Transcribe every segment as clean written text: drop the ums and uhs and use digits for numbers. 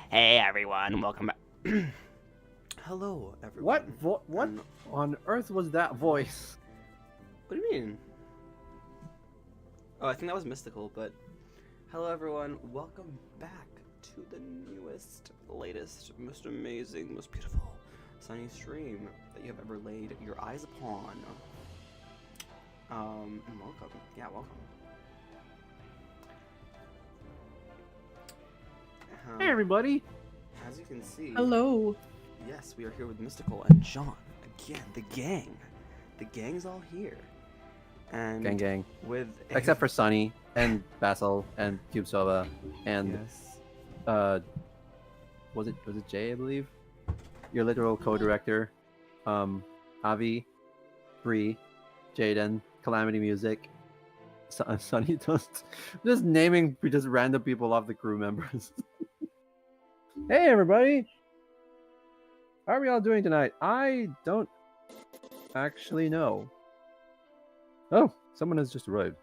Hey everyone, welcome back. Hello everyone. What on earth was that voice? What do you mean? Oh, I think that was mystical, but hello everyone, welcome back to the newest, latest, most amazing, most beautiful Sunnystream that you have ever laid your eyes upon. And welcome. Yeah, welcome. Hey everybody! As you can see, Hello. yes, we are here with Mystical and John. Again, the gang. The gang's all here. And Gang. with Except for Sunny and Basil and Cube Sova and yes. was it Jay, I believe? Your literal co-director, Avi, Bree, Jaden, Calamity Music, Sunny, just naming just random people off the crew members. Hey everybody! How are we all doing tonight? I don't actually know. Oh, someone has just arrived.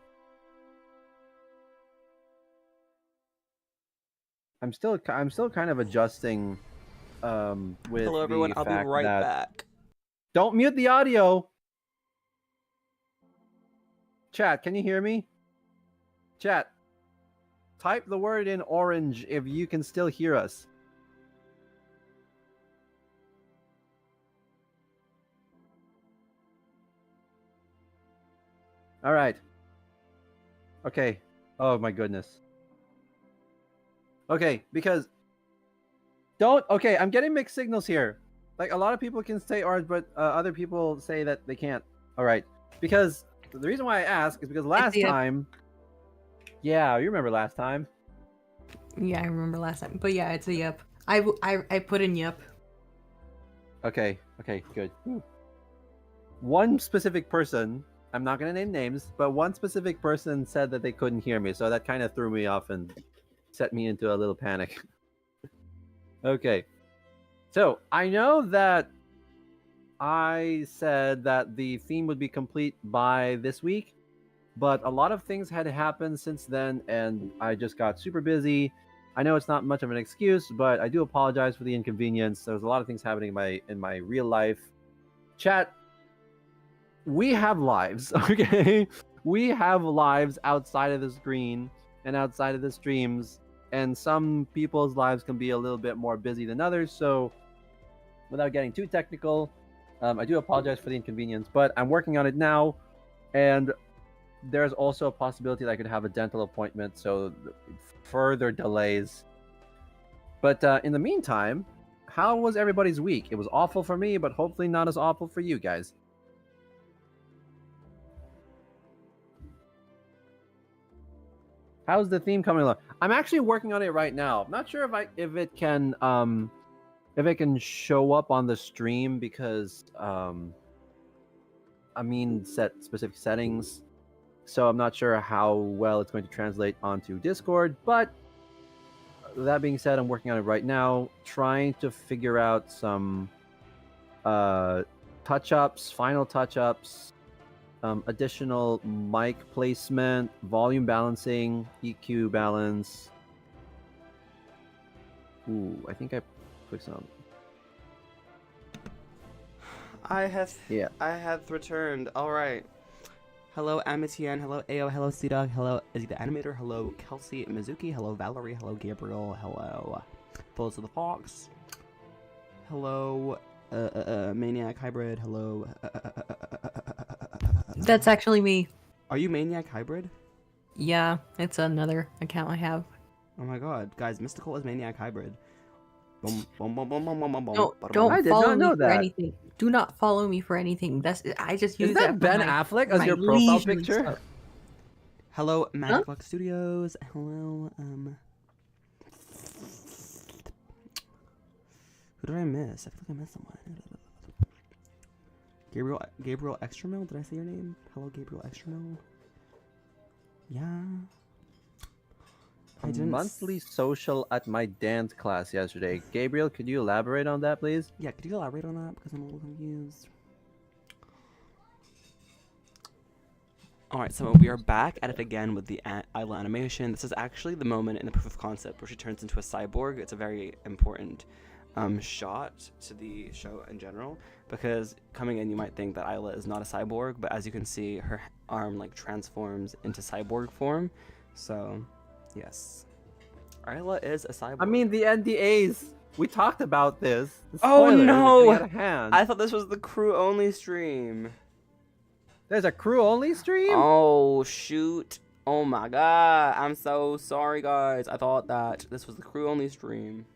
I'm still kind of adjusting with Hello everyone, the I'll be fact right that... back. Don't mute the audio. Chat, can you hear me? Chat, type the word in orange if you can still hear us. All right. Okay. Oh my goodness. Okay, because okay, I'm getting mixed signals here. Like a lot of people can say orange, but other people say that they can't. All right, because the reason why I ask is because last time. Yeah, you remember last time. Yeah, I remember last time. But yeah, it's a yep. I put in yep. Okay, good. One specific person, I'm not going to name names, but one specific person said that they couldn't hear me, so that kind of threw me off and set me into a little panic. Okay, so I know that I said that the theme would be complete by this week, but a lot of things had happened since then, and I just got super busy. I know it's not much of an excuse, but I do apologize for the inconvenience. There's a lot of things happening in my real life. Chat, we have lives, okay? We have lives outside of the screen and outside of the streams, and some people's lives can be a little bit more busy than others, so without getting too technical, I do apologize for the inconvenience, but I'm working on it now, and there's also a possibility that I could have a dental appointment, so further delays. But in the meantime, how was everybody's week? It was awful for me, but hopefully not as awful for you guys. How's the theme coming along? I'm actually working on it right now. I'm not sure if it can show up on the stream because set specific settings. So I'm not sure how well it's going to translate onto Discord, but that being said, I'm working on it right now, trying to figure out some touch-ups, final touch-ups, additional mic placement, volume balancing, EQ balance. Ooh, I think I put some. I have returned. All right. Hello, Amitian. Hello, Ao. Hello, C-Dog. Hello, Izzy the Animator. Hello, Kelsey Mizuki. Hello, Valerie. Hello, Gabriel. Hello, Phyllis of the Fox. Hello, Maniac Hybrid. Hello. That's actually me. Are you Maniac Hybrid? Yeah, it's another account I have. Oh my god, guys, Mystical is Maniac Hybrid. Don't I did follow not me know for that. anything. Do not follow me for anything. I just use Is that Ben Affleck as your profile picture? Stuff. Hello, Magic Luck Studios. Hello, who did I miss? I feel like I missed someone. Gabriel Extramil? Did I say your name? Hello, Gabriel Extramil. Yeah. A monthly social at my dance class yesterday. Gabriel, could you elaborate on that, please? Yeah, could you elaborate on that? Because I'm a little confused. Alright, so we are back at it again with the Isla animation. This is actually the moment in the proof of concept where she turns into a cyborg. It's a very important shot to the show in general, because coming in you might think that Isla is not a cyborg, but as you can see, her arm like transforms into cyborg form. So, yes. Isla is a cyborg. I mean, the NDAs. We talked about this. The Oh spoilers are no! getting out of hand. I thought this was the crew only stream. There's a crew only stream? Oh shoot. Oh my god. I'm so sorry guys. I thought that this was the crew only stream.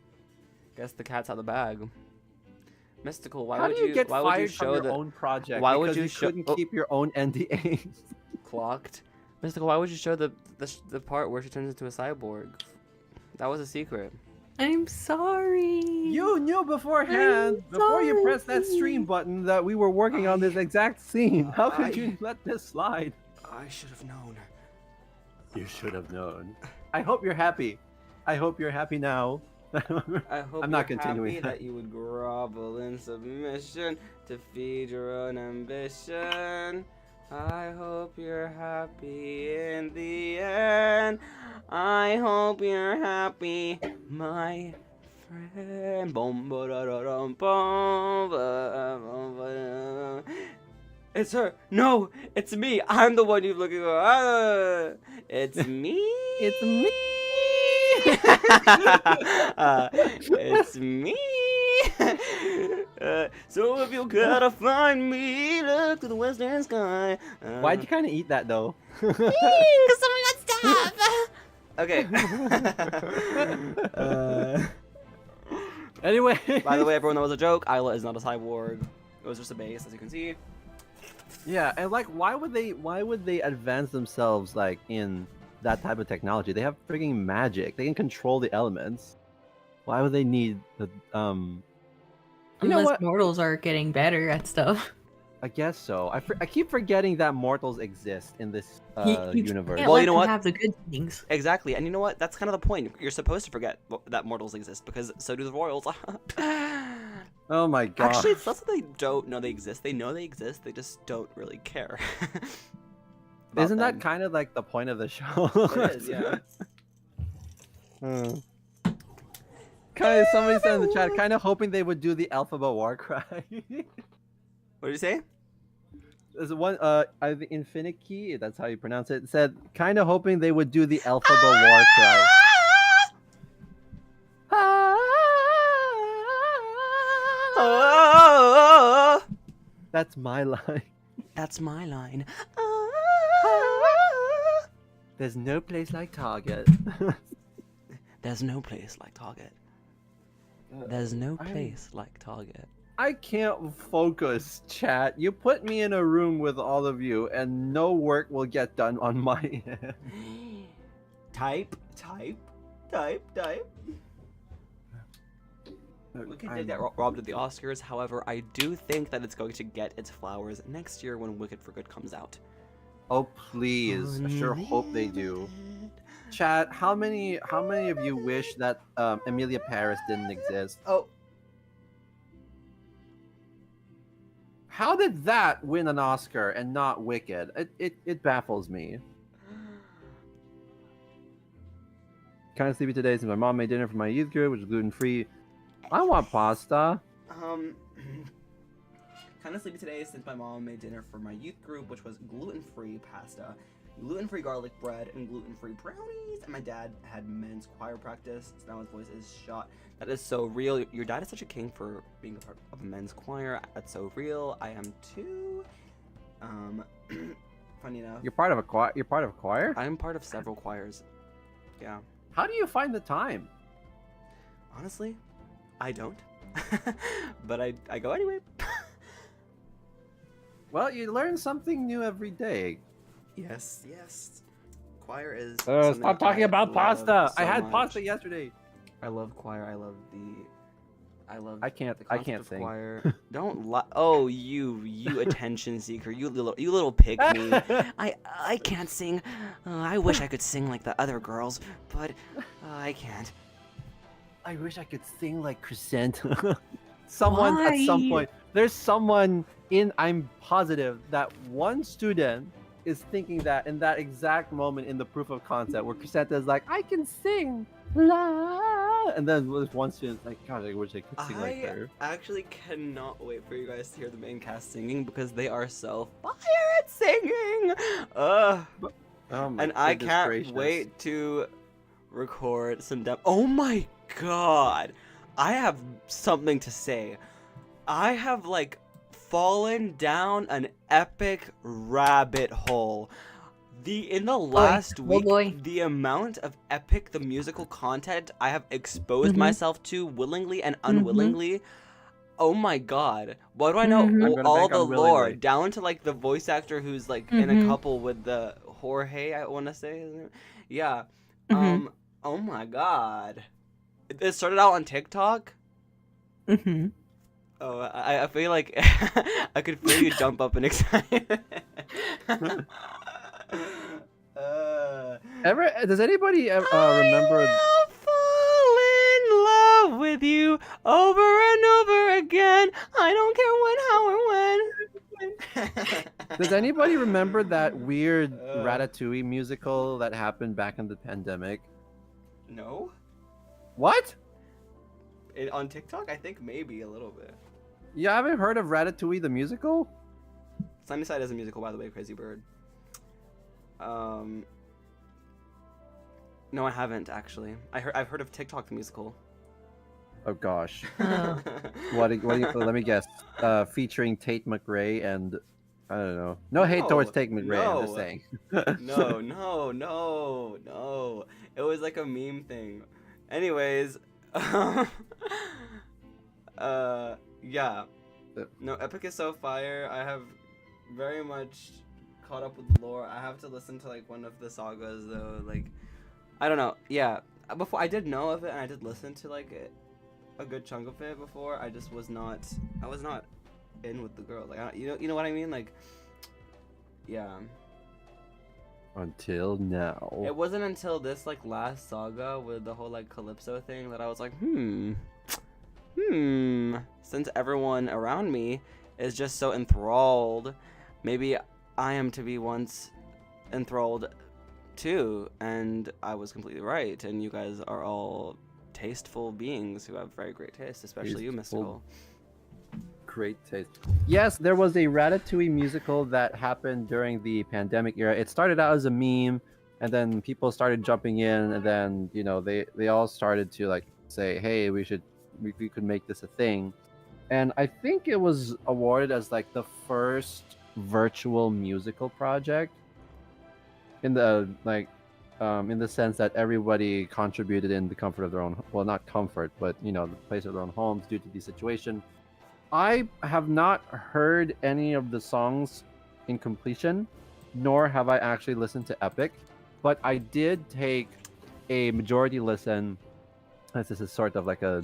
Guess the cat's out of the bag. Mystical, why would you get why fired would you from show your the own project? why would because you show couldn't keep your own NDAs? clocked? Mystical, why would you show the part where she turns into a cyborg? That was a secret. I'm sorry. You knew beforehand, before you pressed that stream button, that we were working on this exact scene. How could you let this slide? I should have known. You should have known. I hope you're happy. I hope you're happy now. I hope I'm not you're continuing happy that you would grovel in submission to feed your own ambition. I hope you're happy in the end. I hope you're happy, my friend. It's her. No, it's me. I'm the one you're looking for. It's me. It's me. It's me. So if you gotta find me, look to the western sky. Why'd you kind of eat that though? Because someone got stabbed. Okay. Anyway. By the way, everyone, that was a joke. Isla is not a cyborg. It was just a base, as you can see. Yeah, and like, why would they advance themselves like in that type of technology? They have freaking magic. They can control the elements. Why would they need the You know Unless what? mortals are getting better at stuff. I guess so. I keep forgetting that mortals exist in this universe. Can't Well, let you know them what? have the good things. Exactly, and you know what? That's kind of the point. You're supposed to forget that mortals exist, because so do the royals. Oh my god. Actually, it's less that they don't know they exist. They know they exist, they just don't really care. about Isn't them. that kind of like the point of the show? It is, yeah. Kind of, somebody said in the chat, kind of hoping they would do the alphabet war cry. What did you say? There's one, the Infinity, that's how you pronounce it, said, kind of hoping they would do the alphabet war cry. That's my line. That's my line. There's no place like Target. There's no place like Target. There's no place like Target. I can't focus, chat. You put me in a room with all of you, and no work will get done on my end. Type. We could take that robbed at the Oscars. However, I do think that it's going to get its flowers next year when Wicked for Good comes out. Oh please! I sure hope they do. Chat, how many of you wish that Emilia Paris didn't exist? Oh. How did that win an Oscar and not Wicked? It baffles me. Kind of sleepy today since my mom made dinner for my youth group, which is gluten-free. I want pasta. Kind of sleepy today since my mom made dinner for my youth group, which was gluten-free pasta, gluten-free garlic bread, and gluten-free brownies. And my dad had men's choir practice, so now his voice is shot. That is so real. Your dad is such a king for being a part of a men's choir. That's so real. I am too. Funny enough. You're part of a choir. You're part of a choir. I'm part of several choirs. Yeah. How do you find the time? Honestly, I don't. But I go anyway. Well, you learn something new every day. Yes. Choir is. Stop talking about pasta. I had much. pasta yesterday. I love choir. I love. I can't sing. Choir. Don't lie. Oh, you attention seeker. You little pick me. I can't sing. I wish I could sing like the other girls, but I can't. I wish I could sing like Crescent. Someone at some Why? point. There's someone in. I'm positive that one student is thinking that in that exact moment in the proof of concept where Crescenta is like, I can sing, la, and then with one student's like, God, I wish I could sing like her. I actually cannot wait for you guys to hear the main cast singing because they are so fire at singing. Oh my and I can't gracious. wait to record some Oh my god, I have something to say. I have like fallen down an epic rabbit hole. In the last week, the amount of epic the musical content I have exposed myself to willingly and unwillingly. Oh my god. Why do I know all the lore? Down to like the voice actor who's like in a couple with the Jorge, I want to say his name. Yeah. Oh my god. It started out on TikTok. Oh, I feel like I could feel you jump up in excitement. Does anybody remember? I'll fall in love with you over and over again. I don't care when, how, or when. Does anybody remember that weird Ratatouille musical that happened back in the pandemic? No. What? On TikTok, I think maybe a little bit. You haven't heard of Ratatouille the musical? Sunnyside is a musical, by the way, Crazy Bird. No, I haven't actually. I've heard of TikTok the musical. Oh gosh. What do you, let me guess. Featuring Tate McRae and I don't know. No hate towards Tate McRae. I'm just saying. No. It was like a meme thing. Anyways, yeah. No, Epic is so fire. I have very much caught up with lore. I have to listen to like one of the sagas though. Like, I don't know. Yeah, before I did know of it and I did listen to like a good chunk of it before. I just was not. I was not in with the girl. Like, you know what I mean? Like, yeah. Until now. It wasn't until this like last saga with the whole like Calypso thing that I was like, since everyone around me is just so enthralled, maybe I am to be once enthralled too. And I was completely right. And you guys are all tasteful beings who have very great taste, especially you, Mystical. Great taste. Yes, there was a Ratatouille musical that happened during the pandemic era. It started out as a meme, and then people started jumping in, and then they all started to like say, "Hey, we could make this a thing." And I think it was awarded as like the first virtual musical project in the sense that everybody contributed in the comfort of their own, well, not comfort, but the place of their own homes due to the situation. I have not heard any of the songs in completion, nor have I actually listened to Epic, but I did take a majority listen, as this is sort of like a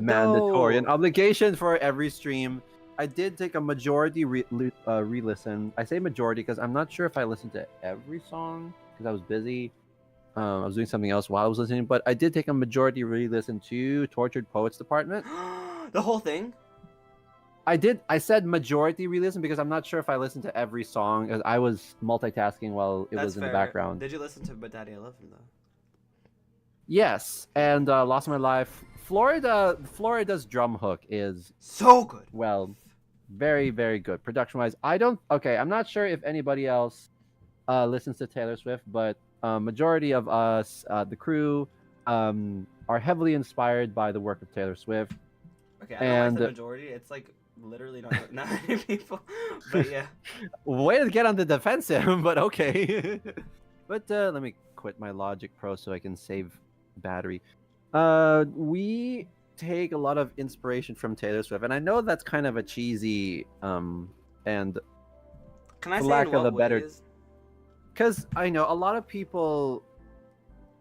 mandatory an obligation for every stream. I did take a majority re-listen. I say majority because I'm not sure if I listened to every song because I was busy. I was doing something else while I was listening, but I did take a majority re-listen to Tortured Poets Department. The whole thing? I said majority re-listen because I'm not sure if I listened to every song because I was multitasking while it was in the background. Did you listen to But Daddy I Love Him though? Yes, and Lost My Life. Florida's drum hook is so good. Well, very, very good. Production-wise, I'm not sure if anybody else listens to Taylor Swift, but majority of us, the crew, are heavily inspired by the work of Taylor Swift. Okay, I know I said majority. It's like literally not many people, but yeah. Way to get on the defensive, but okay. But let me quit my Logic Pro so I can save battery. We take a lot of inspiration from Taylor Swift, and I know that's kind of a cheesy and can I say lack of a better, because I know a lot of people,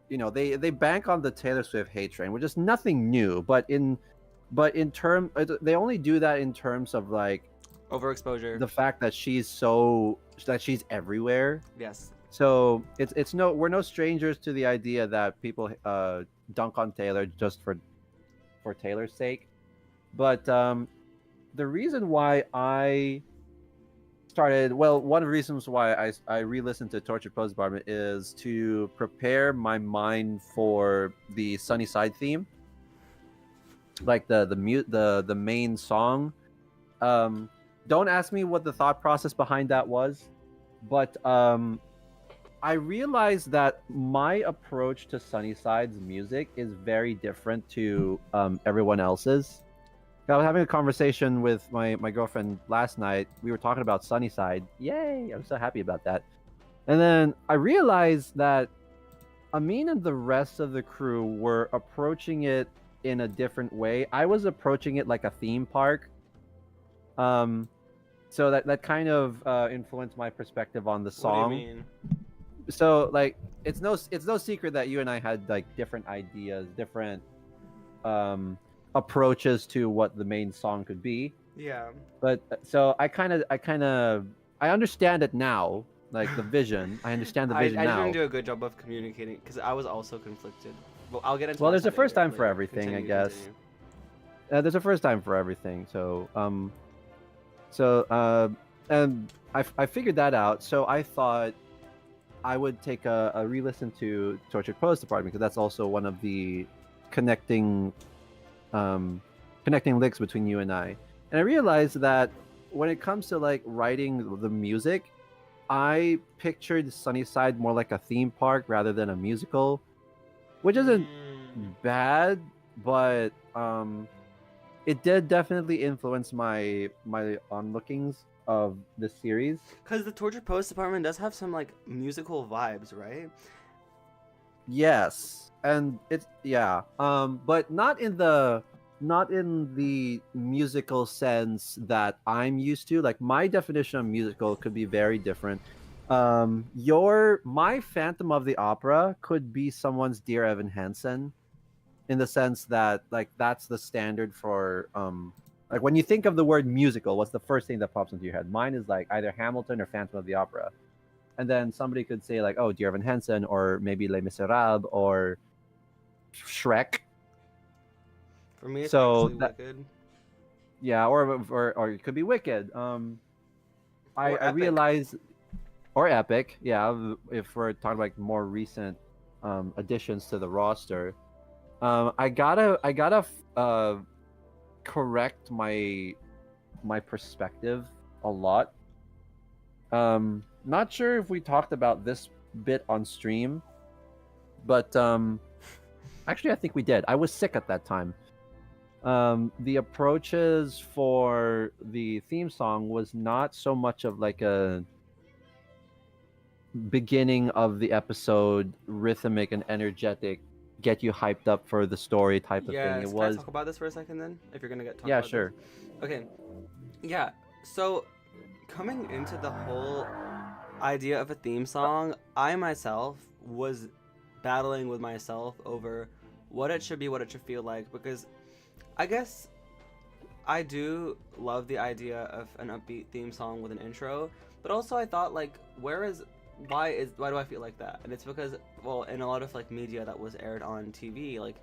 they bank on the Taylor Swift hate train, which is nothing new, but in term, they only do that in terms of like overexposure, the fact that she's everywhere. Yes. So we're no strangers to the idea that people dunk on Taylor just for Taylor's sake. But the reason why I started. Well, one of the reasons why I re-listened to Tortured Post Department is to prepare my mind for the Sunnyside theme, like the main song. Don't ask me what the thought process behind that was, but I realized that my approach to Sunnyside's music is very different to everyone else's. I was having a conversation with my girlfriend last night. We were talking about Sunnyside. Yay! I'm so happy about that. And then I realized that Amin and the rest of the crew were approaching it in a different way. I was approaching it like a theme park. So that kind of influenced my perspective on the song. What do you mean? So like it's no secret that you and I had like different ideas, different approaches to what the main song could be. Yeah. But so I understand it now, like the vision. I understand the vision I now. didn't do a good job of communicating because I was also conflicted. Well, I'll get into. Well, there's a first time later. for everything, I guess. Continue. There's a first time for everything. So and I figured that out. So I thought I would take a re-listen to Tortured Post Department because that's also one of the connecting links between you and I. And I realized that when it comes to like writing the music, I pictured Sunnyside more like a theme park rather than a musical, which isn't bad, but it did definitely influence my onlookings of the series. Because the Tortured Post Department does have some like musical vibes, right? Yes, and it's but not in the musical sense that I'm used to. Like my definition of musical could be very different. My Phantom of the Opera could be someone's Dear Evan Hansen, in the sense that like that's the standard for like when you think of the word musical, what's the first thing that pops into your head? Mine is like either Hamilton or Phantom of the Opera. And then somebody could say like, oh, Dear Evan Hansen, or maybe Les Miserables, or Shrek. For me, it's So actually Wicked. Yeah, or it could be Wicked. I realize, or Epic. Yeah, if we're talking like more recent additions to the roster. I gotta correct my perspective a lot. Not sure if we talked about this bit on stream, but actually I think we did. I was sick at that time. The approaches for the theme song was not so much of like a beginning of the episode rhythmic and energetic, get you hyped up for the story type of thing. It was. Can I talk about this for a second then? If you're gonna talk yeah, about sure. This. Okay. Yeah. So coming into the whole idea of a theme song, I myself was battling with myself over what it should be, what it should feel like, because I guess I do love the idea of an upbeat theme song with an intro, but also I thought like why do I feel like that? And it's because, well, in a lot of like media that was aired on TV, like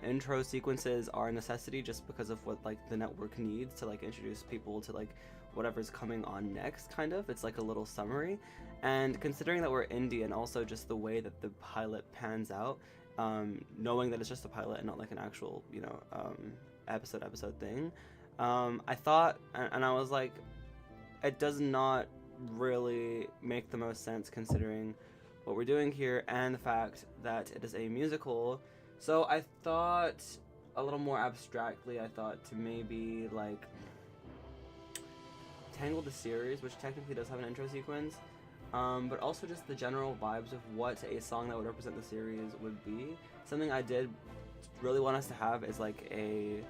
intro sequences are a necessity just because of what like the network needs to like introduce people to like whatever's coming on next, kind of. It's like a little summary. And considering that we're indie, and also just the way that the pilot pans out, knowing that it's just a pilot and not like an actual, episode thing, I thought, and I was like, it does not really make the most sense considering what we're doing here and the fact that it is a musical. So I thought a little more abstractly, I thought to maybe like Tangle the series, which technically does have an intro sequence, but also just the general vibes of what a song that would represent the series would be. Something I did really want us to have is like a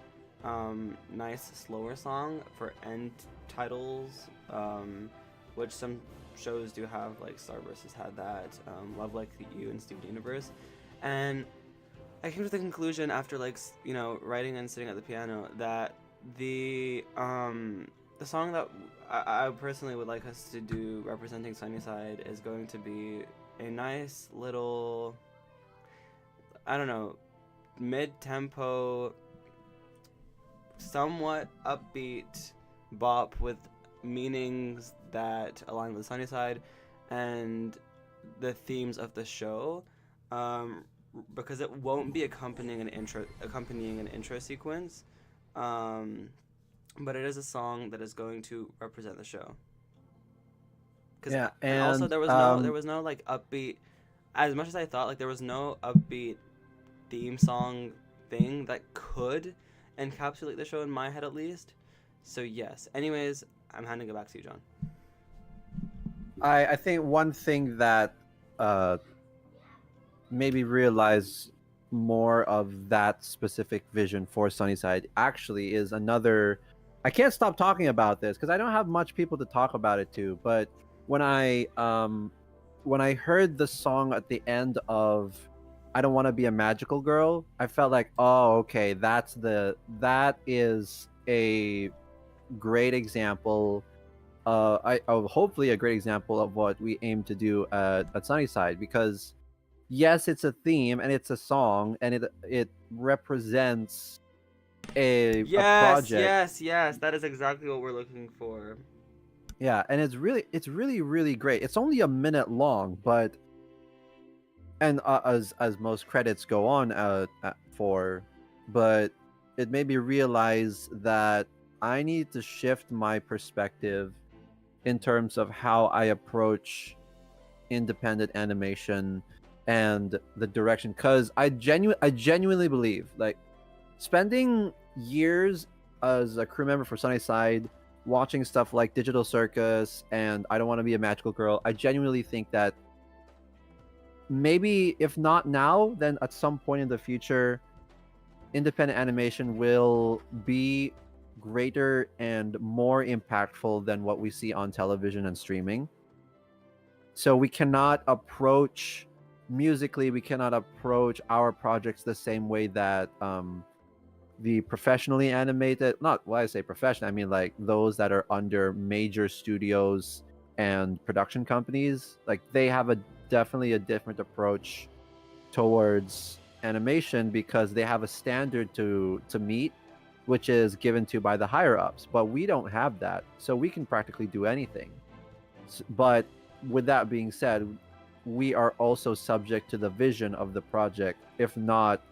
nice slower song for end titles, which some shows do have, like Starburst has had that, Love Like You and Steven Universe. And I came to the conclusion after writing and sitting at the piano that the song that I personally would like us to do representing Sunnyside is going to be a nice little, I don't know, mid-tempo, somewhat upbeat bop with meanings that align with Sunnyside and the themes of the show, because it won't be accompanying an intro sequence, but it is a song that is going to represent the show. Yeah, and also there was no like upbeat. As much as I thought, like there was no upbeat theme song thing that could encapsulate the show in my head at least. So yes. Anyways, I'm handing it back to you, John. I think one thing that maybe realize more of that specific vision for Sunnyside actually is another. I can't stop talking about this because I don't have much people to talk about it to, but when I heard the song at the end of I Don't Want to Be a Magical Girl, I felt like, oh, okay, that is a great example, hopefully a great example of what we aim to do at Sunnyside, because yes, it's a theme and it's a song and it represents a project. Yes, that is exactly what we're looking for. Yeah, and it's really great. It's only a minute long, but as most credits go on but it made me realize that I need to shift my perspective in terms of how I approach independent animation and the direction, because I genuinely believe, like, spending years as a crew member for Sunnyside, watching stuff like Digital Circus and I Don't Want to Be a Magical Girl, I genuinely think that maybe if not now, then at some point in the future, independent animation will be greater and more impactful than what we see on television and streaming. So we cannot approach our projects the same way that the professionally animated, not why I say professional, I mean like those that are under major studios and production companies, like they have definitely a different approach towards animation because they have a standard to meet, which is given to by the higher ups, but we don't have that, so we can practically do anything. But with that being said, we are also subject to the vision of the project, if not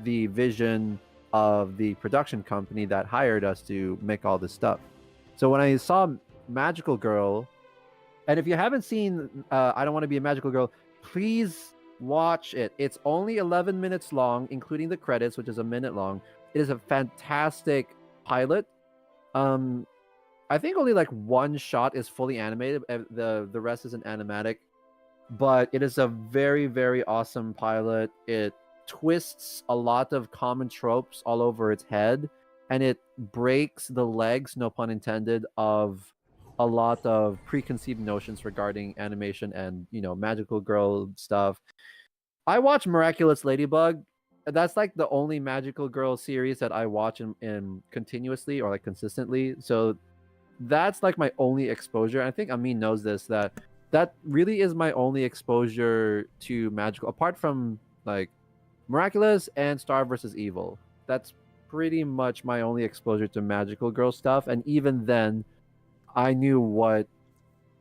the vision of the production company that hired us to make all this stuff. So when I saw Magical Girl, and if you haven't seen I Don't Want to Be a Magical Girl, please watch it. It's only 11 minutes long, including the credits, which is a minute long. It is a fantastic pilot. I think only like one shot is fully animated. The rest isn't animatic, but it is a very, very awesome pilot. It twists a lot of common tropes all over its head, and it breaks the legs, no pun intended, of a lot of preconceived notions regarding animation and, magical girl stuff. I watch Miraculous Ladybug. That's like the only magical girl series that I watch in continuously or like consistently. So that's like my only exposure. I think Amin knows this, that really is my only exposure to magical, apart from like Miraculous and Star vs. Evil. That's pretty much my only exposure to magical girl stuff, and even then I knew what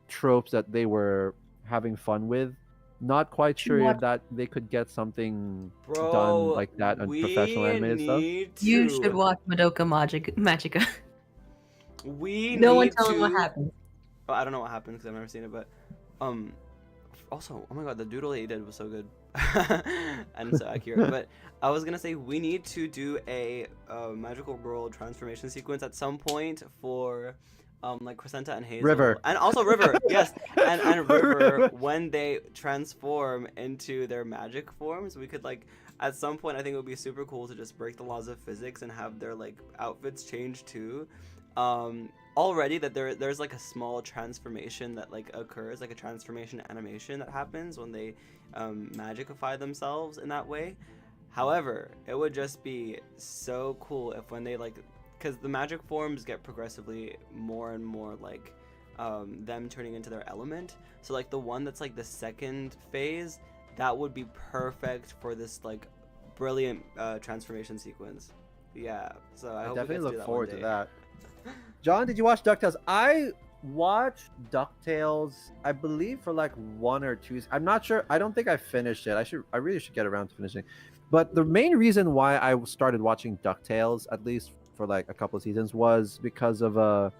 tropes that they were having fun with. Not quite sure if that they could get something done like that on professional animated stuff. You should watch Madoka Magica. No one tell them what happened. Oh, I don't know what happened because I've never seen it, but also, oh my god, the doodle that you did was so good and so accurate. But I was gonna say we need to do a magical girl transformation sequence at some point for like Crescenta and Hazel. River. And also River, yes. And River, when they transform into their magic forms, we could like at some point, I think it would be super cool to just break the laws of physics and have their like outfits change too. Already that there's like a small transformation that like occurs, like a transformation animation that happens when they magicify themselves in that way. However, it would just be so cool if when they like, because the magic forms get progressively more and more like them turning into their element. So like the one that's like the second phase, that would be perfect for this like brilliant transformation sequence. Yeah, so I hope definitely we get to look do that forward one to day. that. John, did you watch DuckTales? I watched DuckTales, I believe, for like 1 or 2. I'm not sure. I don't think I finished it. I really should get around to finishing. But the main reason why I started watching DuckTales, at least for like a couple of seasons, was because of a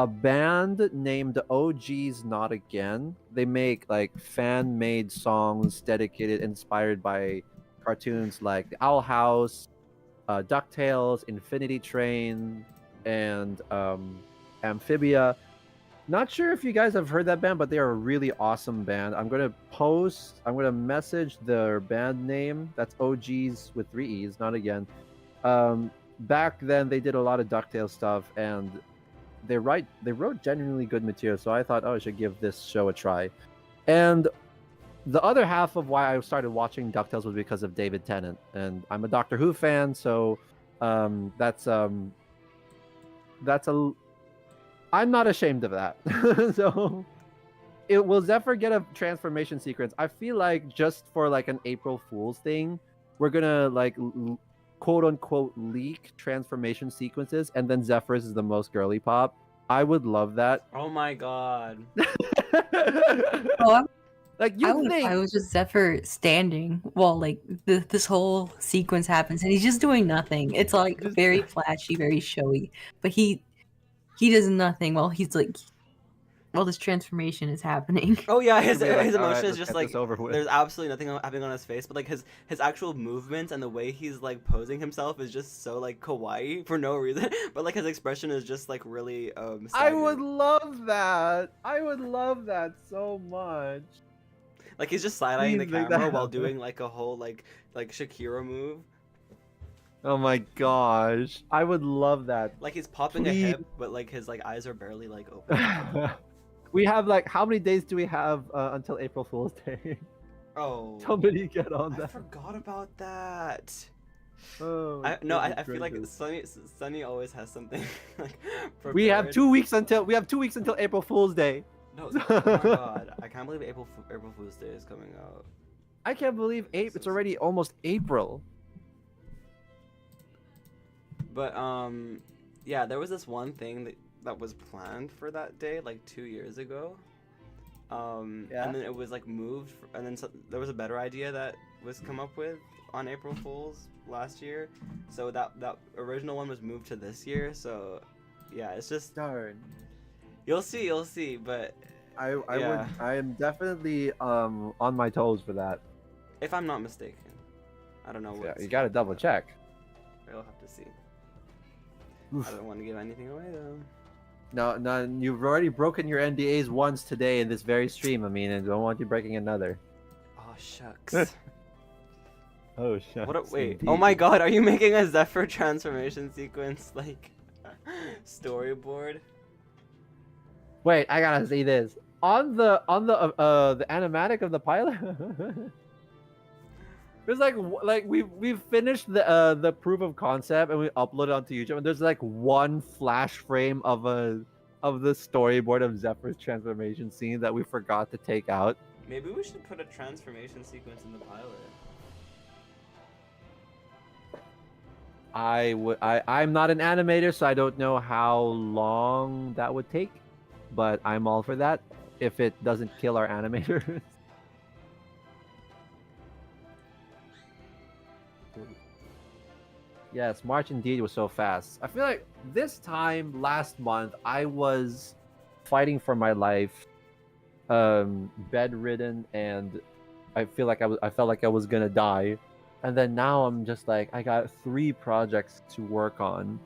band named OG's Not Again. They make like fan-made songs dedicated, inspired by cartoons like The Owl House, DuckTales, Infinity Train, and Amphibia. Not sure if you guys have heard that band, but they are a really awesome band. I'm gonna message their band name. That's OGs with 3 E's, not again. Back then they did a lot of DuckTales stuff, and they wrote genuinely good material. So I thought, oh, I should give this show a try. And the other half of why I started watching DuckTales was because of David Tennant, and I'm a Doctor Who fan, so that's a I'm not ashamed of that. So will Zephyr get a transformation sequence? I feel like just for like an April Fool's thing, we're gonna like quote unquote leak transformation sequences, and then Zephyr's is the most girly pop. I would love that. Oh my god. Oh, Like you think I was just Zephyr standing while like this whole sequence happens, and he's just doing nothing. It's like very flashy, very showy, but he does nothing while he's like while this transformation is happening. Oh yeah, his He'll be like, emotion "Alright, is let's just get like this over with." there's absolutely nothing happening on his face, but like his actual movements and the way he's like posing himself is just so like kawaii for no reason. But like his expression is just like really I stagnant. would love that. I would love that so much. Like he's just side-eyeing the Please make camera that while happen. doing like a whole like Shakira move. Oh my gosh. I would love that. Like he's popping Please. a hip, but like his like eyes are barely like open. We have like, how many days do we have until April Fool's Day? Oh. Somebody get on I that. forgot about that. Oh, I feel like Sunny always has something like prepared. we have 2 weeks until April Fool's Day. No, oh my god, I can't believe April Fool's Day is coming out. I can't believe it's already almost April. But yeah, there was this one thing that was planned for that day like 2 years ago. Yeah. And then it was like moved, and then there was a better idea that was come up with on April Fool's last year. So that original one was moved to this year. So yeah, it's just Darn. you'll see, but yeah. I am definitely on my toes for that. If I'm not mistaken, I don't know what. Yeah, you gotta double check. I'll have to see. Oof. I don't want to give anything away though. No, you've already broken your NDAs once today in this very stream. I mean, I don't want you breaking another. Oh shucks. Oh shit. Wait. Oh my god, are you making a Zephyr transformation sequence like storyboard? Wait, I gotta see this. On the animatic of the pilot. There's like we've finished the proof of concept and we upload it onto YouTube, and there's like one flash frame of the storyboard of Zephyr's transformation scene that we forgot to take out. Maybe we should put a transformation sequence in the pilot. I'm not an animator, so I don't know how long that would take, but I'm all for that if it doesn't kill our animators. Yes, March indeed was so fast. I feel like this time last month I was fighting for my life, bedridden, and I felt like I was gonna die. And then now I'm just like, I got 3 projects to work on,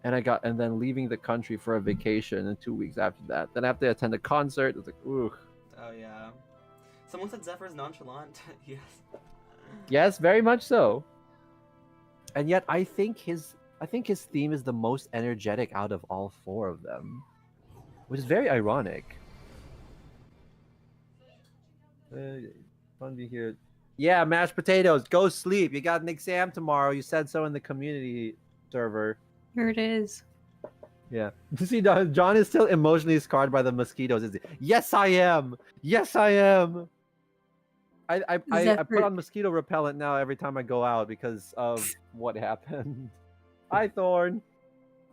and then leaving the country for a vacation in 2 weeks after that. Then I have to attend a concert. It's like, ooh. Oh yeah. Someone said Zephyr's nonchalant. Yes. Yes, very much so. And yet I think his theme is the most energetic out of all 4 of them, which is very ironic. Fun to be here. Yeah, mashed potatoes. Go sleep. You got an exam tomorrow. You said so in the community server. Here it is. Yeah. See, John is still emotionally scarred by the mosquitoes. Is he? Yes, I am. Yes, I am. I put on mosquito repellent now every time I go out because of what happened. Hi, Thorn.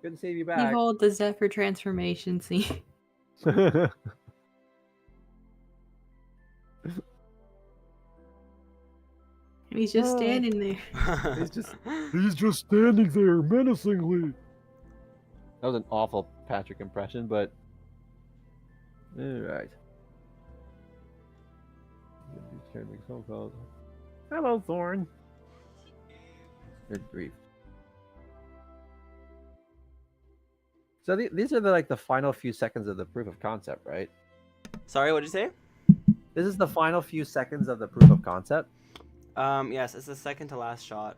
Good to see you back. Behold the Zephyr transformation scene. And he's just standing there. He's just standing there menacingly. That was an awful Patrick impression, but all right. Hello, Thorn. Good grief. So these are the final few seconds of the proof of concept, right? Sorry, what did you say? This is the final few seconds of the proof of concept. Yes, it's the second to last shot.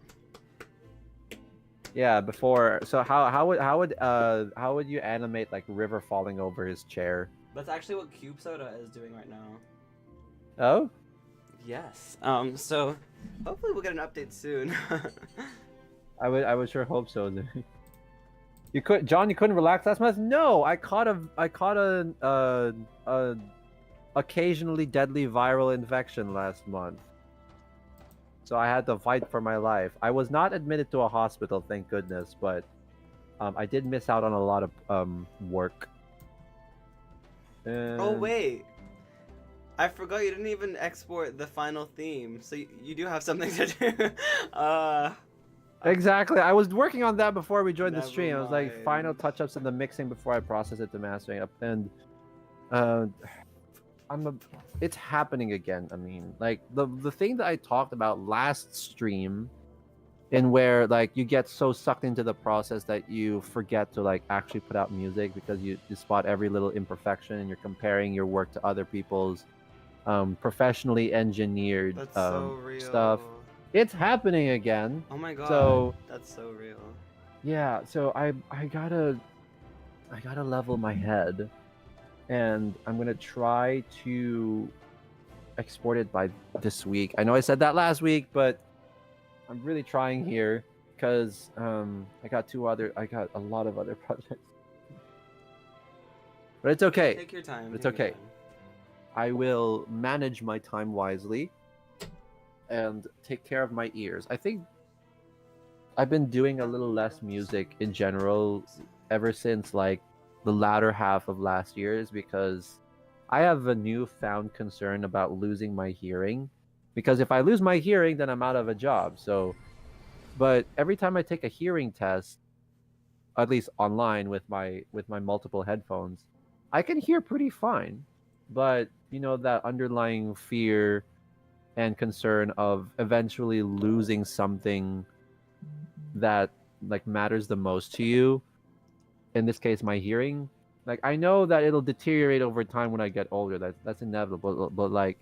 Yeah, before. So how would you animate like River falling over his chair? That's actually what Cube Soda is doing right now. Oh? Yes. So hopefully we'll get an update soon. I would sure hope so. You couldn't relax last month? No, I caught a occasionally deadly viral infection last month. So I had to fight for my life. I was not admitted to a hospital, thank goodness, but I did miss out on a lot of work. Oh wait, I forgot you didn't even export the final theme, so you do have something to do. Exactly. I was working on that before we joined the Never stream. I was like mind. final touch-ups in the mixing before I process it to mastering up, and it's happening again. I mean, like the thing that I talked about last stream, in where like you get so sucked into the process that you forget to like actually put out music because you spot every little imperfection and you're comparing your work to other people's professionally engineered That's so real. stuff. It's happening again. Oh my god. So that's so real. yeah, so I gotta level my head, and I'm gonna try to export it by this week. I know I said that last week, but I'm really trying here because I got a lot of other projects. But it's okay. Take your time. It's okay. I will manage my time wisely and take care of my ears. I think I've been doing a little less music in general ever since like the latter half of last year, is because I have a newfound concern about losing my hearing. Because if I lose my hearing, then I'm out of a job. So, but every time I take a hearing test, at least online with my multiple headphones, I can hear pretty fine. But you know, that underlying fear and concern of eventually losing something that like matters the most to you, in this case my hearing, like I know that it'll deteriorate over time when I get older. That's inevitable, but like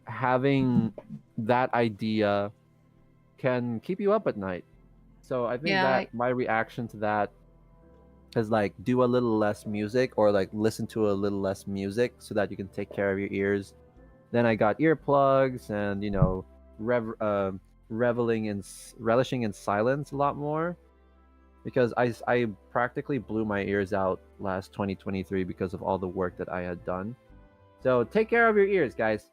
having that idea can keep you up at night. So I think that my reaction to that is like do a little less music, or like listen to a little less music so that you can take care of your ears. Then I got earplugs, and you know, relishing in silence a lot more, because I practically blew my ears out last 2023 because of all the work that I had done. So take care of your ears, guys.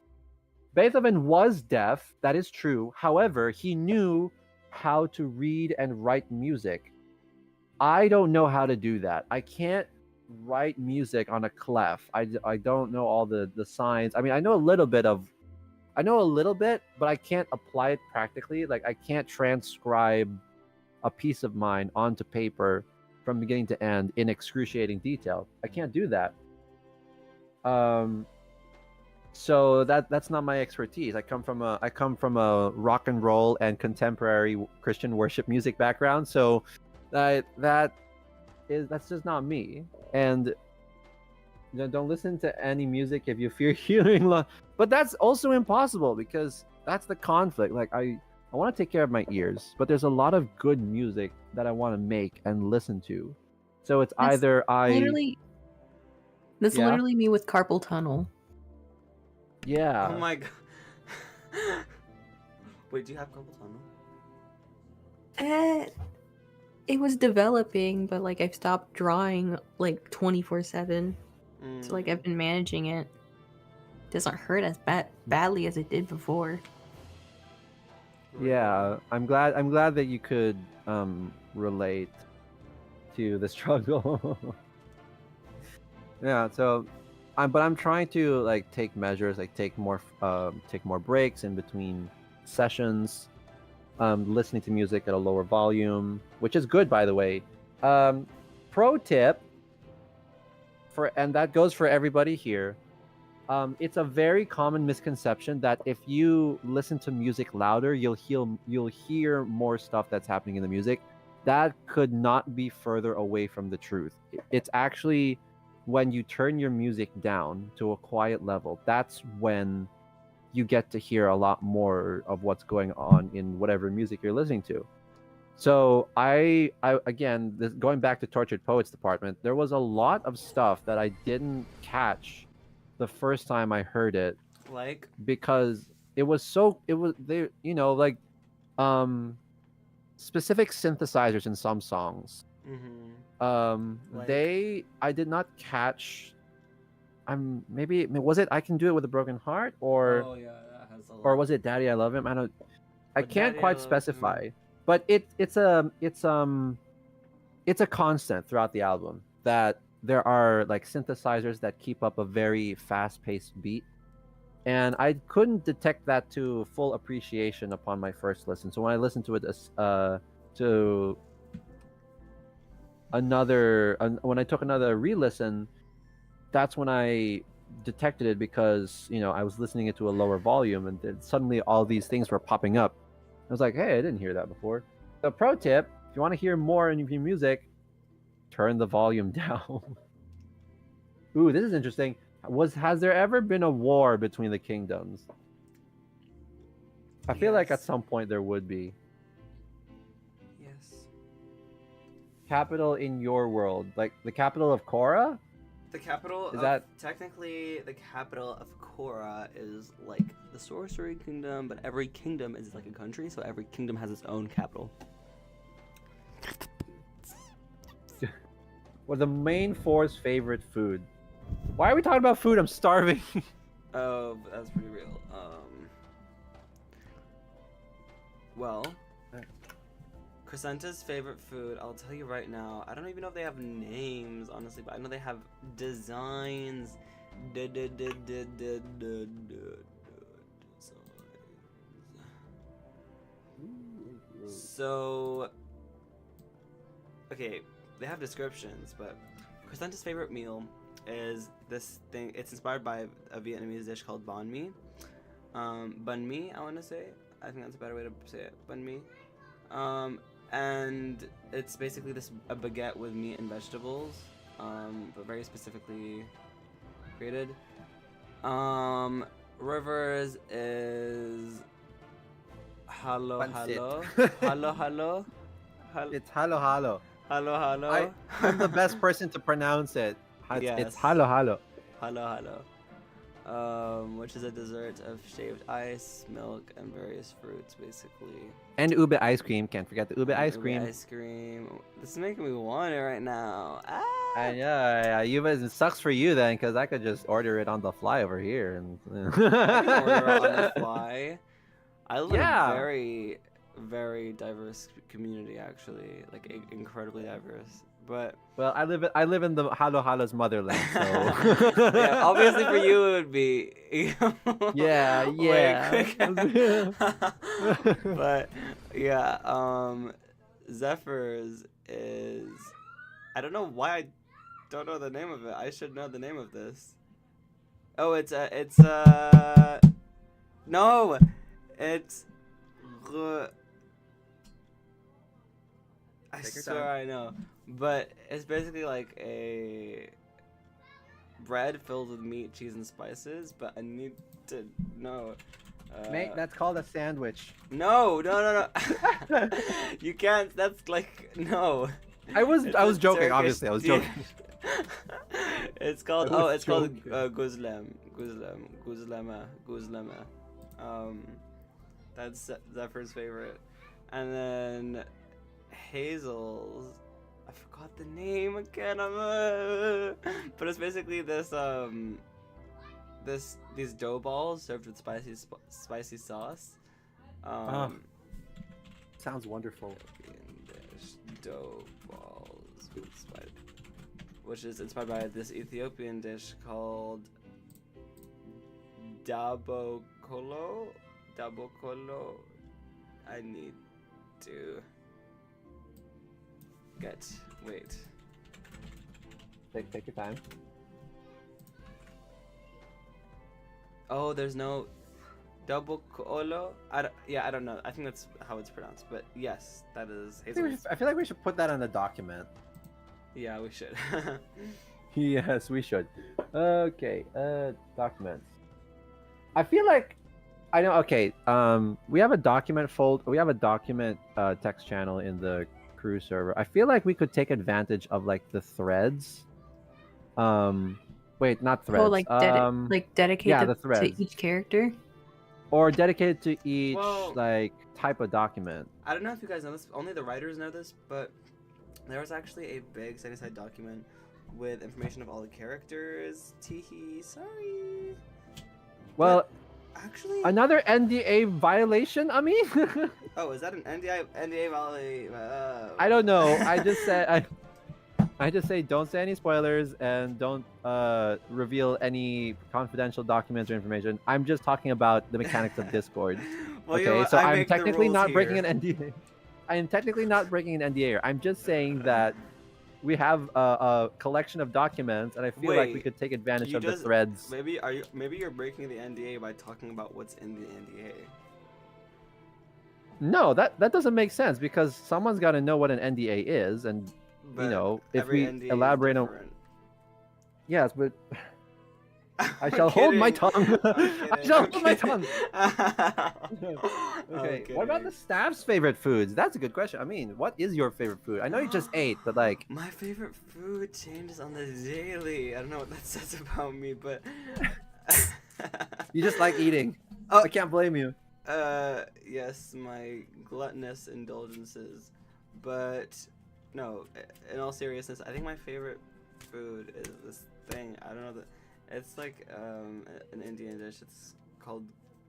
Beethoven was deaf, that is true. However, he knew how to read and write music. I don't know how to do that. I can't write music on a clef. I don't know all the signs. I mean, I know a little bit, but I can't apply it practically. Like I can't transcribe a piece of mine onto paper from beginning to end in excruciating detail. I can't do that. So that's not my expertise. I come from a rock and roll and contemporary Christian worship music background. So that's just not me. And you know, don't listen to any music if you fear hearing loss. But that's also impossible, because that's the conflict. Like I want to take care of my ears, but there's a lot of good music that I want to make and listen to. So it's that's literally me with carpal tunnel. Yeah. Oh my god. Wait, do you have carpal tunnel? It was developing, but like I've stopped drawing like 24/7. So like I've been managing it. Doesn't hurt as badly as it did before. Yeah, I'm glad that you could relate to the struggle. Yeah, so I'm trying to like take measures, like take more breaks in between sessions, listening to music at a lower volume, which is good, by the way. Um, Pro tip and that goes for everybody here. It's a very common misconception that if you listen to music louder, you'll hear more stuff that's happening in the music. That could not be further away from the truth. It's actually when you turn your music down to a quiet level, that's when you get to hear a lot more of what's going on in whatever music you're listening to. So I again, going back to Tortured Poets Department, there was a lot of stuff that I didn't catch the first time I heard it Like, because it was they like um specific synthesizers in some songs. like, I did not catch. Maybe was it I Can Do It With a Broken Heart, oh yeah, that has a or lot. was it Daddy I Love Him? I But can't Daddy, I quite Love specify, but it's a constant throughout the album that there are like synthesizers that keep up a very fast-paced beat, and I couldn't detect that to full appreciation upon my first listen. So when I listened to it to when I took another re-listen, that's when I detected it, because I was listening it to a lower volume, and then suddenly all these things were popping up. I was like, hey, I didn't hear that before. So pro tip, if you want to hear more in your music, turn the volume down. Ooh, this is interesting. Has there ever been a war between the kingdoms? I feel like at Yes. some point there would be. Yes. Capital in your world, like the capital of Cora? The capital Is of that technically the capital of Cora is like the Sorcery Kingdom, but every kingdom is like a country, so every kingdom has its own capital. or the main four's favorite food? Why are we talking about food? I'm starving. Oh, that's pretty real. Well, Crescenta's favorite food, I'll tell you right now. I don't even know if they have names, honestly, but I know they have designs. So, okay, they have descriptions, but Crescenta's favorite meal is this thing. It's inspired by a Vietnamese dish called banh mi. Banh mi, I want to say. I think that's a better way to say it. Banh mi. And it's basically a baguette with meat and vegetables, but very specifically created. Rivers is halo halo halo halo. It's halo halo. Halo halo. I'm the best person to pronounce it. Yes. It's halo halo. Halo halo. Which is a dessert of shaved ice, milk, and various fruits, basically. And ube ice cream. Can't forget the ube ice Ube cream. ice cream. This is making me want it right now. Ah! And yeah, it sucks for you then, because I could just order it on the fly over here. And I can order it on the fly. I live in Yeah. a very, very diverse community, actually. Like, incredibly diverse. But well, I live in the halo halo's motherland. So yeah, obviously for you it would be yeah. way quicker. But yeah, Zephyrs is, I don't know why I don't know the name of it. I should know the name of this. Oh, no, it's I Take your swear time. I know. But it's basically like a bread filled with meat, cheese, and spices. But I need to know. Mate, that's called a sandwich. No. You can't. That's like no. I was It's a joking. Turkish Obviously, I was dish. joking. It's called. I was It's called joking. guzlema. That's Zephyr's favorite, and then Hazel's. I forgot the name again. But it's basically these dough balls served with spicy sauce. Sounds wonderful. Philippine dish, dough balls with spice. which is inspired by this Ethiopian dish called dabokolo. Dabokolo. I need to wait. Take your time. Oh, there's no dabokolo. I don't know. I think that's how it's pronounced. But yes, that is Hazel's. I feel like we should put that on the document. Yeah, we should. Yes, we should. Okay, documents. I feel like I know. Okay, we have a document text channel in the crew server. I feel like we could take advantage of like the threads. Wait, not threads. Oh, like dedicated the threads. to each character. Or dedicated to each Well, like type of document. I don't know if you guys know this. Only the writers know this, but there was actually a big Sunnyside document with information of all the characters. Teehee, sorry. Well, but actually, another NDA violation. I mean, oh, is that an NDA violation? I don't know. I just said I just say don't say any spoilers and don't reveal any confidential documents or information. I'm just talking about the mechanics of Discord. Well, okay, you know what? so I I'm make the technically rules not breaking here. an NDA. I am technically not breaking an NDA here. I'm just saying that we have a collection of documents, and I feel like we Wait, could take advantage you of the just- threads. Maybe you're breaking the NDA by talking about what's in the NDA. No, that doesn't make sense because someone's got to know what an NDA is, and But you know, if every we NDA is elaborate on different. yes, but I I'm shall hold my kidding. tongue. I'm I shall kidding, hold my I'm tongue. kidding. Okay, I'm what about the kidding. staff's favorite foods? That's a good question. I mean, what is your favorite food? I know you just ate, but like, My favorite food changes on the daily. I don't know what that says about me, but you just like eating. Oh. I can't blame you. Yes, my gluttonous indulgences. But no, in all seriousness, I think my favorite food is this thing. I don't know that it's like an Indian dish. It's called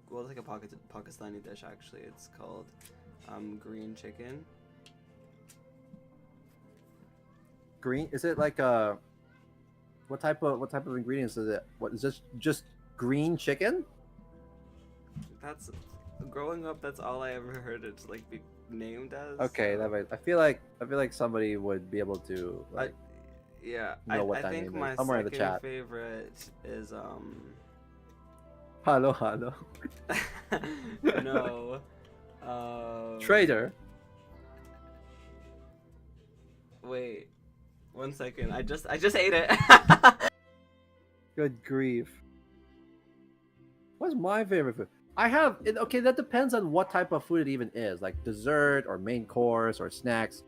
it's like a Pakistani dish actually. It's called green chicken. Green? Is it like what type of ingredients is it? What is this? Just green chicken? That's growing up. That's all I ever heard it like be named as. Okay, that might, I feel like somebody would be able to like. Yeah, know what I that think name is. my Somewhere in the second chat. favorite is Hello. no Trader. wait 1 second. I just ate it. Good grief. What's my favorite food? Okay, that depends on what type of food it even is, like dessert or main course or snacks.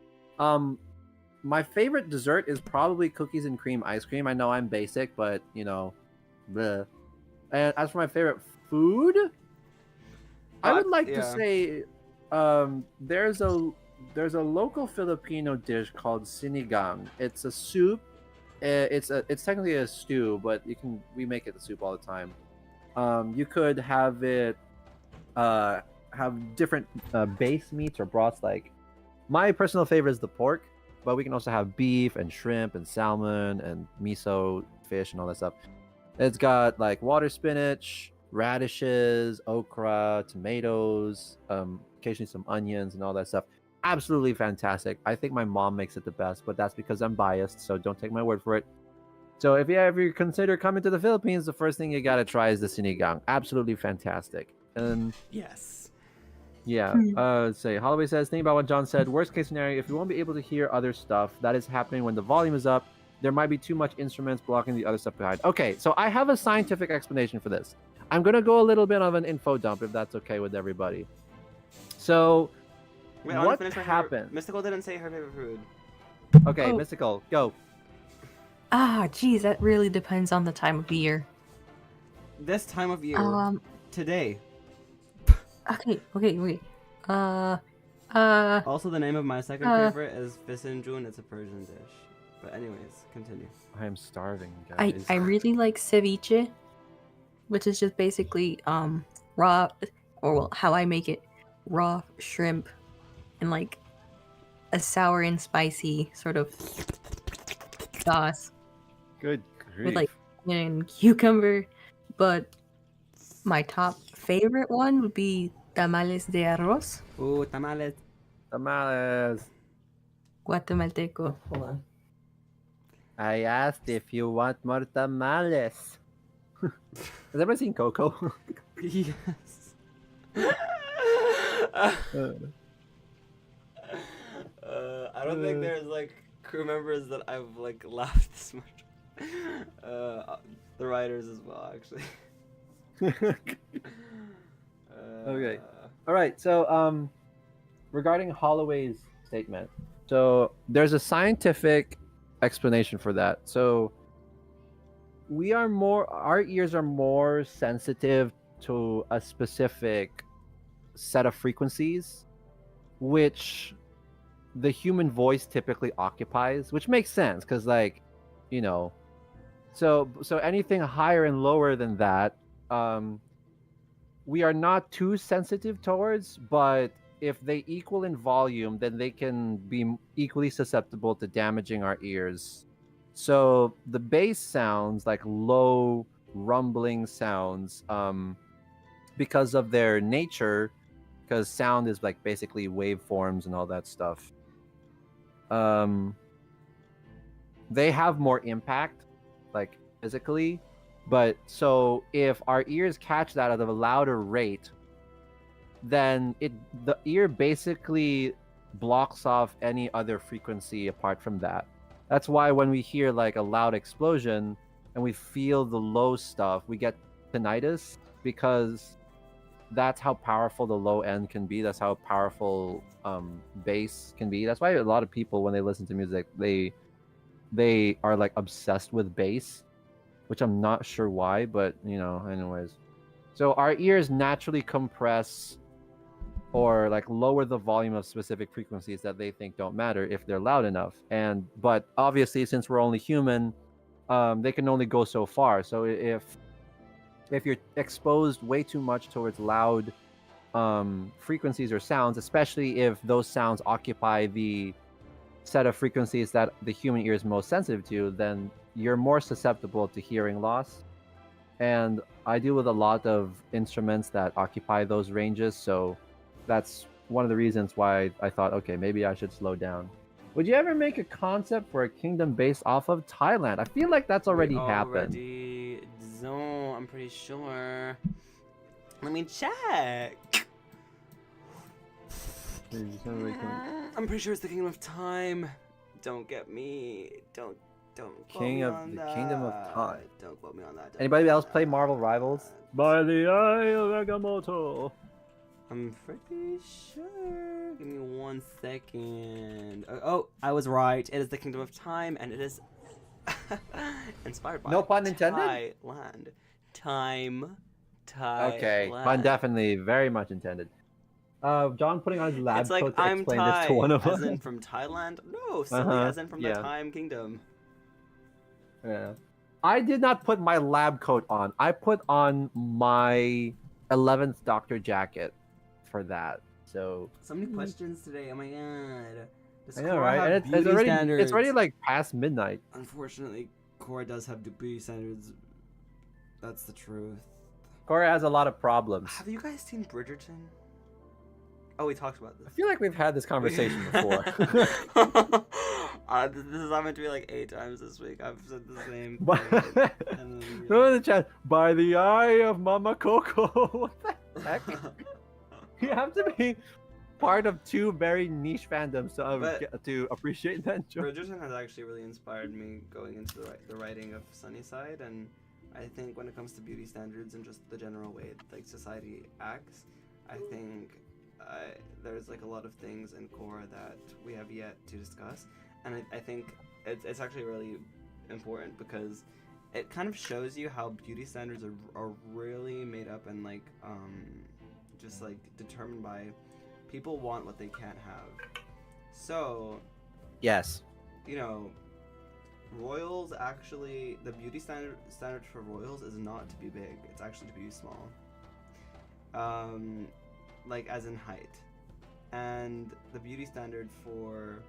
My favorite dessert is probably cookies and cream ice cream. I know I'm basic, but you know, bleh. And as for my favorite food, I would like to say there's a local Filipino dish called sinigang. It's a soup. It's technically a stew, but we make it a soup all the time. You could have it have different base meats or broths. Like my personal favorite is the pork, but we can also have beef and shrimp and salmon and miso fish and all that stuff. It's got like water spinach, radishes, okra, tomatoes, occasionally some onions and all that stuff. Absolutely fantastic. I think my mom makes it the best, but that's because I'm biased, so don't take my word for it. So if you ever consider coming to the Philippines, the first thing you gotta try is the sinigang. Absolutely fantastic. And Yes. yeah, say Holloway says, think about what John said. Worst case scenario, if you won't be able to hear other stuff, that is happening when the volume is up. There might be too much instruments blocking the other stuff behind. Okay, so I have a scientific explanation for this. I'm gonna go a little bit of an info dump if that's okay with everybody. So Wait, I wanna what finish my happened? Mystical didn't say her favorite food. Okay, Oh. Mystical, go. Geez, that really depends on the time of year. This time of year. Today. Okay, wait. Also, the name of my second favorite is Fisinjun. It's a Persian dish. But anyways, continue. I am starving, guys. I really like ceviche, which is just basically raw, or well, how I make it, raw shrimp and like a sour and spicy sort of sauce. Good with grief. and cucumber. But my top favorite one would be tamales de arroz, Ooh, tamales. Tamales. guatemalteco. Hold on. I asked if you want more tamales. Has everyone seen Coco? Yes. I don't think there's like crew members that I've like laughed this much. The writers as well, actually. Okay. All right. So, regarding Holloway's statement, so there's a scientific explanation for that. So, our ears are more sensitive to a specific set of frequencies, which the human voice typically occupies, which makes sense because, like, you know, so anything higher and lower than that, we are not too sensitive towards, but if they equal in volume, then they can be equally susceptible to damaging our ears. So the bass sounds, like low rumbling sounds, because of their nature, because sound is like basically waveforms and all that stuff. They have more impact, like physically, but so if our ears catch that at a louder rate, then the ear basically blocks off any other frequency apart from that. That's why when we hear like a loud explosion and we feel the low stuff, we get tinnitus, because that's how powerful the low end can be. That's how powerful bass can be. That's why a lot of people, when they listen to music, they are like obsessed with bass, which I'm not sure why, but anyways. So our ears naturally compress or like lower the volume of specific frequencies that they think don't matter if they're loud enough. But obviously, since we're only human, they can only go so far. So if you're exposed way too much towards loud frequencies or sounds, especially if those sounds occupy the set of frequencies that the human ear is most sensitive to, then you're more susceptible to hearing loss. And I deal with a lot of instruments that occupy those ranges, so that's one of the reasons why I thought, okay, maybe I should slow down. Would you ever make a concept for a kingdom based off of Thailand? I feel like that's already happened. I'm pretty sure. Let me check. I'm pretty sure it's the Kingdom of Time. Don't get me. Don't Kingdom of Time. Don't quote me on that. Anybody else play Marvel Rivals? By the Eye of Agamotto. I'm pretty sure. Give me 1 second. Oh, I was right. It is the Kingdom of Time, and it is inspired by. No pun intended. Thailand. Time. Okay, pun definitely very much intended. John putting on his lab it's like, coat to I'm explain Thai, this to one of us. as in from Thailand? No, silly, as in from the Time Kingdom. Yeah. I did not put my lab coat on. I put on my 11th Doctor jacket for that. So many questions today. Oh my god. I know, right? And it's already like past midnight. Unfortunately, Cora does have beauty standards. That's the truth. Cora has a lot of problems. Have you guys seen Bridgerton? Oh, we talked about this. I feel like we've had this conversation before. This is meant to be like 8 times this week. I've said the same thing. Remember the chat? By the eye of Mama Coco. What the heck? You have to be part of 2 very niche fandoms to appreciate that joke. Bridgerton has actually really inspired me going into the writing of Sunnyside, and I think when it comes to beauty standards and just the general way like society acts, I think there's like a lot of things in Cora that we have yet to discuss, and I think it's actually really important because it kind of shows you how beauty standards are really made up and like just like determined by people want what they can't have. So yes, royals actually, the beauty standard for royals is not to be big, it's actually to be small. Like as in height. And the beauty standard for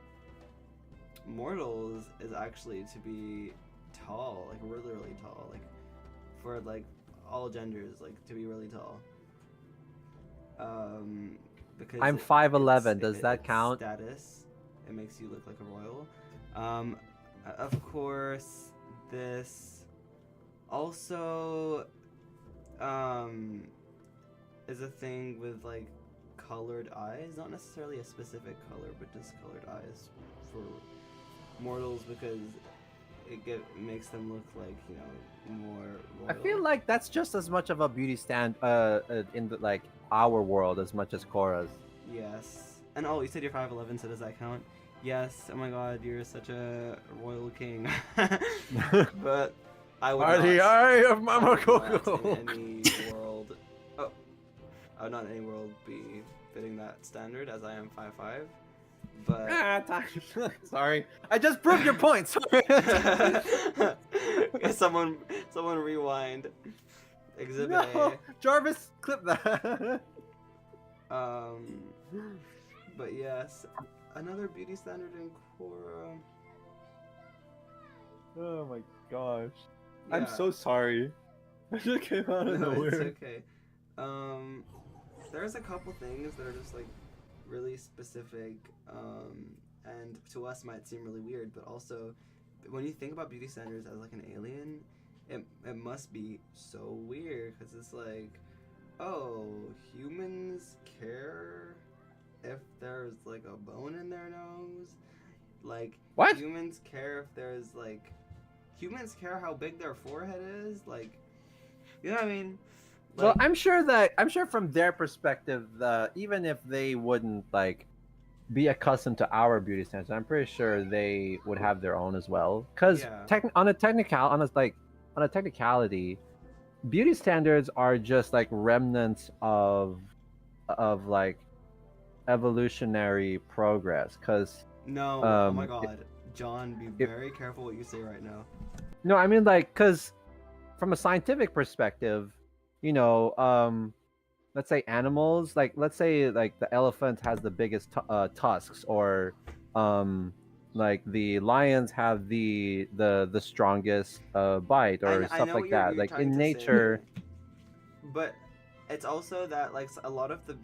mortals is actually to be tall, like really really tall, like for like all genders, like to be really tall. Because I'm 5'11". Does that count? Status. It makes you look like a royal. Of course, this also is a thing with like colored eyes, not necessarily a specific color, but just colored eyes for mortals because makes them look like, you know, more royal. I feel like that's just as much of a beauty stand in the, like our world as much as Cora's. Yes. And oh, you said you're 5'11", so does that count? Yes. Oh my god, you're such a royal king. But I would Are not. the eye of Mama Coco. Coco. In any world. Oh, I would not in any world be fitting that standard as I am 5'5". But sorry, I just proved your point. Sorry. someone rewind. Exhibit No, A. Jarvis, clip that. But yes, another beauty standard in Cora. Oh my gosh, Yeah. I'm so sorry. I just came out of nowhere. It's okay. There's a couple things that are just like really specific, and to us might seem really weird, but also when you think about beauty standards as like an alien, it must be so weird because it's like, oh, humans care if there's like a bone in their nose, like what? Humans care if there's like, humans care how big their forehead is, like, you know what I mean? Like, well, I'm sure from their perspective, even if they wouldn't like be accustomed to our beauty standards, I'm pretty sure they would have their own as well. Because on a technicality, beauty standards are just like remnants of like evolutionary progress. Because no, oh my god, John, be very careful what you say right now. No, I mean like because from a scientific perspective, you know, let's say animals, like let's say like the elephant has the biggest tusks, or like the lions have the strongest bite, or stuff like that. Like in nature. Say, but it's also that like a lot of the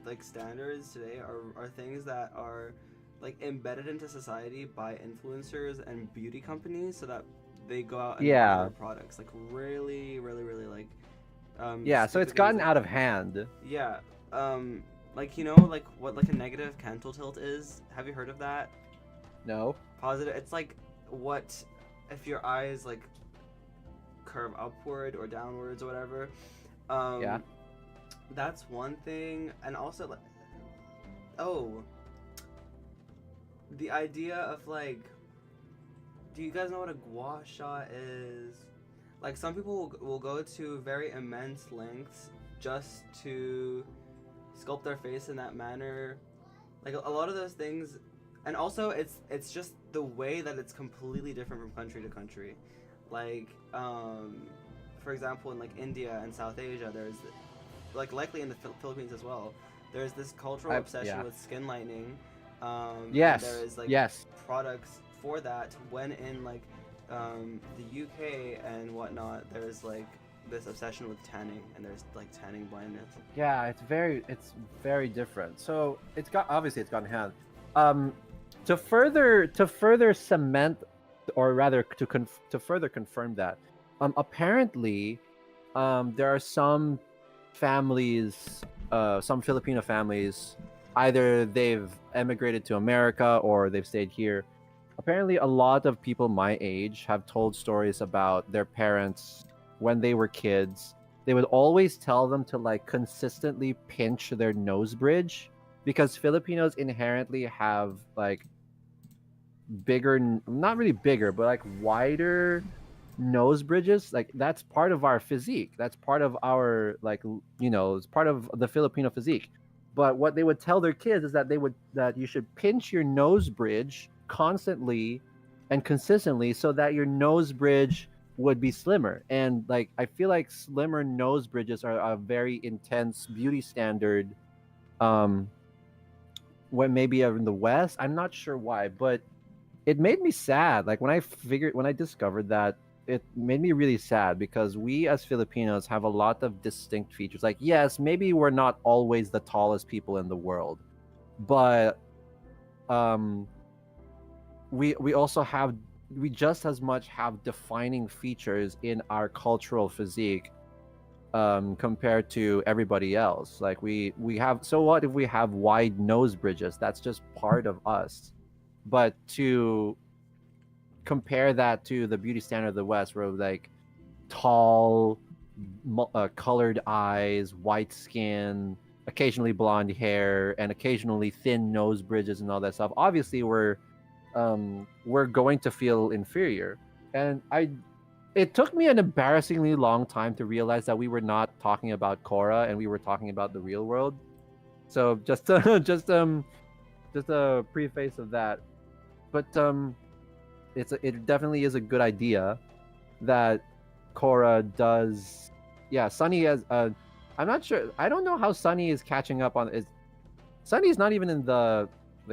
like standards today are things that are like embedded into society by influencers and beauty companies, so that they go out and buy their products, like really like so it's gotten out of hand. Yeah. Like, you know, like what like a negative cantle tilt is? Have you heard of that? No. Positive, it's like what if your eyes like curve upward or downwards or whatever. Yeah. That's one thing. And also like, the idea of like, do you guys know what a gua sha is? Like, some people will go to very immense lengths just to sculpt their face in that manner. Like, a lot of those things, and also it's just the way that it's completely different from country to country. Like, for example, in like India and South Asia, there's like likely in the Philippines as well, there's this cultural obsession with skin lightening. Yes. There is like products for that. When in like the UK and whatnot, there's like this obsession with tanning, and there's like tanning blindness. Yeah, it's very different. So it's gone hand. To further cement, or rather to further confirm that, apparently, there are some families, some Filipino families, either they've emigrated to America or they've stayed here. Apparently, a lot of people my age have told stories about their parents when they were kids. They would always tell them to like consistently pinch their nose bridge, because Filipinos inherently have like bigger, not really bigger, but like wider nose bridges. Like that's part of our physique. That's part of our, like, you know, it's part of the Filipino physique. But what they would tell their kids is that you should pinch your nose bridge constantly and consistently so that your nose bridge would be slimmer. And like I feel like slimmer nose bridges are a very intense beauty standard, when maybe in the West. I'm not sure why, but it made me sad. Like when I discovered that, it made me really sad because we as Filipinos have a lot of distinct features. Like, yes, maybe we're not always the tallest people in the world, but we also have, we just as much have defining features in our cultural physique compared to everybody else. Like we have, so what if we have wide nose bridges? That's just part of us. But to compare that to the beauty standard of the West, where like tall, colored eyes, white skin, occasionally blonde hair, and occasionally thin nose bridges and all that stuff, obviously we're going to feel inferior. And it took me an embarrassingly long time to realize that we were not talking about Cora and we were talking about the real world. So just a preface of that. But it definitely is a good idea that Cora does. Yeah, Sunny has. I'm not sure. I don't know how Sunny is catching up on. Sunny is not even in the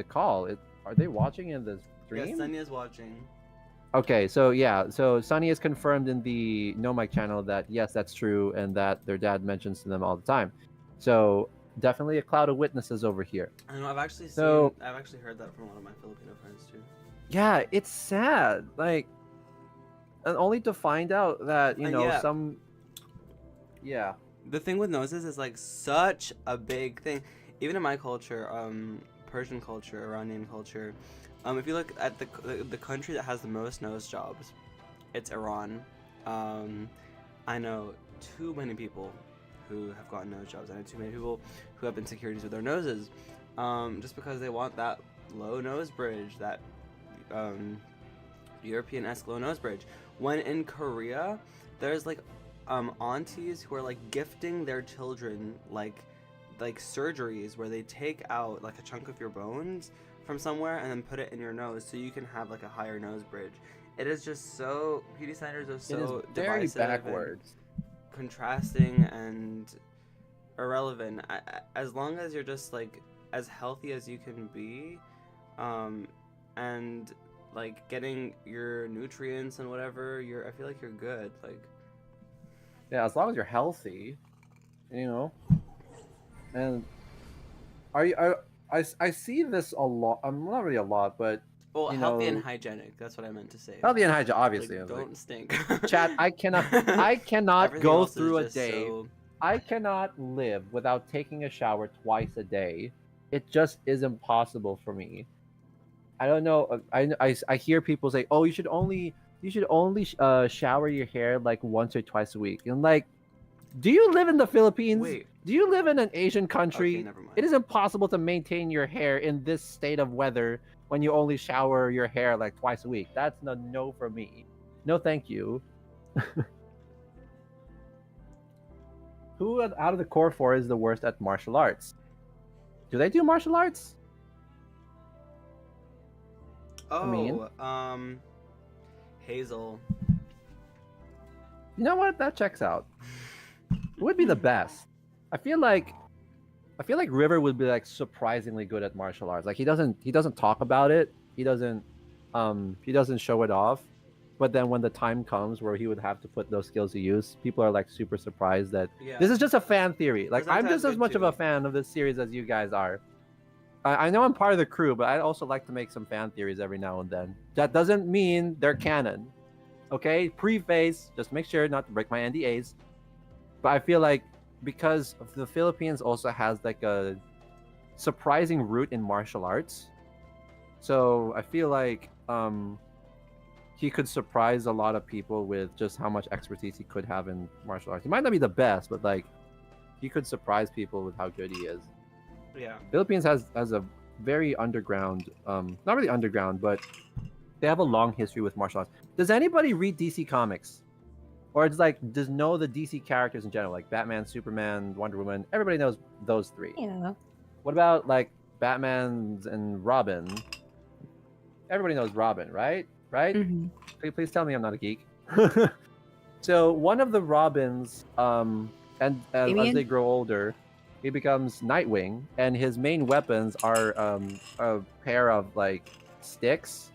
call. Are they watching in the stream? Yes, Sunny is watching. Okay, so yeah, so Sunny is confirmed in the No Mic channel that yes, that's true, and that their dad mentions to them all the time. So definitely a cloud of witnesses over here. I know. I've actually heard that from a lot of my Filipino friends too. Yeah, it's sad. Like, and only to find out that some. Yeah. The thing with noses is like such a big thing. Even in my culture, Persian culture, Iranian culture, if you look at the country that has the most nose jobs, it's Iran. I know too many people who have gotten nose jobs. I know too many people who have insecurities with their noses, just because they want that low nose bridge, that European-esque low nose bridge. When in Korea, there's like aunties who are like gifting their children like surgeries where they take out like a chunk of your bones from somewhere and then put it in your nose so you can have like a higher nose bridge. It is just so, beauty standards are so very backwards, contrasting and irrelevant. As long as you're just like as healthy as you can be, and like getting your nutrients and whatever, I feel like you're good. Like, yeah, as long as you're healthy, And I see this a lot. I'm not really a lot, but healthy and hygienic. That's what I meant to say. Healthy and hygienic, obviously. Like, don't stink. Chat, I cannot go through a day. I cannot live without taking a shower twice a day. It just is impossible for me. I don't know. I hear people say, "Oh, you should only shower your hair like once or twice a week." And like, do you live in the Philippines? Wait. Do you live in an Asian country? Okay, never mind. It is impossible to maintain your hair in this state of weather when you only shower your hair like twice a week. That's a no for me. No, thank you. Who out of the core 4 is the worst at martial arts? Do they do martial arts? Hazel. You know what? That checks out. Who would be the best? I feel like River would be like surprisingly good at martial arts. Like he doesn't talk about it. He doesn't show it off. But then when the time comes where he would have to put those skills to use, people are like super surprised that this is just a fan theory. Like I'm just as much of a fan of this series as you guys are. I know I'm part of the crew, but I also like to make some fan theories every now and then. That doesn't mean they're canon. Okay? Preface, just make sure not to break my NDAs. But I feel like because the Philippines also has like a surprising root in martial arts, so I feel like he could surprise a lot of people with just how much expertise he could have in martial arts. He might not be the best, but like he could surprise people with how good he is. Yeah. Philippines has a very underground, not really underground, but they have a long history with martial arts. Does anybody read DC Comics? Or it's like, just know the DC characters in general, like Batman, Superman, Wonder Woman. Everybody knows those three. Yeah. What about like Batman and Robin? Everybody knows Robin, right? Right? Mm-hmm. Please tell me I'm not a geek. So one of the Robins, as they grow older, he becomes Nightwing, and his main weapons are a pair of like sticks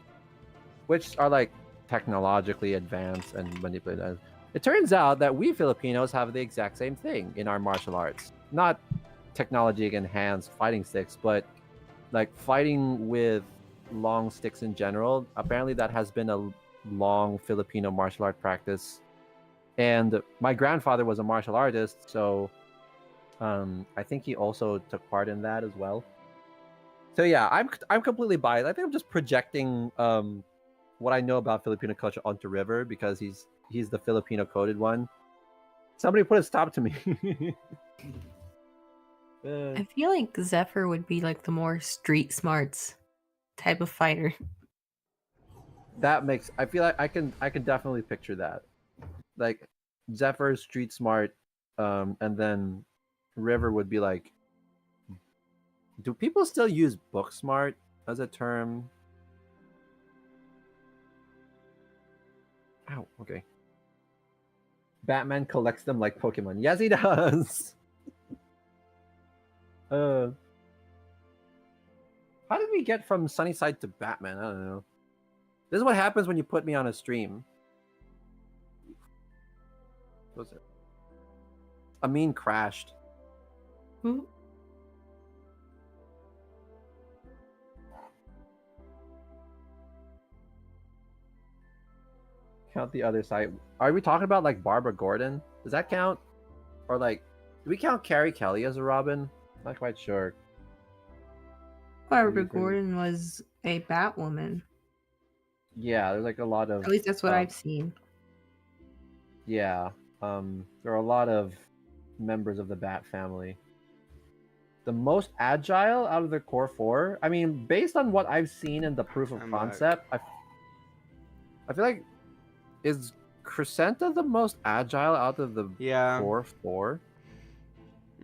which are like technologically advanced and manipulated. It turns out that we Filipinos have the exact same thing in our martial arts. Not technology enhanced fighting sticks, but like fighting with long sticks in general. Apparently, that has been a long Filipino martial art practice. And my grandfather was a martial artist, so I think he also took part in that as well. So yeah, I'm completely biased. I think I'm just projecting what I know about Filipino culture onto River because he's the Filipino coded one. Somebody put a stop to me. I feel like Zephyr would be like the more street smarts type of fighter. That makes I feel like I can definitely picture that. Like Zephyr street smart, and then River would be like, do people still use book smart as a term? Ow, okay. Batman collects them like Pokemon. Yes, he does. How did we get from Sunnyside to Batman? I don't know. This is what happens when you put me on a stream. What was it? Amin crashed. Who? Count the other side. Are we talking about like Barbara Gordon? Does that count? Or like, do we count Carrie Kelly as a Robin? Not quite sure. Barbara Gordon was a Batwoman. Yeah, there's like a lot of. At least that's what I've seen. Yeah, there are a lot of members of the Bat family. The most agile out of the core four. I mean, based on what I've seen in the proof of concept, I feel like is Crescenta the most agile out of the core four?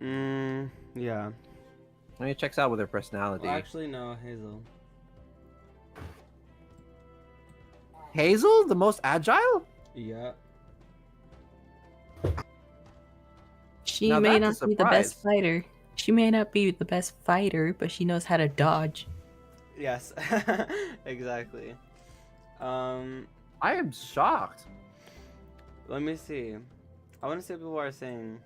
Yeah. I mean, it checks out with her personality. Well, actually, no, Hazel. Hazel, the most agile? Yeah. She may not be the best fighter. She may not be the best fighter, but she knows how to dodge. Yes, exactly. I am shocked. Let me see. I want to see what people are saying.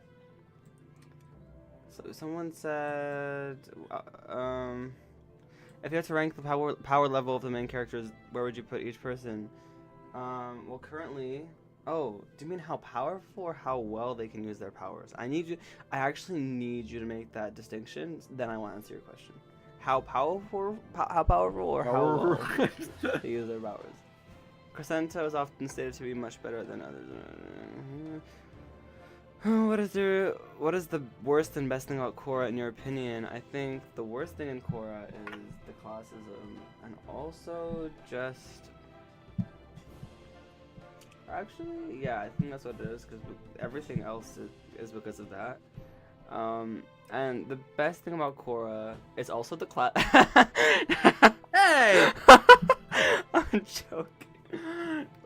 So someone said, if you had to rank the power level of the main characters, where would you put each person? Well, currently, do you mean how powerful or how well they can use their powers? I actually need you to make that distinction. Then I will answer your question. How powerful or how well they use their powers? Crescenta is often stated to be much better than others. What is the worst and best thing about Cora in your opinion? I think the worst thing in Cora is the classism, and also just actually, yeah, I think that's what it is, because everything else is because of that. And the best thing about Cora is also the class. Hey! I'm joking.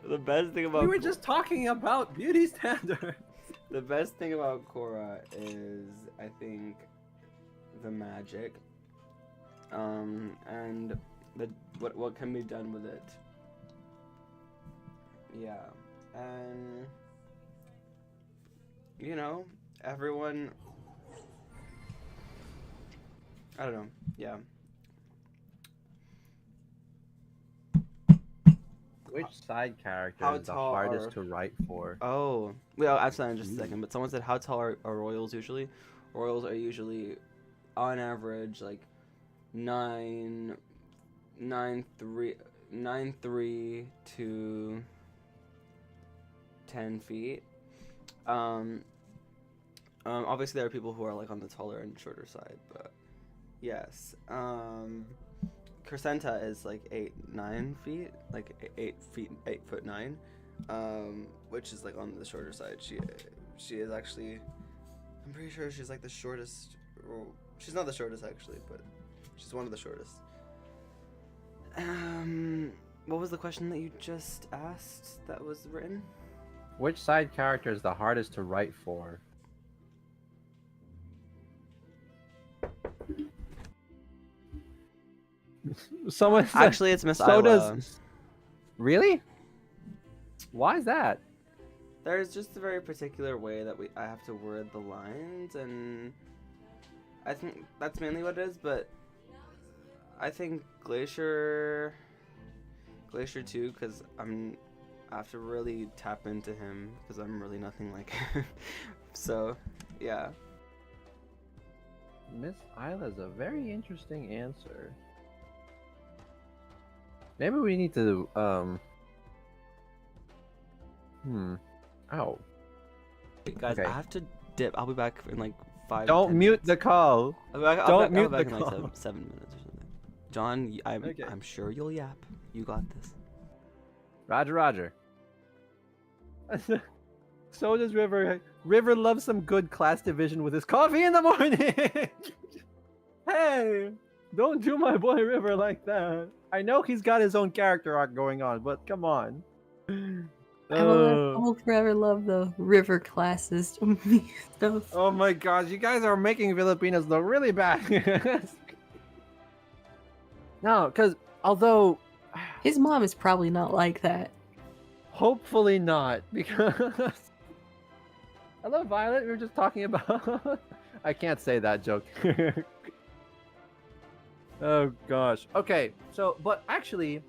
The best thing about we were just talking about beauty standards. The best thing about Cora is, I think, the magic, and what can be done with it. Yeah, and you know, everyone. I don't know. Yeah. Which side character is the hardest to write for? Oh, well, actually, in just a second. But someone said, how tall are royals usually? Royals are usually, on average, like 9'3" to 10 feet. Obviously, there are people who are like on the taller and shorter side, but yes. Crescenta is like 8'9" feet, like 8'9", which is like on the shorter side. She is actually, I'm pretty sure she's like the shortest. Well, she's not the shortest actually, but she's one of the shortest. What was the question that you just asked that was written? Which side character is the hardest to write for? Someone said, actually, it's Miss Isla. Really? Why is that? There's just a very particular way that I have to word the lines, and I think that's mainly what it is. But I think Glacier too, because I have to really tap into him because I'm really nothing like him. So, yeah. Miss Isla's a very interesting answer. Maybe we need to Ow. Wait, guys, Okay. I have to dip. I'll be back in like 5. Don't 10 mute minutes. the call. I'll mute be back the in like call. 7 minutes or something. John, Okay. I'm sure you'll yap. You got this. Roger. So does River. River loves some good class division with his coffee in the morning. Hey, don't do my boy River like that. I know he's got his own character arc going on, but come on. I will forever love the river classes stuff. Oh my gosh, you guys are making Filipinos look really bad. No, because although His mom is probably not like that. hopefully not, because hello Violet, we were just talking about I can't say that joke. Oh gosh. Okay, so but actually,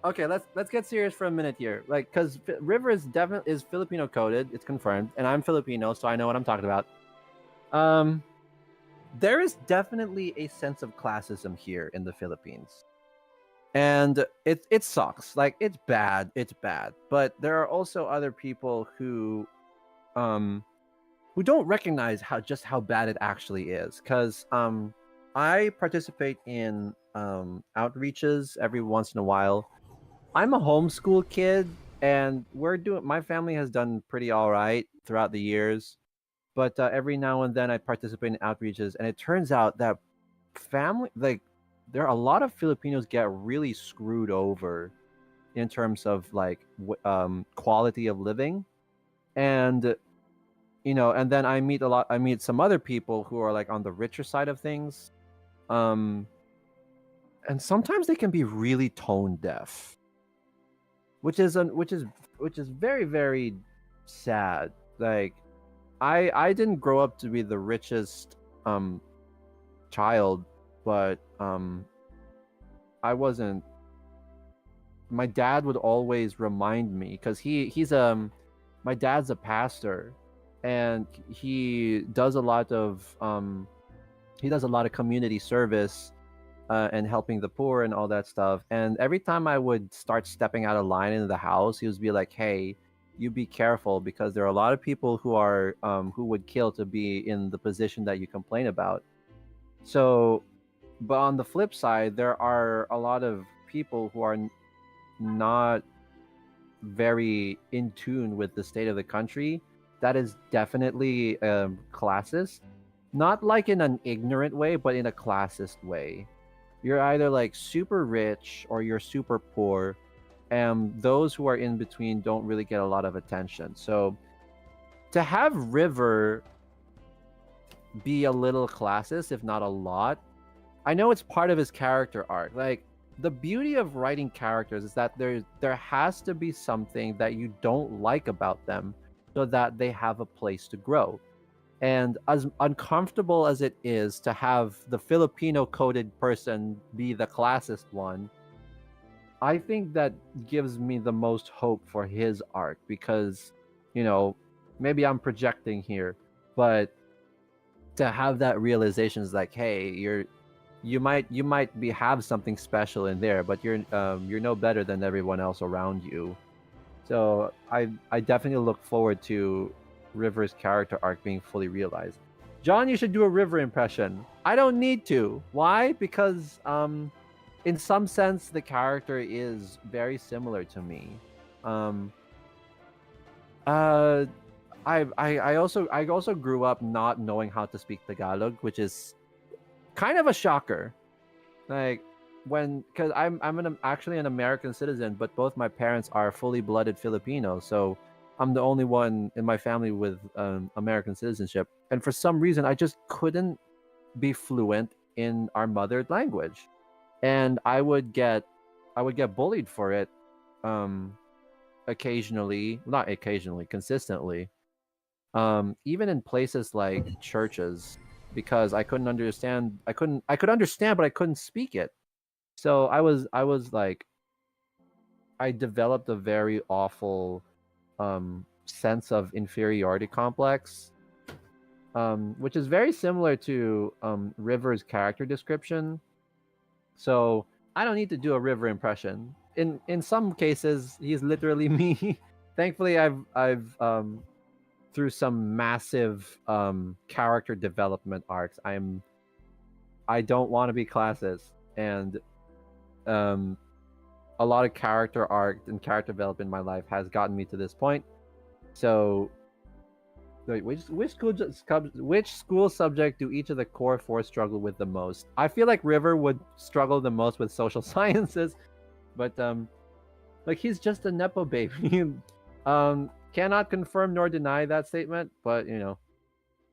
okay, let's get serious for a minute here. Like, because River is definitely Filipino coded, it's confirmed, and I'm Filipino, so I know what I'm talking about. There is definitely a sense of classism here in the Philippines. And it sucks. Like, it's bad. But there are also other people who don't recognize how bad it actually is. Because I participate in outreaches every once in a while. I'm a homeschool kid, and my family has done pretty all right throughout the years. But every now and then I participate in outreaches, and it turns out that there are a lot of Filipinos get really screwed over in terms of quality of living, and and then I meet some other people who are like on the richer side of things, and sometimes they can be really tone deaf, which is very, very sad. Like, I didn't grow up to be the richest child, but I wasn't. My dad would always remind me, because my dad's a pastor, and he does a lot of community service and helping the poor and all that stuff. And every time I would start stepping out of line into the house, he would be like, "Hey, you be careful, because there are a lot of people who would kill to be in the position that you complain about." So, but on the flip side, there are a lot of people who are not very in tune with the state of the country. That is definitely classist, not like in an ignorant way, but in a classist way. You're either like super rich or you're super poor, and those who are in between don't really get a lot of attention. So to have River be a little classist, if not a lot, I know it's part of his character arc. Like, the beauty of writing characters is that there has to be something that you don't like about them so that they have a place to grow. And as uncomfortable as it is to have the Filipino coded person be the classist one, I think that gives me the most hope for his arc, because, maybe I'm projecting here, but to have that realization is like, hey, you might have something special in there, but you're no better than everyone else around you. So I definitely look forward to River's character arc being fully realized. John, you should do a River impression. I don't need to. Why? Because in some sense the character is very similar to me. I also grew up not knowing how to speak Tagalog, which is kind of a shocker. Like, because I'm actually an American citizen, but both my parents are fully blooded Filipinos, so I'm the only one in my family with American citizenship. And for some reason, I just couldn't be fluent in our mother language, and I would get bullied for it. occasionally, not occasionally, consistently, even in places like churches, because I couldn't understand. I could understand, but I couldn't speak it. So I was like, I developed a very awful sense of inferiority complex, which is very similar to River's character description. So I don't need to do a River impression. In some cases, he's literally me. Thankfully, I've through some massive character development arcs. I don't want to be classist, and a lot of character arc and character development in my life has gotten me to this point. So, wait, which school subject do each of the core four struggle with the most? I feel like River would struggle the most with social sciences, but like he's just a nepo baby. Cannot confirm nor deny that statement, but you know,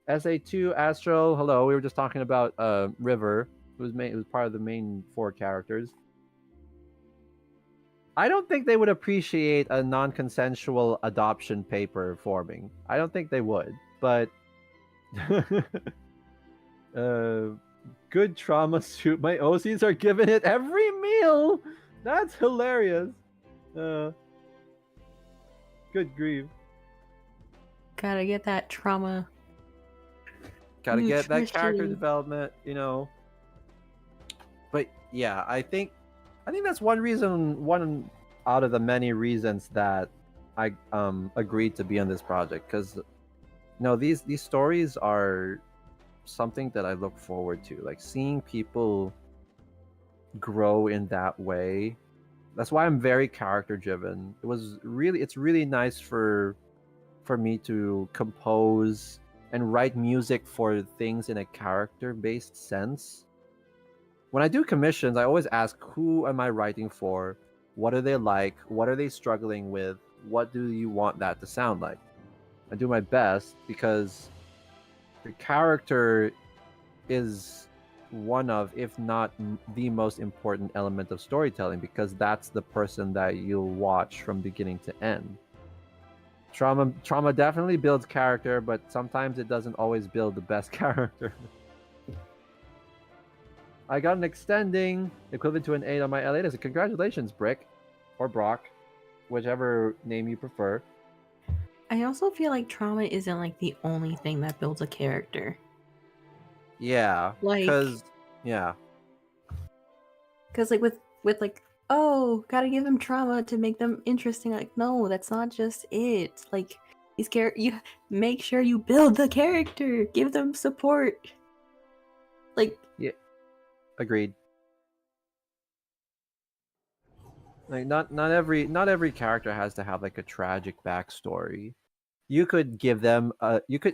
SA2 Astro. Hello, we were just talking about River, who was part of the main four characters. I don't think they would appreciate a non-consensual adoption paper forming. I don't think they would, but good trauma suit. My OCs are giving it every meal. That's hilarious. Good grief. Gotta get that trauma. Gotta get that character Nutrition. development, you know. But yeah, I think that's one out of the many reasons that I agreed to be on this project, because these stories are something that I look forward to, like seeing people grow in that way. That's why I'm very character driven. It's really nice for me to compose and write music for things in a character based sense. When I do commissions, I always ask, who am I writing for? What are they like? What are they struggling with? What do you want that to sound like? I do my best, because the character is one of, if not the most important element of storytelling, because that's the person that you'll watch from beginning to end. Trauma definitely builds character, but sometimes it doesn't always build the best character. I got an extending equivalent to an 8 on my LA. So congratulations, Brick. Or Brock. Whichever name you prefer. I also feel like trauma isn't like the only thing that builds a character. Yeah. Like, Because like with like, oh, gotta give them trauma to make them interesting. Like, no, that's not just it. Like, you make sure you build the character, give them support. Like, yeah, agreed. Like not every character has to have like a tragic backstory. You could give them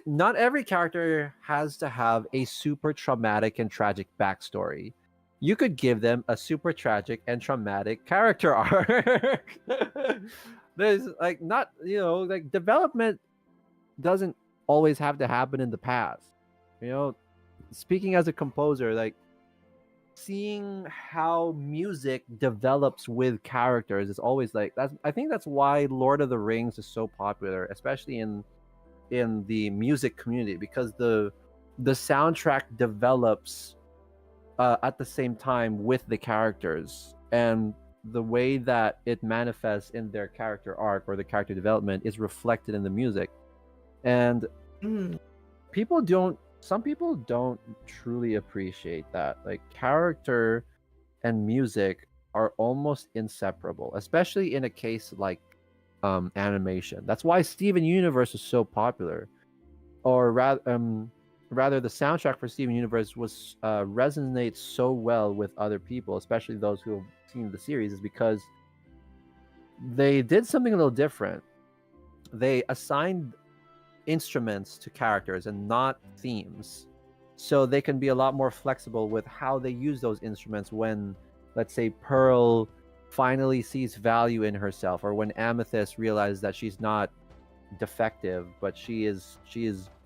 not every character has to have a super traumatic and tragic backstory. You could give them a super tragic and traumatic character arc. There's like not, like development doesn't always have to happen in the past. Speaking as a composer, like seeing how music develops with characters is always like I think that's why Lord of the Rings is so popular, especially in the music community, because the soundtrack develops at the same time with the characters, and the way that it manifests in their character arc or the character development is reflected in the music. And some people don't truly appreciate that. Like, character and music are almost inseparable, especially in a case like animation. That's why Steven Universe is so popular, or rather the soundtrack for Steven Universe resonates so well with other people, especially those who have seen the series, is because they did something a little different. They assigned instruments to characters and not themes, so they can be a lot more flexible with how they use those instruments when, let's say, Pearl finally sees value in herself, or when Amethyst realizes that she's not defective but she is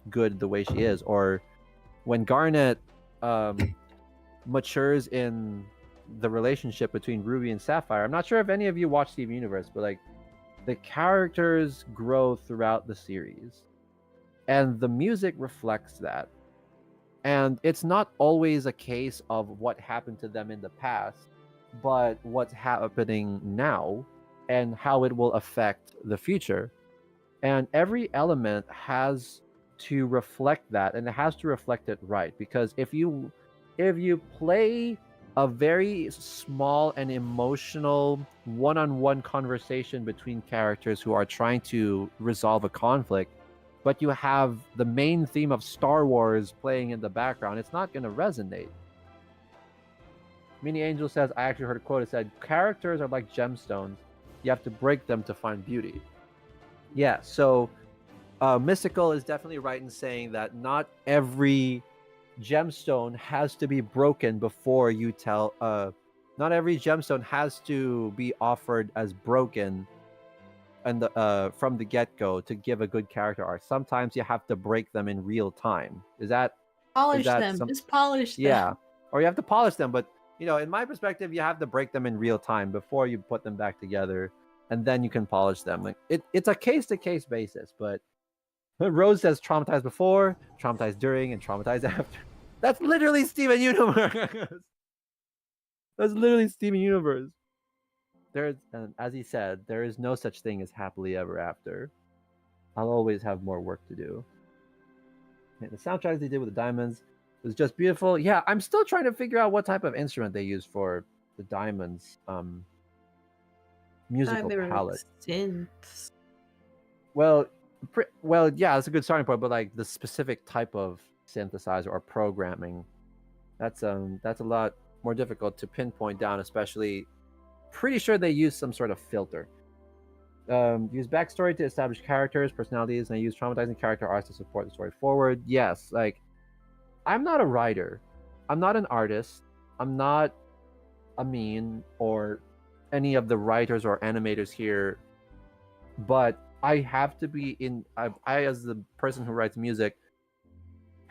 good the way she is, or when Garnet matures in the relationship between Ruby and Sapphire. I'm not sure if any of you watch Steven Universe, but like the characters grow throughout the series, and the music reflects that. And it's not always a case of what happened to them in the past, but what's happening now and how it will affect the future. And every element has to reflect that, and it has to reflect it right. Because if you play a very small and emotional one-on-one conversation between characters who are trying to resolve a conflict, but you have the main theme of Star Wars playing in the background, it's not going to resonate. Mini Angel says, I actually heard a quote that said, characters are like gemstones. You have to break them to find beauty. Yeah, so Mystical is definitely right in saying that not every gemstone has to be broken before you tell... not every gemstone has to be offered as broken and from the get-go to give a good character arc. Sometimes you have to break them in real time. Polish them. Just polish them. Yeah, or you have to polish them. But in my perspective, you have to break them in real time before you put them back together, and then you can polish them. Like it's a case-to-case basis. But Rose says traumatized before, traumatized during, and traumatized after. That's literally Steven Universe. That's literally Steven Universe. And as he said, there is no such thing as happily ever after. I'll always have more work to do. And the soundtracks they did with the diamonds was just beautiful. Yeah, I'm still trying to figure out what type of instrument they used for the diamonds musical palette. Synths. Well, yeah, that's a good starting point. But like the specific type of synthesizer or programming, that's a lot more difficult to pinpoint down, especially. Pretty sure they use some sort of filter. Use backstory to establish characters, personalities, and they use traumatizing character arcs to support the story forward. Yes, like I'm not a writer, I'm not an artist, I'm not Amin or any of the writers or animators here, but I have to be I as the person who writes music,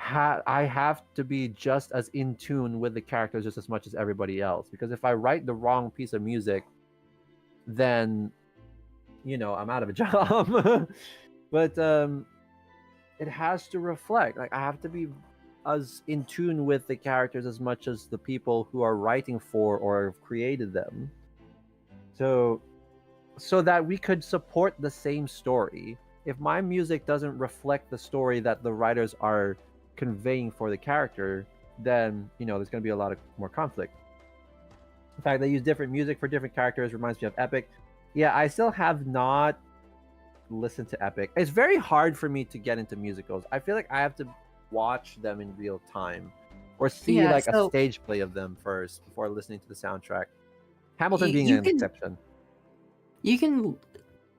I have to be just as in tune with the characters just as much as everybody else. Because if I write the wrong piece of music, then I'm out of a job. But it has to reflect. Like I have to be as in tune with the characters as much as the people who are writing for or have created them. So that we could support the same story. If my music doesn't reflect the story that the writers are conveying for the character, then there's going to be a lot of more conflict. In fact, they use different music for different characters. Reminds me of Epic. Yeah, I still have not listened to Epic. It's very hard for me to get into musicals. I feel like I have to watch them in real time or see a stage play of them first before listening to the soundtrack. Hamilton being an exception. You can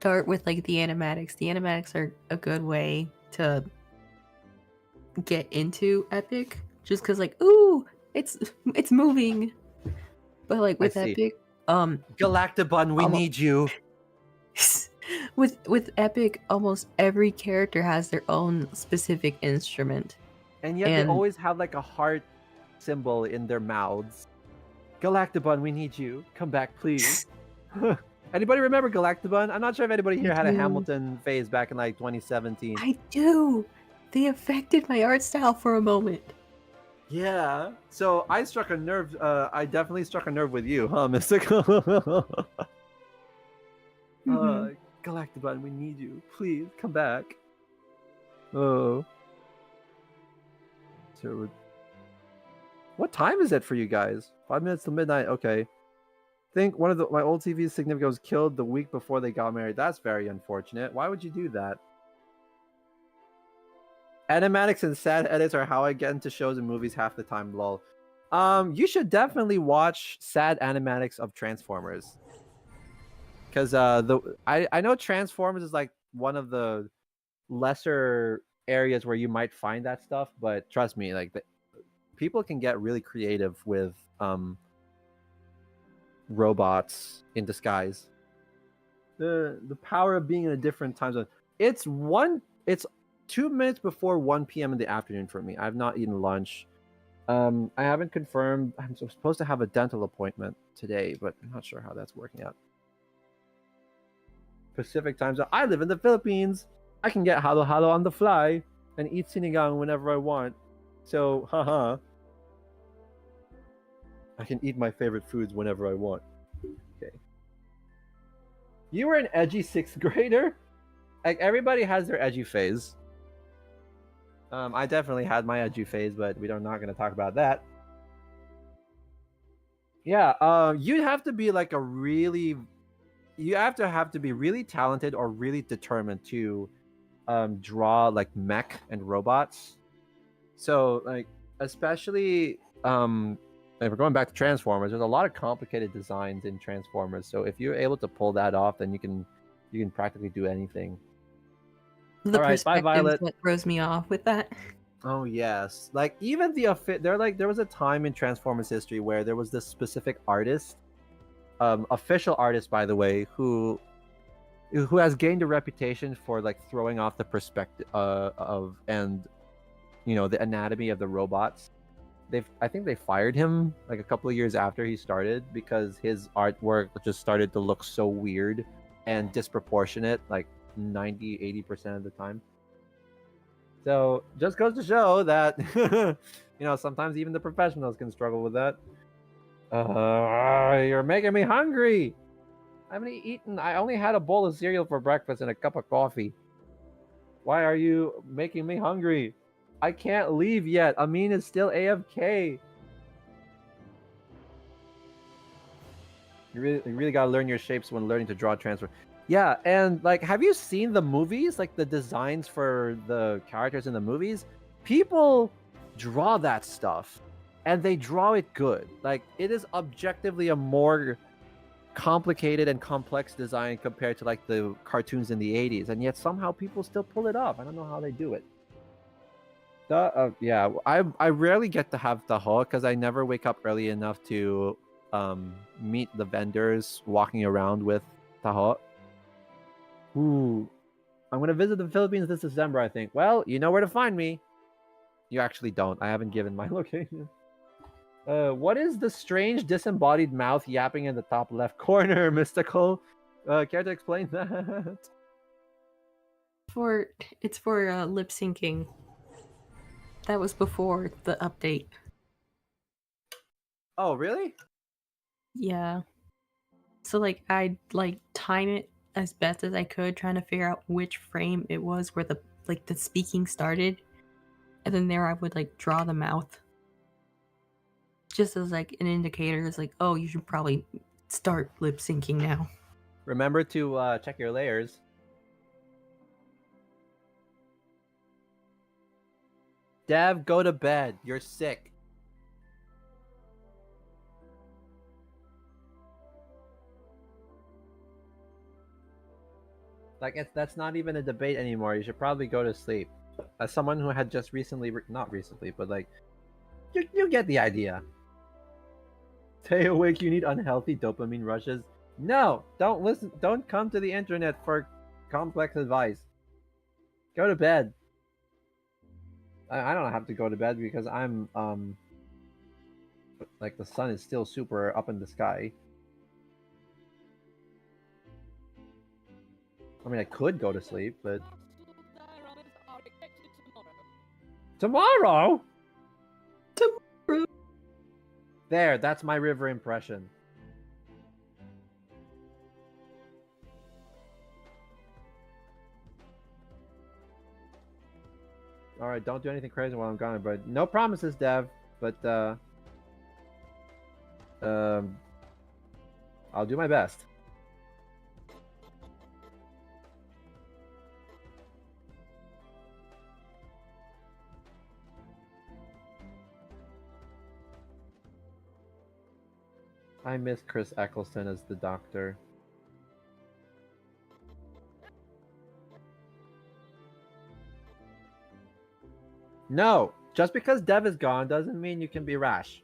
start with like the animatics. The animatics are a good way to get into Epic, just because like, ooh, it's moving. But like with Epic, Galactabun, we need you. with Epic, almost every character has their own specific instrument, and yet they always have like a heart symbol in their mouths. Galactabun, we need you. Come back, please. Anybody remember Galactabun? I'm not sure if anybody here had a Hamilton phase back in like 2017. I do. They affected my art style for a moment. Yeah. So I struck a nerve. I definitely struck a nerve with you, huh, Mystical? Galactabun, we need you. Please come back. Oh. So, what time is it for you guys? 5 minutes till midnight. Okay. I think one of my old TV's significant was killed the week before they got married. That's very unfortunate. Why would you do that? Animatics and sad edits are how I get into shows and movies half the time, lol. You should definitely watch sad animatics of Transformers. Because I know Transformers is like one of the lesser areas where you might find that stuff, but trust me, like people can get really creative with robots in disguise. The power of being in a different time zone. It's 2 minutes before 1 p.m. in the afternoon for me. I've not eaten lunch. I haven't confirmed. I'm supposed to have a dental appointment today, but I'm not sure how that's working out. Pacific time zone. I live in the Philippines. I can get halo halo on the fly and eat sinigang whenever I want. So, haha. I can eat my favorite foods whenever I want. Okay. You were an edgy 6th grader? Like, everybody has their edgy phase. I definitely had my edgy phase, but we're not going to talk about that. Yeah, you'd have to be like you have to be really talented or really determined to draw like mech and robots. So like, especially if we're going back to Transformers, there's a lot of complicated designs in Transformers. So if you're able to pull that off, then you can practically do anything. The All right, bye, perspective is Violet. what throws me off with that. Oh yes, like even there was a time in Transformers history where there was this specific artist, official artist by the way, who has gained a reputation for like throwing off the perspective of and the anatomy of the robots. I think they fired him like a couple of years after he started because his artwork just started to look so weird and disproportionate like 90-80% of the time. So just goes to show that sometimes even the professionals can struggle with that. You're making me hungry. I haven't eaten. I only had a bowl of cereal for breakfast and a cup of coffee. Why are you making me hungry? I can't leave yet. Amin is still AFK. You really gotta learn your shapes when learning to draw transfer. Yeah, and like, have you seen the movies? Like the designs for the characters in the movies? People draw that stuff, and they draw it good. Like, it is objectively a more complicated and complex design compared to like the cartoons in the 80s, and yet somehow people still pull it off. I don't know how they do it. Yeah, I rarely get to have taho because I never wake up early enough to meet the vendors walking around with taho. Ooh, I'm gonna visit the Philippines this December, I think. Well, you know where to find me. You actually don't. I haven't given my location. What is the strange disembodied mouth yapping in the top left corner, Mystical? Care to explain that? It's for lip syncing. That was before the update. Oh, really? Yeah. So like I'd like time it as best as I could, trying to figure out which frame it was where the speaking started, and then there I would like draw the mouth, just as like an indicator. It's like, oh, you should probably start lip syncing now. Remember to check your layers. Dev, go to bed. You're sick. Like, that's not even a debate anymore. You should probably go to sleep. As someone who had just recently, not recently, but like, you get the idea. Stay awake. You need unhealthy dopamine rushes. No, don't listen. Don't come to the internet for complex advice. Go to bed. I don't have to go to bed because I'm like, the sun is still super up in the sky. I mean, I could go to sleep, but tomorrow. There, that's my river impression. All right, don't do anything crazy while I'm gone, but no promises, Dev. But I'll do my best. I miss Chris Eccleston as the Doctor. No, just because Dev is gone doesn't mean you can be rash.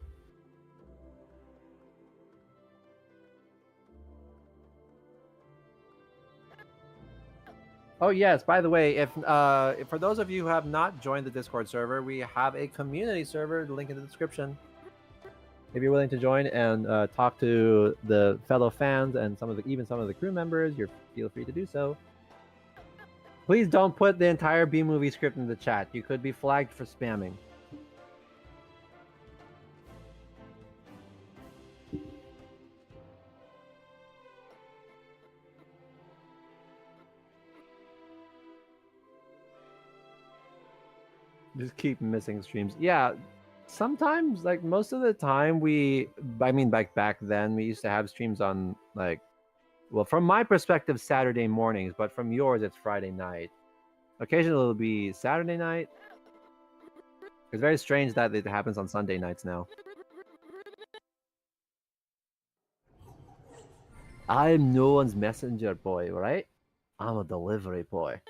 Oh yes, by the way, if for those of you who have not joined the Discord server, we have a community server, the link in the description. If you're willing to join and talk to the fellow fans and even some of the crew members, feel free to do so. Please don't put the entire B movie script in the chat. You could be flagged for spamming. Just keep missing streams. Yeah, sometimes, like most of the time, back then we used to have streams on well, from my perspective, Saturday mornings, but from yours, it's Friday night. Occasionally, it'll be Saturday night. It's very strange that it happens on Sunday nights now. I'm no one's messenger boy, right? I'm a delivery boy.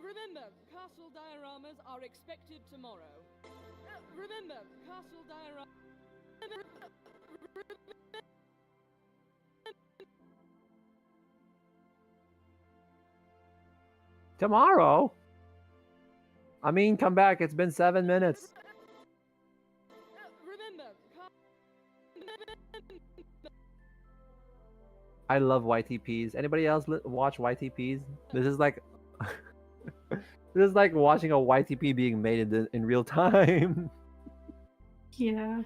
Remember, castle dioramas are expected tomorrow. Remember, castle dioramas... Tomorrow? I mean, come back. It's been 7 minutes. I love YTPs. Anybody else watch YTPs? This is like... this is like watching a YTP being made in real time. Yeah.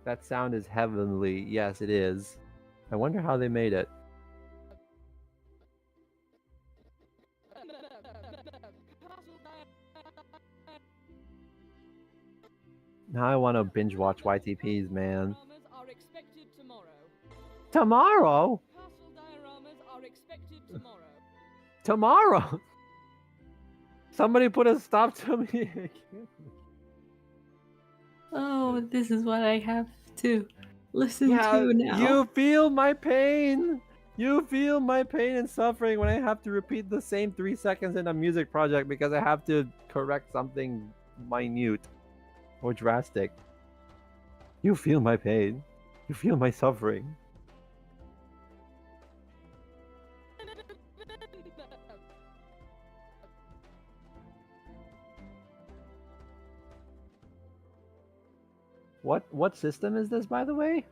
That sound is heavenly. Yes, it is. I wonder how they made it. Now I want to binge watch YTPs, man. Tomorrow? Castle dioramas are expected tomorrow. Tomorrow? Somebody put a stop to me. Oh, this is what I have to listen to now. You feel my pain. You feel my pain and suffering when I have to repeat the same 3 seconds in a music project because I have to correct something minute or drastic. You feel my pain. You feel my suffering. What system is this, by the way?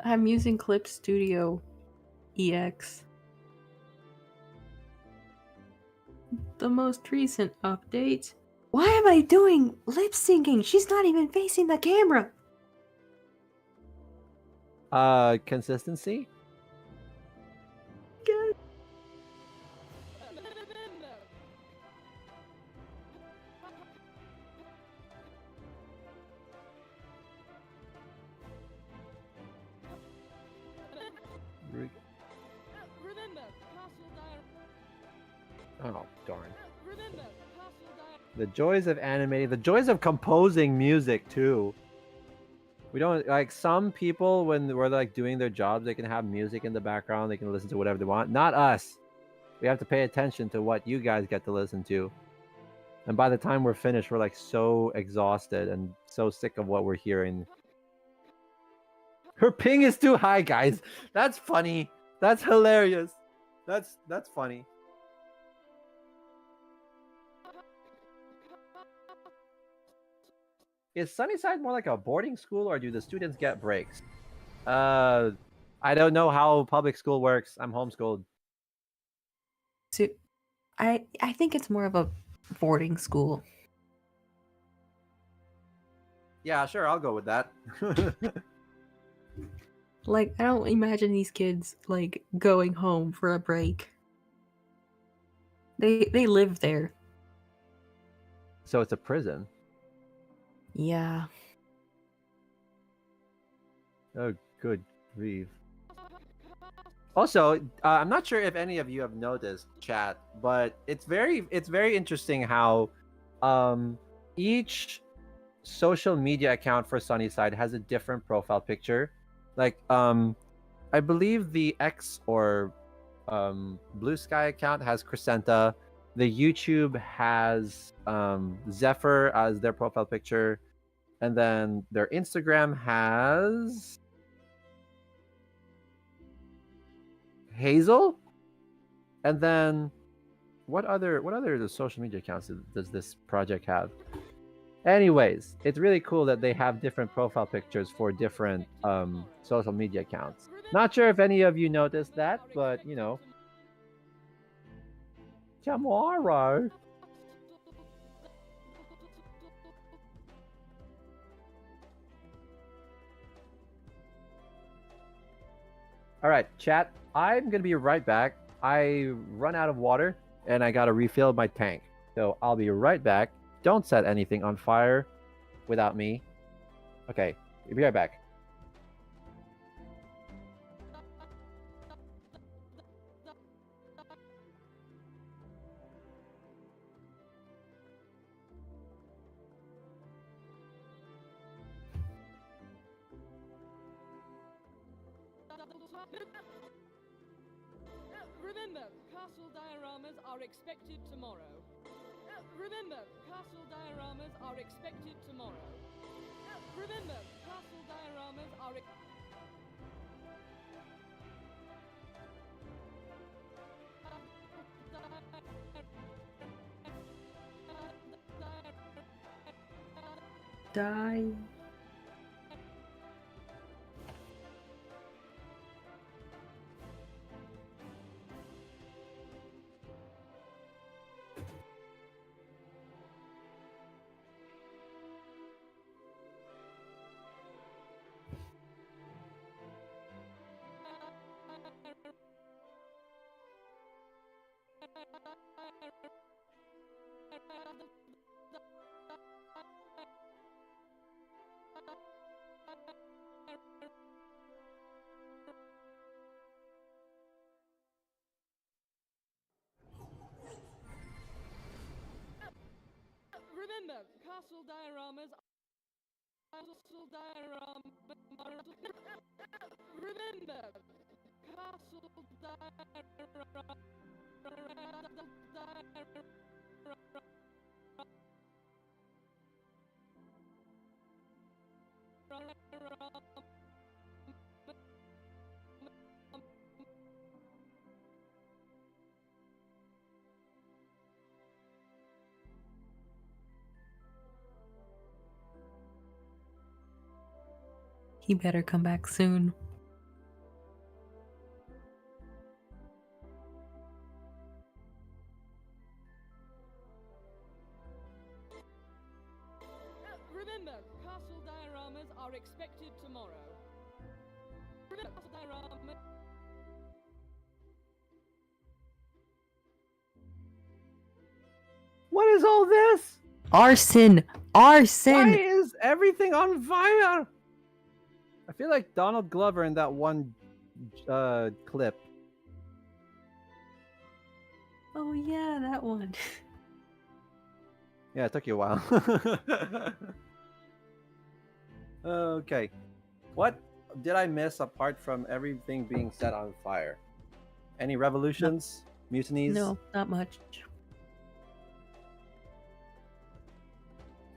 I'm using Clip Studio EX. The most recent update. Why am I doing lip syncing? She's not even facing the camera. Consistency? God. Oh, darn. The joys of animating, the joys of composing music too. We don't like some people when we're like doing their jobs, they can have music in the background, they can listen to whatever they want. Not us. We have to pay attention to what you guys get to listen to. And by the time we're finished, we're like so exhausted and so sick of what we're hearing. Her ping is too high, guys. That's funny. That's hilarious. That's funny. Is Sunnyside more like a boarding school or do the students get breaks? I don't know how public school works. I'm homeschooled. So, I think it's more of a boarding school. Yeah, sure, I'll go with that. Like, I don't imagine these kids like going home for a break. They live there. So it's a prison. Yeah. Oh, good grief. Also, I'm not sure if any of you have noticed, chat, but it's very interesting how each social media account for Sunnyside has a different profile picture. Like, I believe the X or Blue Sky account has Crescenta. The YouTube has Zephyr as their profile picture. And then their Instagram has Hazel. And then what other social media accounts does this project have? Anyways, it's really cool that they have different profile pictures for different social media accounts. Not sure if any of you noticed that, but you know, tomorrow. All right, chat. I'm gonna be right back. I run out of water and I gotta refill my tank. So I'll be right back. Don't set anything on fire without me. Okay, be right back. Remember, castle dioramas are expected tomorrow. Remember, castle dioramas are expected tomorrow. Remember, castle dioramas are Die. Remember, castle dioramas. Castle dioramas. Remember, castle He better come back soon. Remember, castle dioramas are expected tomorrow. Remember, castle dioramas. What is all this? Arson! Why Arson! is everything on fire? I feel like Donald Glover in that one clip. Oh yeah, that one. Yeah, it took you a while. Okay. What did I miss apart from everything being set on fire? Any revolutions? Mutinies? No, not much.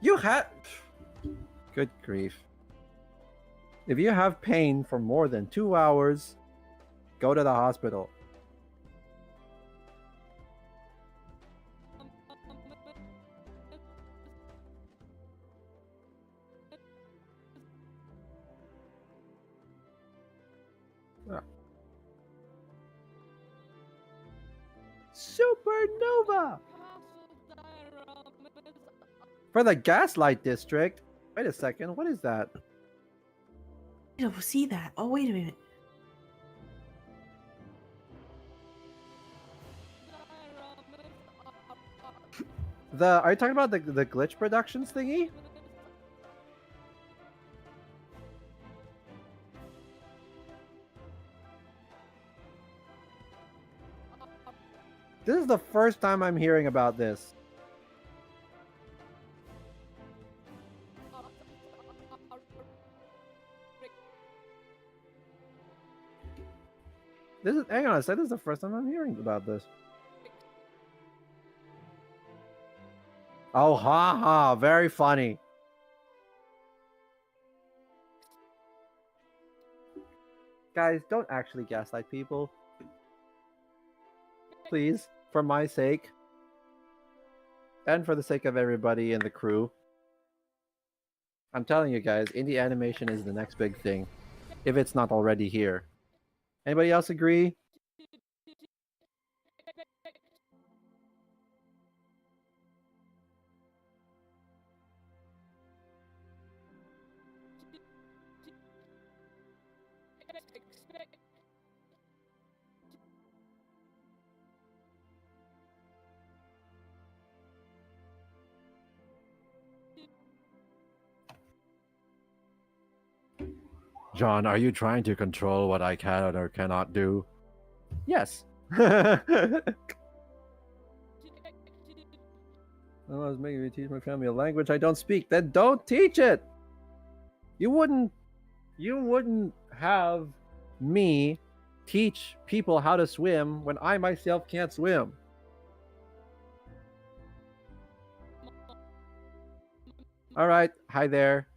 You had... Good grief. If you have pain for more than 2 hours, go to the hospital. Supernova! For the Gaslight District? Wait a second, what is that? I don't see that. Oh, wait a minute. Are you talking about the Glitch Productions thingy? This is the first time I'm hearing about this. Hang on a second, this is the first time I'm hearing about this. Oh, haha, very funny. Guys, don't actually gaslight people. Please, for my sake. And for the sake of everybody in the crew. I'm telling you guys, indie animation is the next big thing. If it's not already here. Anybody else agree? John, are you trying to control what I can or cannot do? Yes. I was making me teach my family a language I don't speak. Then don't teach it. You wouldn't have me teach people how to swim when I myself can't swim. All right. Hi there.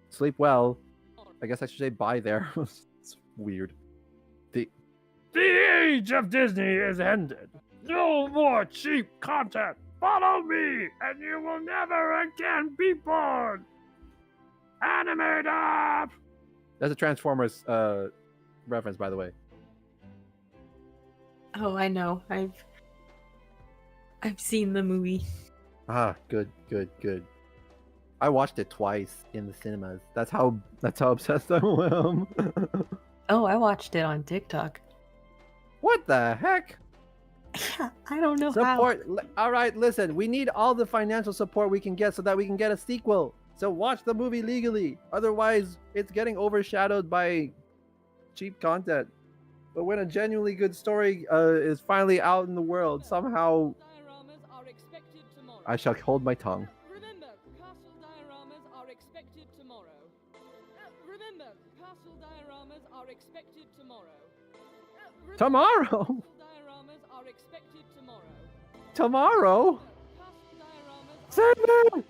Sleep well. I guess I should say bye there. It's weird. The age of Disney is ended. No more cheap content. Follow me, and you will never again be bored. Animate up. That's a Transformers reference, by the way. Oh, I know. I've seen the movie. Ah, good. I watched it twice in the cinemas. That's how obsessed I am. Oh, I watched it on TikTok. What the heck? I don't know Support. All right, listen. We need all the financial support we can get so that we can get a sequel. So watch the movie legally. Otherwise, it's getting overshadowed by cheap content. But when a genuinely good story is finally out in the world, somehow I shall hold my tongue. Remember, castle dioramas are expected tomorrow. Remember, castle dioramas are expected tomorrow. Tomorrow? Castle dioramas are expected tomorrow. Tomorrow? Castle dioramas Sandman!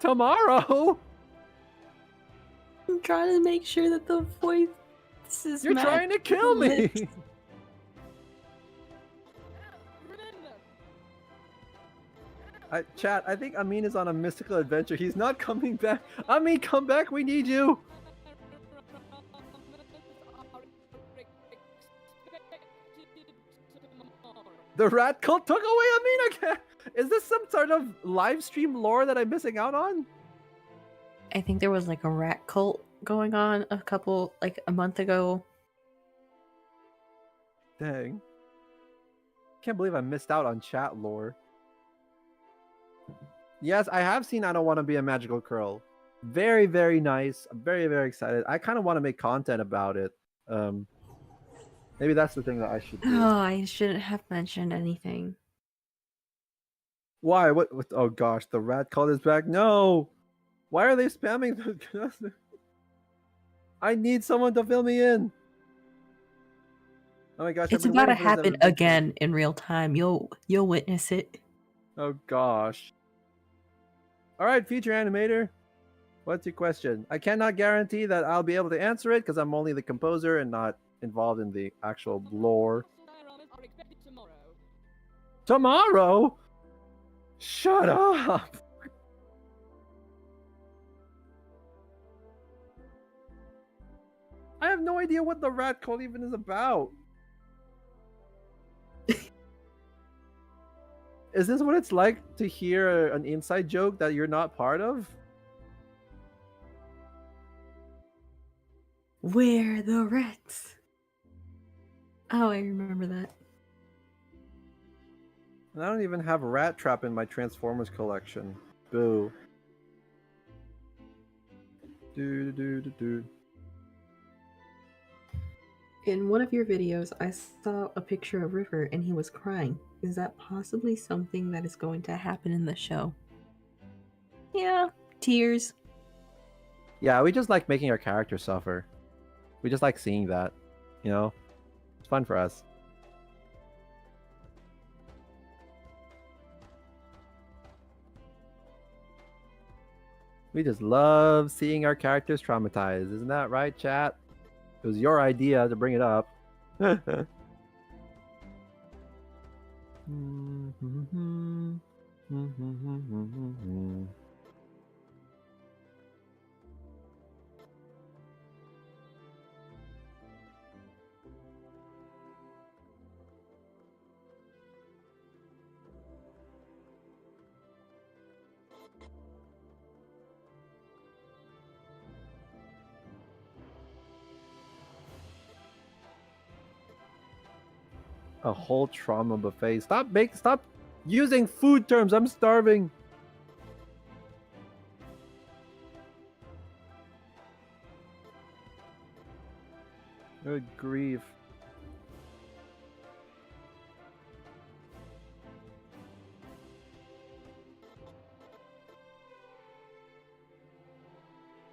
tomorrow. Tomorrow? I'm trying to make sure that the voice is You're trying to kill me! Chat, I think Amin is on a mystical adventure. He's not coming back. Amin, come back. We need you. The rat cult took away Amin again. Is this some sort of live stream lore that I'm missing out on? I think there was like a rat cult going on a month ago. Dang. Can't believe I missed out on chat lore. Yes, I have seen I Don't Want to Be a Magical Girl. Very, very nice. I'm very, very excited. I kind of want to make content about it. Maybe that's the thing that I should do. Oh, I shouldn't have mentioned anything. Why? What? Oh gosh, the rat cult is back. No! Why are they spamming the... I need someone to fill me in. Oh my gosh. It's about to happen again in real time. You'll witness it. Oh gosh. All right, future animator. What's your question? I cannot guarantee that I'll be able to answer it because I'm only the composer and not involved in the actual lore. Tomorrow? Shut up! I have no idea what the rat cult even is about. Is this what it's like to hear an inside joke that you're not part of? Where are the rats? Oh, I remember that. And I don't even have Rat Trap in my Transformers collection. Boo. Do. In one of your videos, I saw a picture of River and he was crying. Is that possibly something that is going to happen in the show? Yeah, tears. Yeah, we just like making our character suffer. We just like seeing that, you know? It's fun for us. We just love seeing our characters traumatized. Isn't that right, chat? It was your idea to bring it up. A whole trauma buffet. Stop using food terms. I'm starving. Good grief.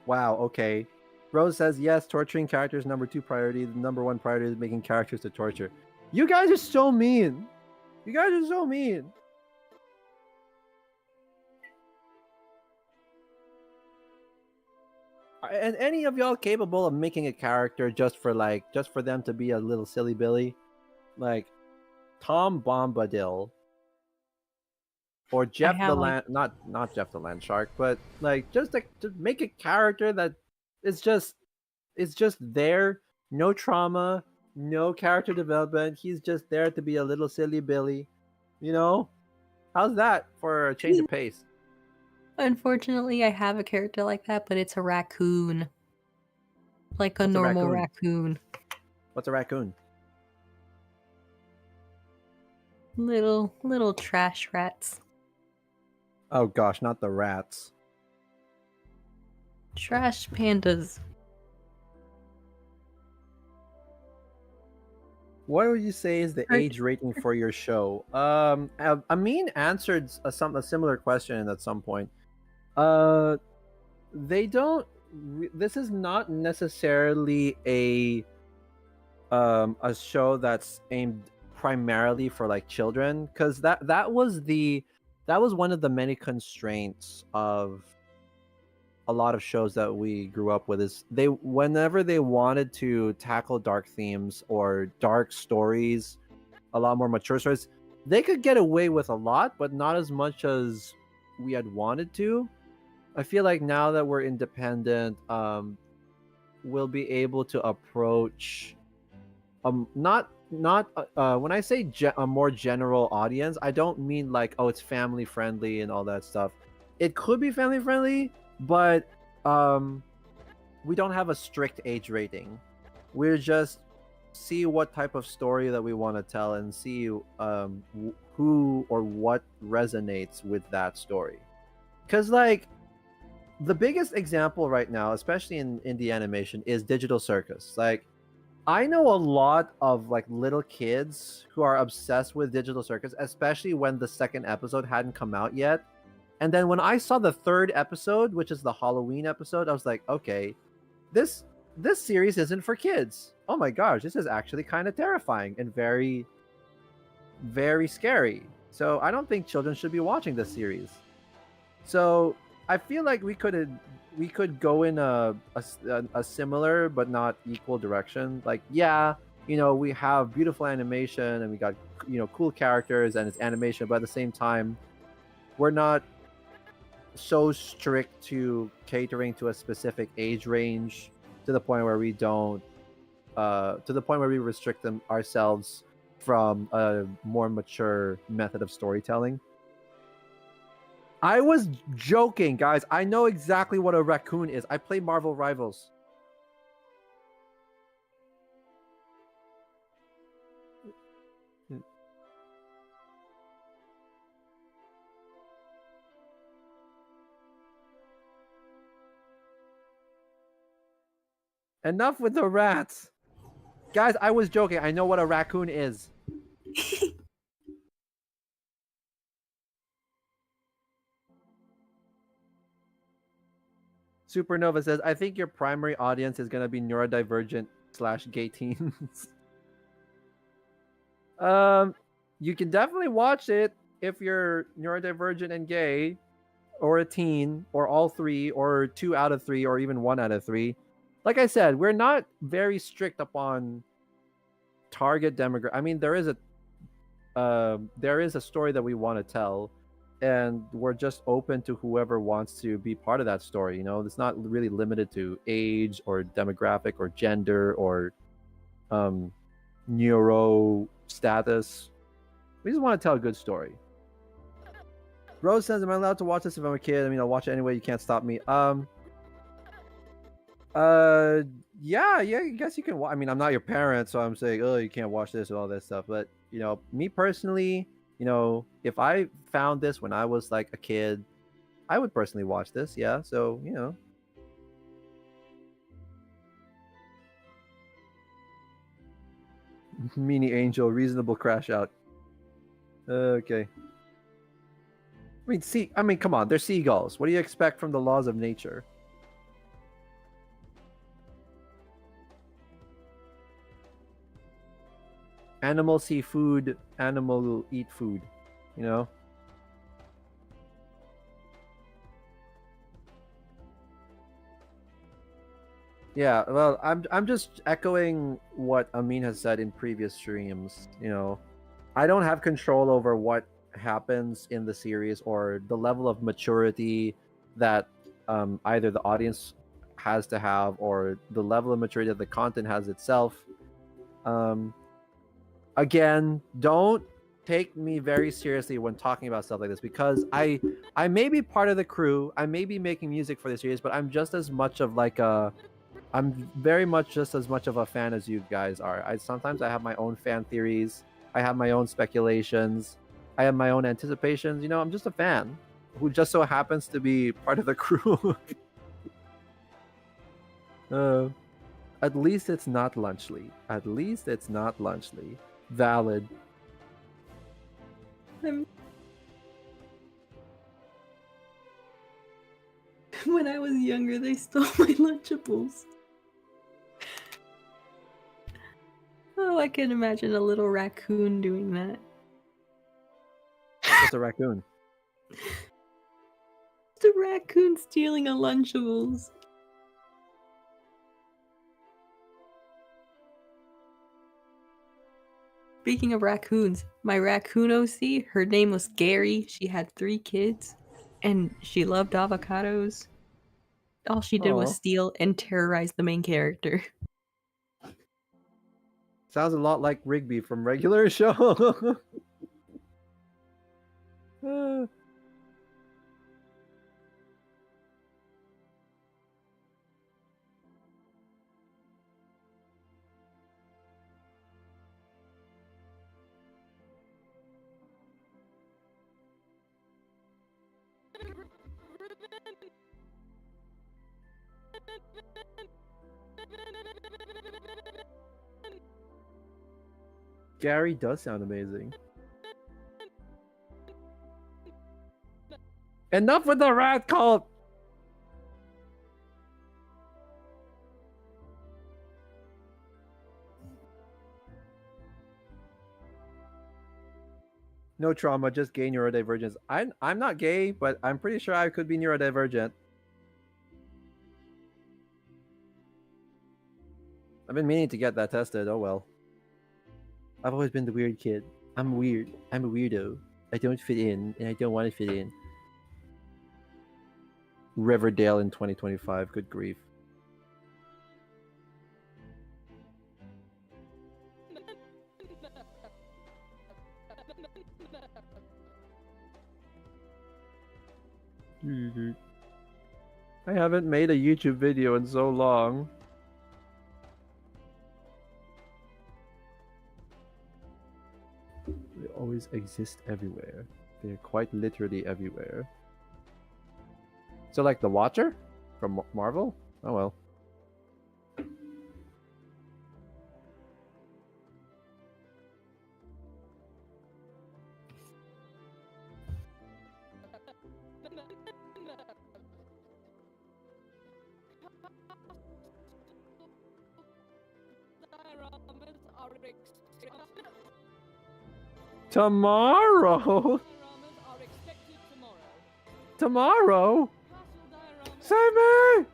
Wow, okay. Rose says yes, torturing characters number 2 priority. The number 1 priority is making characters to torture. You guys are so mean. You guys are so mean. And any of y'all capable of making a character just for them to be a little silly Billy? Like Tom Bombadil or Jeff the Land, not Jeff the Land Shark, but like just make a character that is just there, no trauma, no character development. He's just there to be a little silly Billy. You know? How's that for a change of pace? Unfortunately, I have a character like that, but it's a raccoon. Like a normal raccoon. What's a raccoon? Little trash rats. Oh gosh, not the rats. Trash pandas. What would you say is the age rating for your show? Amin answered a similar question at some point. They don't. This is not necessarily a show that's aimed primarily for like children, because that was one of the many constraints of a lot of shows that we grew up with. Is whenever they wanted to tackle dark themes or dark stories, a lot more mature stories, they could get away with a lot, but not as much as we had wanted to. I feel like now that we're independent, we'll be able to approach not when I say a more general audience, I don't mean like, oh, it's family friendly and all that stuff. It could be family friendly, but we don't have a strict age rating. We're just see what type of story that we want to tell and see who or what resonates with that story. Because like the biggest example right now, especially in indie animation, is Digital Circus. Like, I know a lot of like little kids who are obsessed with Digital Circus, especially when the second episode hadn't come out yet. And then when I saw the third episode, which is the Halloween episode, I was like, okay, this series isn't for kids. Oh my gosh, this is actually kind of terrifying and very, very scary. So I don't think children should be watching this series. So I feel like we could go in a similar but not equal direction. Like, yeah, we have beautiful animation and we got cool characters and it's animation, but at the same time, we're not so strict to catering to a specific age range to the point where we don't restrict them ourselves from a more mature method of storytelling. I was joking, guys. I know exactly what a raccoon is. I play Marvel Rivals. Enough with the rats. Guys, I was joking. I know what a raccoon is. Supernova says, I think your primary audience is going to be neurodivergent / gay teens. You can definitely watch it if you're neurodivergent and gay. or a teen, or all three, or 2 out of 3, or even 1 out of 3. Like I said, we're not very strict upon target demographic. I mean, there is a story that we want to tell, and we're just open to whoever wants to be part of that story. You know, it's not really limited to age or demographic or gender or neuro status. We just want to tell a good story. Rose says, "Am I allowed to watch this if I'm a kid? I mean, I'll watch it anyway. You can't stop me." Yeah, I guess you can. I mean, I'm not your parent, so I'm saying, oh, you can't watch this and all that stuff. But you know, me personally, you know, if I found this when I was like a kid, I would personally watch this. Yeah, so you know. Meanie Angel, reasonable crash out. Okay. I mean, come on, they're seagulls. What do you expect from the laws of nature? Animal see food, animal eat food, you know? Yeah, well, I'm just echoing what Amin has said in previous streams, you know. I don't have control over what happens in the series or the level of maturity that either the audience has to have or the level of maturity that the content has itself. Again, don't take me very seriously when talking about stuff like this, because I may be part of the crew, I may be making music for the series, but I'm just as much of like I'm very much just as much of a fan as you guys are. Sometimes I have my own fan theories, I have my own speculations, I have my own anticipations. You know, I'm just a fan who just so happens to be part of the crew. At least it's not Lunchly. At least it's not Lunchly. Valid. When I was younger, they stole my Lunchables. Oh, I can imagine a little raccoon doing that. What's a raccoon? It's a raccoon stealing a Lunchables. Speaking of raccoons, my raccoon OC, her name was Gary. She had 3 kids, and she loved avocados. All she did was steal and terrorize the main character. Sounds a lot like Rigby from Regular Show. Gary does sound amazing. Enough with the rat cult! No trauma, just gay neurodivergence. I'm not gay, but I'm pretty sure I could be neurodivergent. I've been meaning to get that tested, oh well. I've always been the weird kid. I'm weird. I'm a weirdo. I don't fit in, and I don't want to fit in. Riverdale in 2025, good grief. I haven't made a YouTube video in so long. They always exist everywhere. They're quite literally everywhere. So like the Watcher from Marvel? Oh well. Tomorrow? Tomorrow? Castle Diorama. Save me!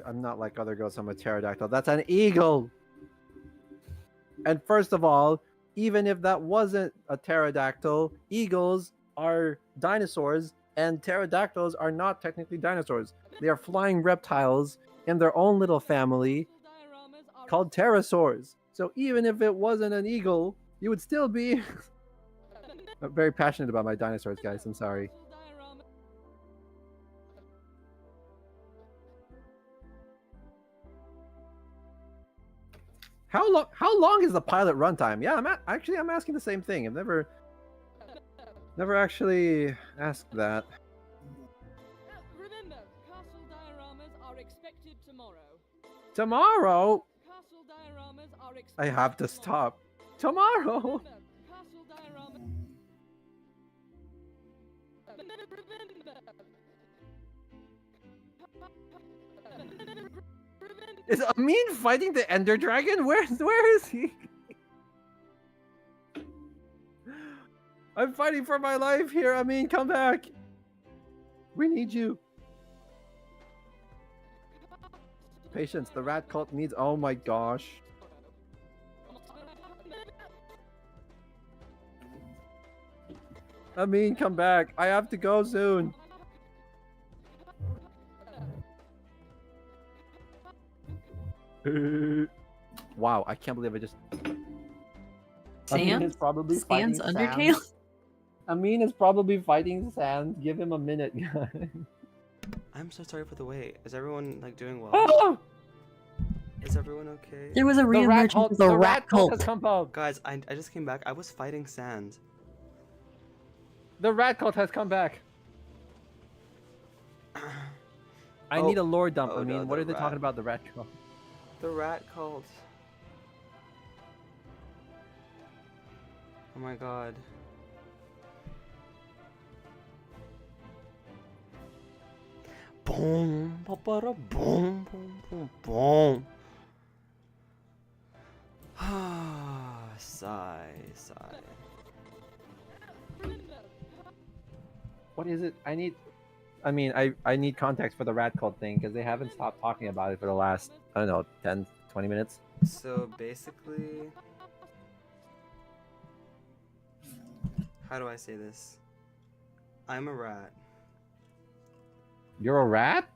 I'm not like other girls. I'm a pterodactyl. That's an eagle. And first of all, even if that wasn't a pterodactyl, eagles are dinosaurs, and pterodactyls are not technically dinosaurs. They are flying reptiles in their own little family Dioramas are called pterosaurs. So even if it wasn't an eagle, you would still be. I'm very passionate about my dinosaurs, guys. I'm sorry. Castle Diorama. How long is the pilot runtime? Yeah, I'm asking the same thing. I've never actually asked that. Remember, castle dioramas are expected tomorrow. Tomorrow? Castle dioramas are expected I have to tomorrow. stop. Tomorrow? Remember, castle diorama. Is Amin fighting the Ender Dragon? Where is he? I'm fighting for my life here, Amin. Come back. We need you. Patience, the rat cult needs. Oh my gosh. Amin, come back. I have to go soon. Wow, I can't believe I just. Amin is probably fighting Sans Undertale? Sam. Amin is probably fighting Sans. Give him a minute, guys. I'm so sorry for the wait. Is everyone like doing well? Oh! Is everyone okay? There was a reemergence of the rat cult. has come back. Guys, I just came back. I was fighting Sand. The rat cult has come back. I need a lore dump. Oh, I mean, no, what the are they rat. talking about? The rat cult. The rat cult. Oh my god. Boom, ba ba da boom, boom, boom, boom. Sigh, sigh. What is it? I need context for the rat cult thing because they haven't stopped talking about it for the last, I don't know, 10, 20 minutes. So basically, how do I say this? I'm a rat. You're a rat?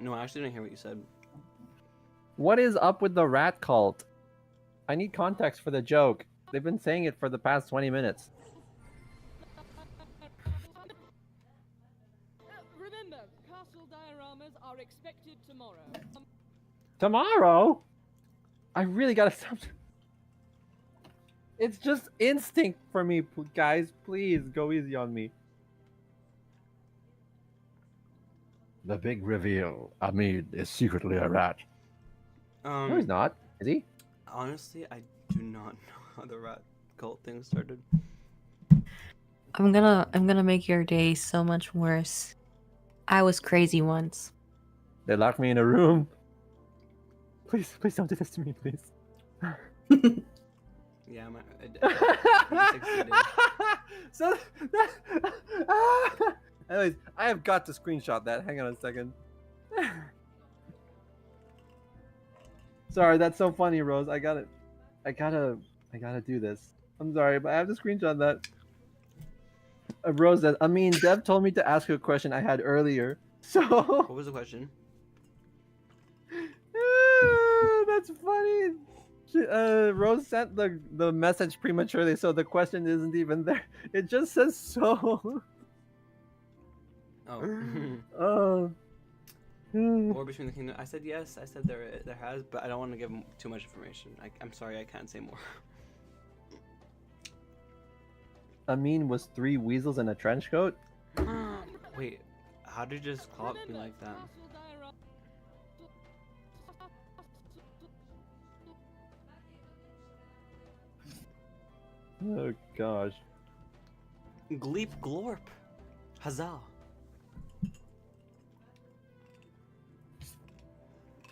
No, I actually didn't hear what you said. What is up with the rat cult? I need context for the joke. They've been saying it for the past 20 minutes. Remember, castle dioramas are expected tomorrow. Tomorrow? I really gotta stop. It's just instinct for me, guys. Please go easy on me. The big reveal. Amid is secretly a rat. No, he's not. Is he? Honestly, I do not know how the rat cult thing started. I'm gonna make your day so much worse. I was crazy once. They locked me in a room. Please don't do this to me, please. Yeah, I succeeded. So, anyways, I have got to screenshot that. Hang on a second. Sorry, that's so funny, Rose. I gotta do this. I'm sorry, but I have to screenshot that. Rose says, I mean, Dev told me to ask you a question I had earlier. So What was the question? that's funny. Rose sent the message prematurely, so the question isn't even there. It just says so. Oh. Oh. War between the kingdom. I said yes. I said there has, but I don't want to give too much information. I'm sorry, I can't say more. Amin was 3 weasels in a trench coat. Wait, how did you just clock me like that? Oh gosh. Gleep glorp. Huzzah.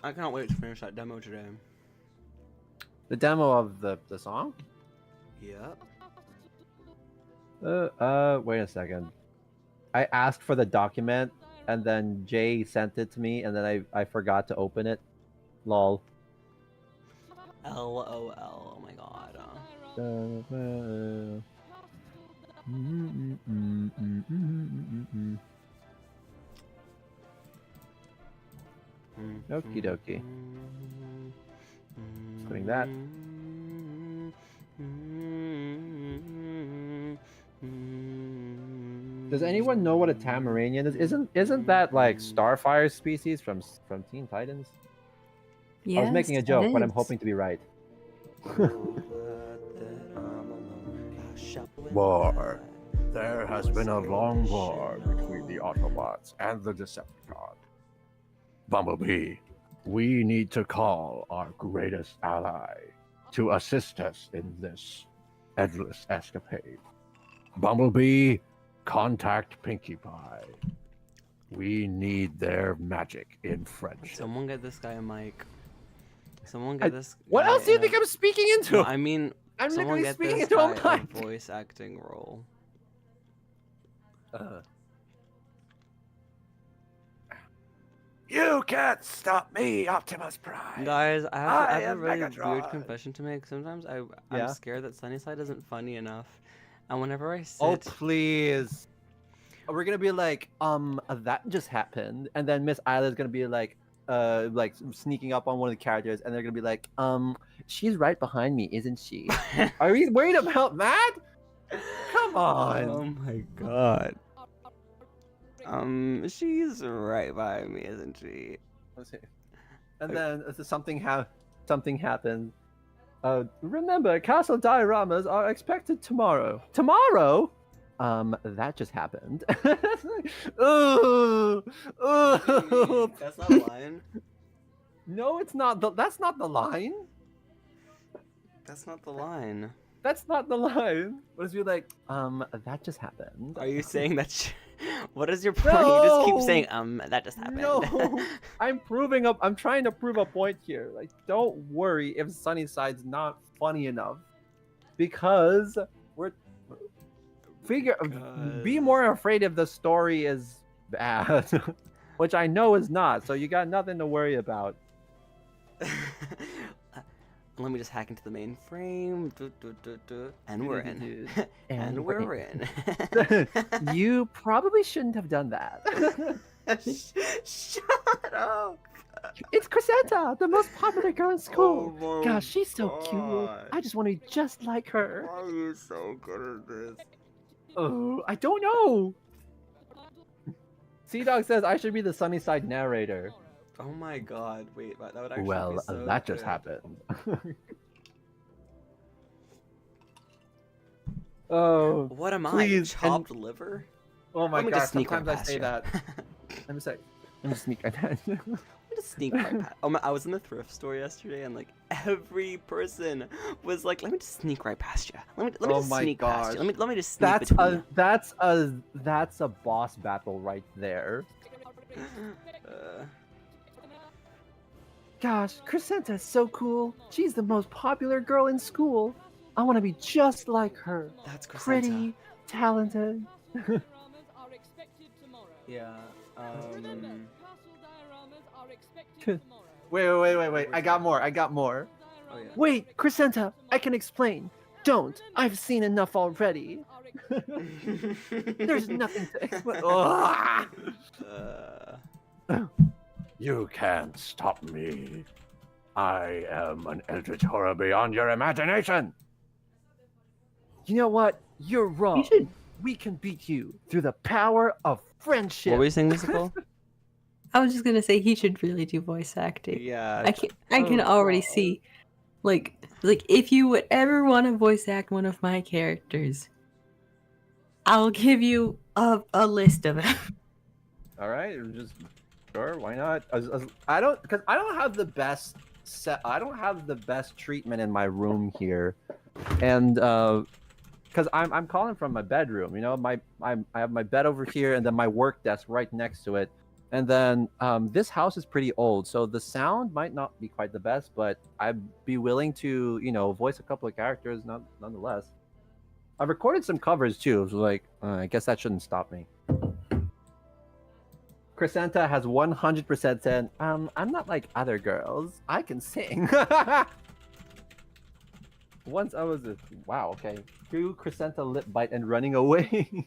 I cannot wait to finish that demo today. The demo of the song? Yep. Wait a second. I asked for the document and then Jay sent it to me and then I forgot to open it. Lol. LOL. Oh my god. Okie dokie. Putting that. Does anyone know what a Tamaranian is? Isn't that like Starfire species from Teen Titans? I was making a joke, but I'm hoping to be right. War. There has been a long war between the Autobots and the Decepticons. Bumblebee, we need to call our greatest ally to assist us in this endless escapade. Bumblebee, contact Pinkie Pie. We need their magic in friendship. Someone get this guy a mic. Someone get this. What guy else do you a- think I'm speaking into? No, I mean, I'm someone literally get speaking this into a guy mic. voice acting role. You can't stop me, Optimus Prime. Guys, I have a am really Megatron. weird confession to make. Sometimes Yeah? I'm scared that Sunnyside isn't funny enough, and whenever I sit, Oh please. We're gonna be like, that just happened, and then Miss Isla's gonna be like sneaking up on one of the characters, and they're gonna be like, she's right behind me, isn't she? Are we worried about that? Come on. Oh my god. She's right by me, isn't she? Let's see. And then something happens. Remember, castle dioramas are expected tomorrow. Tomorrow? That just happened. Ooh, ooh. That's not a line. No, it's not. That's not the line. That's not the line. That's not the line. What is you like? That just happened. Are you saying that? What is your point? You just keep saying that just happened. No, I'm trying to prove a point here. Like, don't worry if Sunnyside's not funny enough, because be more afraid if the story is bad, which I know is not. So you got nothing to worry about. Let me just hack into the mainframe. And we're in. And we're in. You probably shouldn't have done that. Shut up. It's Crescenta, the most popular girl in school. Oh my Gosh, she's so cute. God. I just want to be just like her. Why are you so good at this? Oh, I don't know. Sea-Dog says I should be the Sunnyside narrator. Oh my god, wait, that would actually be Well, so that just good. happened. Oh, What am please, I? Chopped liver? oh my Let me god, just sneak sometimes right I past say you. that. Let me say, let me sneak at that. Let me just sneak right past. Oh my, I was in the thrift store yesterday, and like every person was like, "Let me just sneak right past you. Let me Oh just my sneak past you. gosh. Let me just sneak between you." That's a boss battle right there. Gosh, Crescenta is so cool. She's the most popular girl in school. I want to be just like her. That's Crescenta. Pretty, talented. Dioramas are expected tomorrow. Yeah. Remember, castle dioramas are expected tomorrow. Wait. I got more. Oh, yeah. Wait, Crescenta, I can explain. Don't. I've seen enough already. There's nothing to explain. You can't stop me. I am an eldritch horror beyond your imagination. You know what? You're wrong. You should. We can beat you through the power of friendship. What were you saying, Mystical? I was just gonna say he should really do voice acting. Yeah. I can already see, like if you would ever want to voice act one of my characters, I'll give you a list of them. All right, just sure. Why not? I don't have the best set. I don't have the best treatment in my room here, and because I'm calling from my bedroom. You know, I have my bed over here, and then my work desk right next to it. And then this house is pretty old, so the sound might not be quite the best, but I'd be willing to, you know, voice a couple of characters nonetheless. I've recorded some covers too, so like, I guess that shouldn't stop me. Crescenta has 100% said, I'm not like other girls. I can sing. Once I was wow, okay. Do Crescenta lip bite and running away.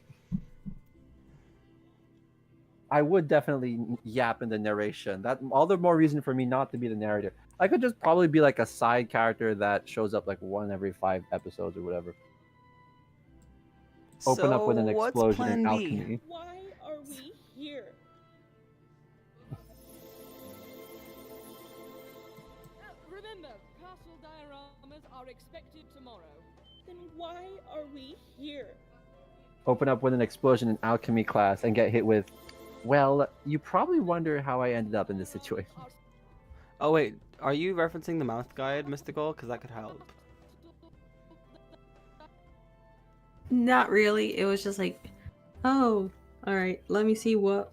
I would definitely yap in the narration. That all the more reason for me not to be the narrator. I could just probably be like a side character that shows up like one every 5 episodes or whatever. Open up with an explosion and alchemy. Why are we here? Remember, castle dioramas are expected tomorrow. Then why are we here? Open up with an explosion in alchemy class and get hit with, well, you probably wonder how I ended up in this situation. Oh wait, are you referencing the mouth guide, Mystical? Because that could help. Not really. It was just like, oh, all right. Let me see what.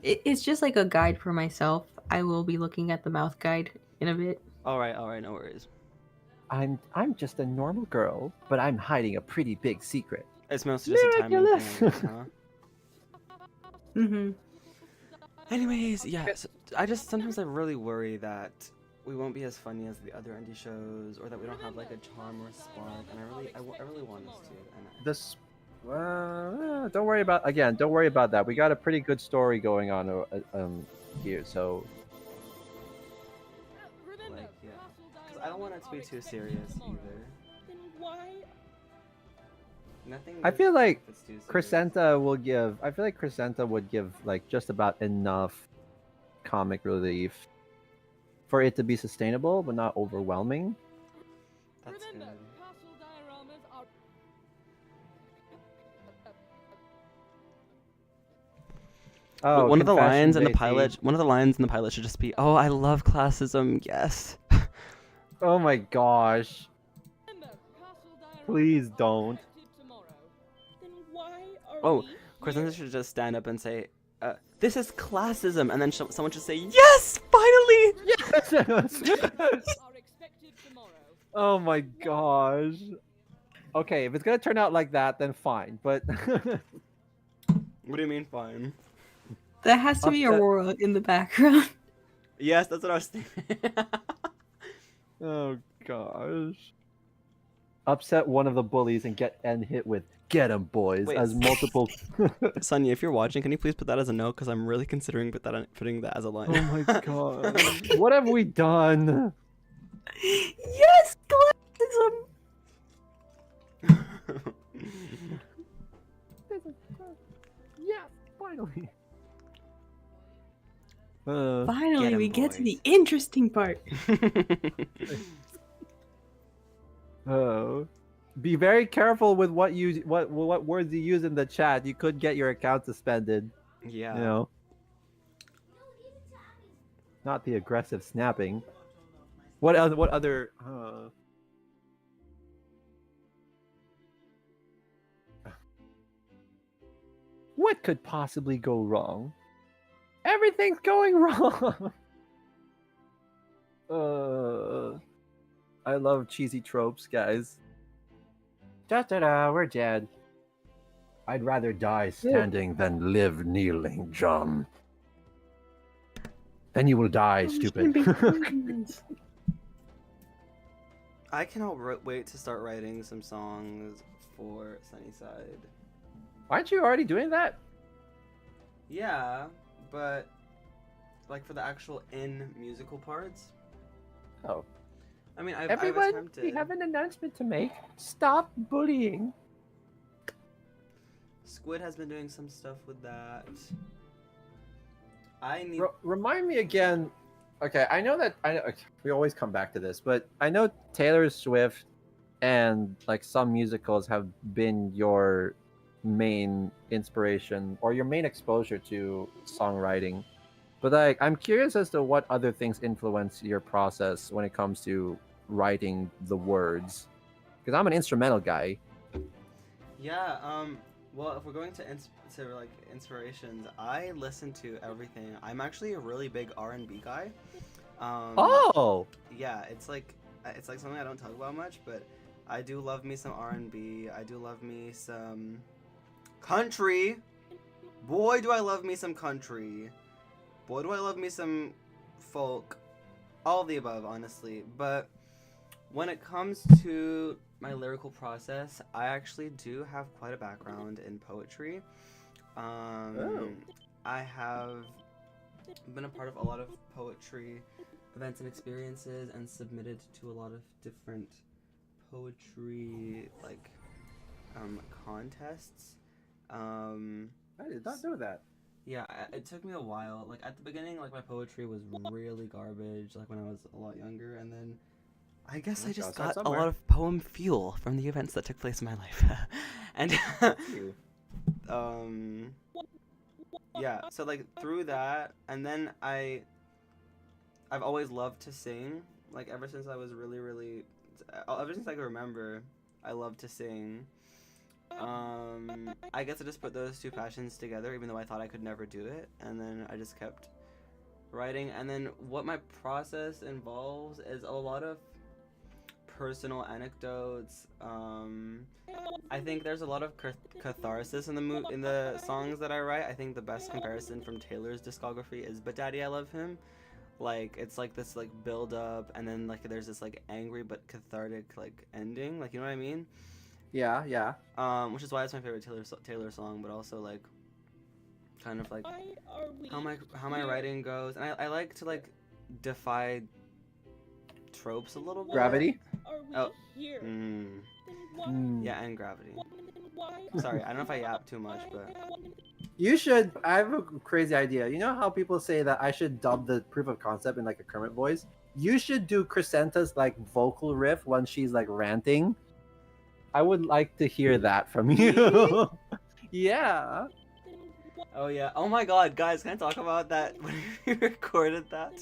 It's just like a guide for myself. I will be looking at the mouth guide in a bit. All right, no worries. I'm just a normal girl, but I'm hiding a pretty big secret. It's mostly just a timing thing, huh? Mm-hmm. Anyways, yeah, so sometimes I really worry that we won't be as funny as the other indie shows, or that we don't have like a charm or a spark, and I really want us to. And Don't worry about that. We got a pretty good story going on here, so like, yeah, because I don't want it to be too serious either. Then why? Nothing. I feel like if it's too serious. Crescenta would give like just about enough comic relief for it to be sustainable but not overwhelming. That's good. Remember, castle dioramas are. Oh, One of the lines in the confession, pilot should just be, "Oh, I love classism." Yes. Oh my gosh. Remember, castle dioramas Please are don't. expected tomorrow. Then why are Oh, we Crescenta here? should just stand up and say, "This is classism," and then someone should say, "Yes, finally!" Yes. Are expected tomorrow. Oh my gosh. Okay, if it's gonna turn out like that, then fine. But What do you mean, fine? There has to be Upset. Aurora in the background. Yes, that's what I was thinking. oh gosh. Upset one of the bullies and hit with "Get 'em, boys!" Wait. as multiple. Sonia, if you're watching, can you please put that as a note? Because I'm really considering putting that as a line. Oh my god. What have we done? Yes, classism. Yeah, finally. Finally, Get 'em, we get to the boys. interesting part. Oh. Be very careful with what words you use in the chat. You could get your account suspended. Yeah. You know. Not the aggressive snapping. What other What could possibly go wrong? Everything's going wrong. I love cheesy tropes, guys. Da-da-da, we're dead. I'd rather die standing than live kneeling, John. Then you will die, stupid. I cannot wait to start writing some songs for Sunnyside. Aren't you already doing that? Yeah, but like for the actual musical parts. Oh. I mean, I've Everyone, attempted. we have an announcement to make. Stop bullying. Squid has been doing some stuff with that. I need. Remind me again. Okay, I know that we always come back to this, but I know Taylor Swift and like some musicals have been your main inspiration or your main exposure to songwriting. But like, I'm curious as to what other things influence your process when it comes to writing the words, because I'm an instrumental guy. Yeah. Well, if we're going to like inspirations, I listen to everything. I'm actually a really big R&B guy. Oh. Yeah, it's like something I don't talk about much, but I do love me some R&B. I do love me some country. Boy, do I love me some country. Boy, do I love me some folk. All of the above, honestly. But when it comes to my lyrical process, I actually do have quite a background in poetry. I have been a part of a lot of poetry events and experiences and submitted to a lot of different poetry contests. I did not know that. Yeah, it took me a while. Like at the beginning, like my poetry was really garbage. Like when I was a lot younger, and then I guess I just got a lot of poem fuel from the events that took place in my life. And yeah, so like through that, and then I've always loved to sing. Like ever since I was really ever since I can remember, I love to sing. I guess I just put those two passions together, even though I thought I could never do it, and then I just kept writing. And then what my process involves is a lot of personal anecdotes. I think there's a lot of catharsis in the songs that I write. I think the best comparison from Taylor's discography is "But Daddy, I Love Him." Like it's like this like build up, and then like there's this like angry but cathartic like ending. Like you know what I mean? Yeah. Which is why it's my favorite Taylor song, but also like kind of like how my writing goes, and I like to like defy tropes a little bit. Gravity. Oh. Yeah, and gravity. Sorry, I don't know if I yap too much, but You should. I have a crazy idea. You know how people say that I should dub the proof of concept in like a Kermit voice? You should do Crescenta's like vocal riff when she's like ranting. I would like to hear that from you. Yeah. oh yeah. Oh my god, guys, can I talk about that when we recorded that?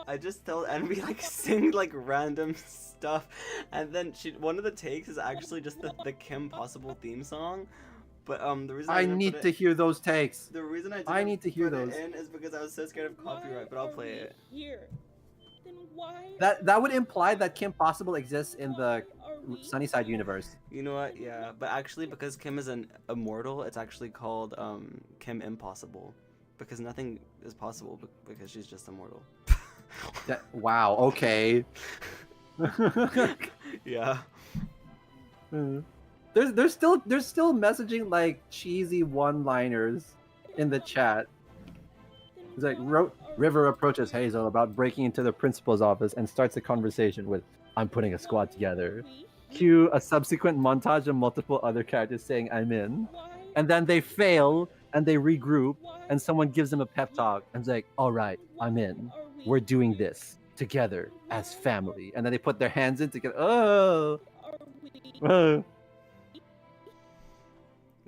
I just told Envy like sing like random stuff, and then one of the takes is actually just the Kim Possible theme song. But the reason I need to hear those takes. The reason I need to hear put those. it in is because I was so scared of copyright, but I'll play it. That would imply that Kim Possible exists in the Sunnyside universe. You know what? Yeah, but actually, because Kim is an immortal, it's actually called Kim Impossible, because nothing is possible because she's just immortal. Wow. Okay. Yeah. There's still messaging like cheesy one-liners in the chat. It's like River approaches Hazel about breaking into the principal's office and starts a conversation with, "I'm putting a squad together." Cue a subsequent montage of multiple other characters saying, "I'm in," and then they fail and they regroup and someone gives them a pep talk and it's like, "All right, I'm in. We're doing this together as family," and then they put their hands in together. Oh.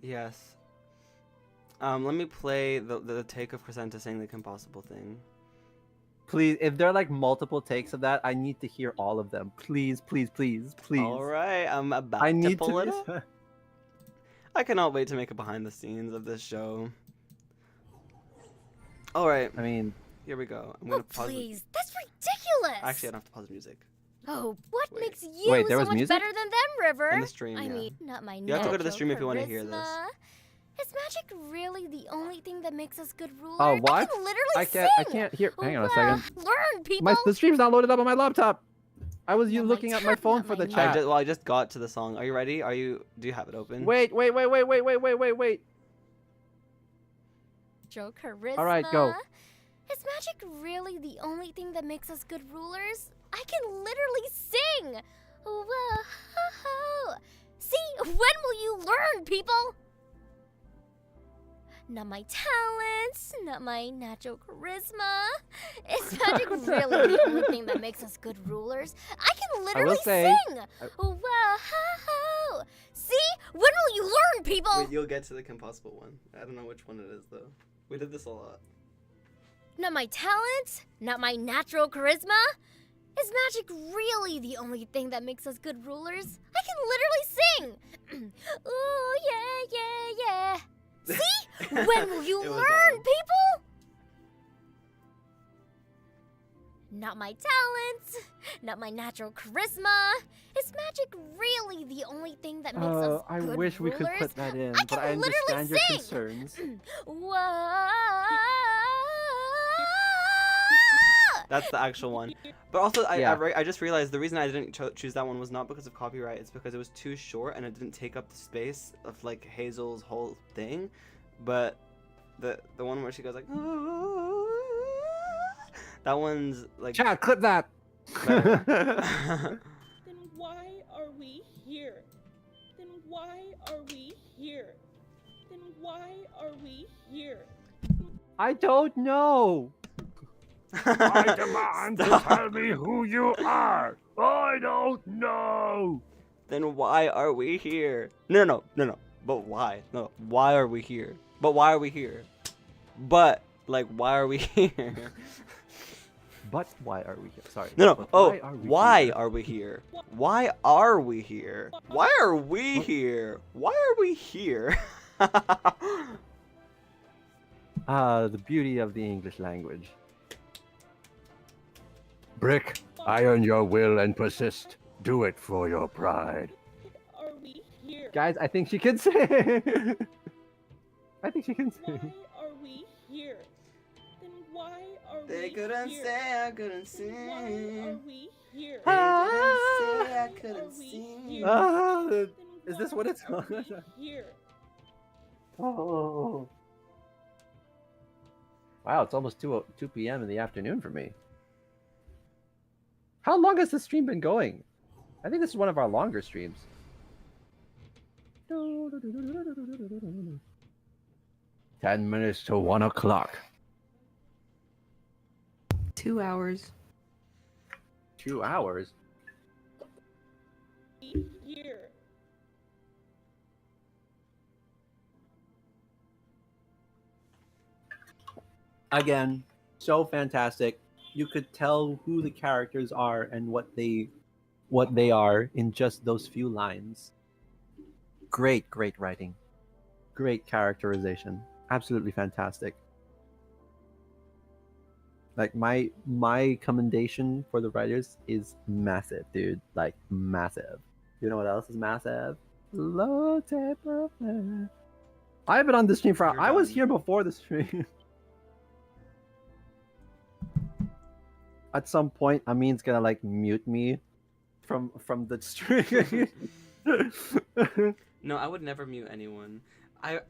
Yes. Let me play the take of Crescenta saying the Kim Possible thing. Please, if there are like multiple takes of that, I need to hear all of them. Please, please, please, please. All right, I'm about to pull it up. I cannot wait to make a behind the scenes of this show. All right. I mean, here we go. I'm gonna pause. Please, that's ridiculous. Actually, I don't have to pause the music. Oh, what Wait. makes you Wait, there so was much music? better than them, River? In the stream, I yeah. mean, not my You have to go to the natural stream if you want to hear this. charisma. Is magic really the only thing that makes us good rulers? Oh, I what? can literally I sing. can't hear. Hang on a second. Learn, people. The stream's not loaded up on my laptop. I was Not my looking at my tab, phone not for my the nap. chat. I just got to the song. Are you ready? Do you have it open? Wait. Joe charisma. All right, go. Is magic really the only thing that makes us good rulers? I can literally sing! Whoa. See, when will you learn, people? Not my talents, not my natural charisma. Is magic really the only thing that makes us good rulers? I can literally say- sing! Whoa. See, when will you learn, people? Wait, you'll get to the compossible one. I don't know which one it is though. We did this a lot. Not my talent, not my natural charisma. Is magic really the only thing that makes us good rulers? I can literally sing! Ooh, yeah. See? When will you It was learn, that one. people? Not my talent, not my natural charisma. Is magic really the only thing that makes us I good wish we rulers? could put that in, I but can I literally understand your sing! concerns. Whoa. That's the actual one. But also, Yeah. I just realized the reason I didn't choose that one was not because of copyright. It's because it was too short and it didn't take up the space of like Hazel's whole thing. But the one where she goes like, that one's like. Chat, clip that. better. Then why are we here? Then why are we here? Then why are we here? I don't know. I demand to Stop. tell me who you are. I don't know. Then why are we here? No. But why? No. Why are we here? But why are we here? But like, why are we here? But why are we here? Sorry. No. But Oh, why why are we here? Why are we here? Why are we here? Why are we here? The beauty of the English language. Brick, iron your will and persist. Do it for your pride. Are we here? Guys, I think she can sing. I think she can Why sing. are we here? Then why are They we couldn't here? say I couldn't Then why are sing. we here? They didn't say I Why couldn't are we sing. here? Ah, Then is this why what it's are called? we here? Oh. Wow, it's almost 2 p.m. in the afternoon for me. How long has this stream been going? I think this is one of our longer streams. 10 minutes to 1 o'clock. 2 hours. 2 hours? Here. Again, so fantastic. You could tell who the characters are and what they are in just those few lines. Great writing. Great characterization. Absolutely fantastic. Like my commendation for the writers is massive, dude. Like massive. You know what else is massive? Low taper. I've been on this stream for You're I was done. here before the stream. At some point, Amin's gonna like mute me from the stream. No, I would never mute anyone.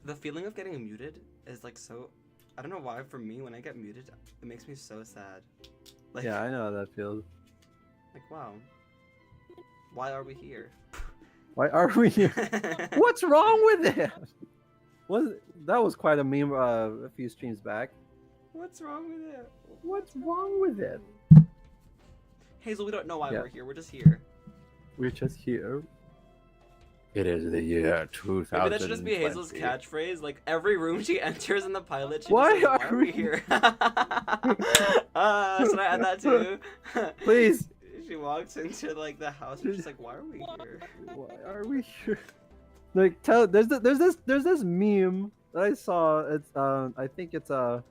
The feeling of getting muted is like so. I don't know why. For me, when I get muted, it makes me so sad. Like, Yeah, I know how that feels. like wow. Why are we here? Why are we here? What's wrong with it? That was quite a meme a few streams back. What's wrong with it? What's wrong with it? Hazel, we don't know why Yeah. we're here. We're just here. We're just here. It is the year 2000. Maybe that should just be Hazel's catchphrase. Like every room she enters in the pilot, she Why just says, are "Why are we we- here?" Should I add that too? Please. She walks into like the house and she's like, "Why are we here?" Why are we here? Like there's this meme that I saw. It's I think it's a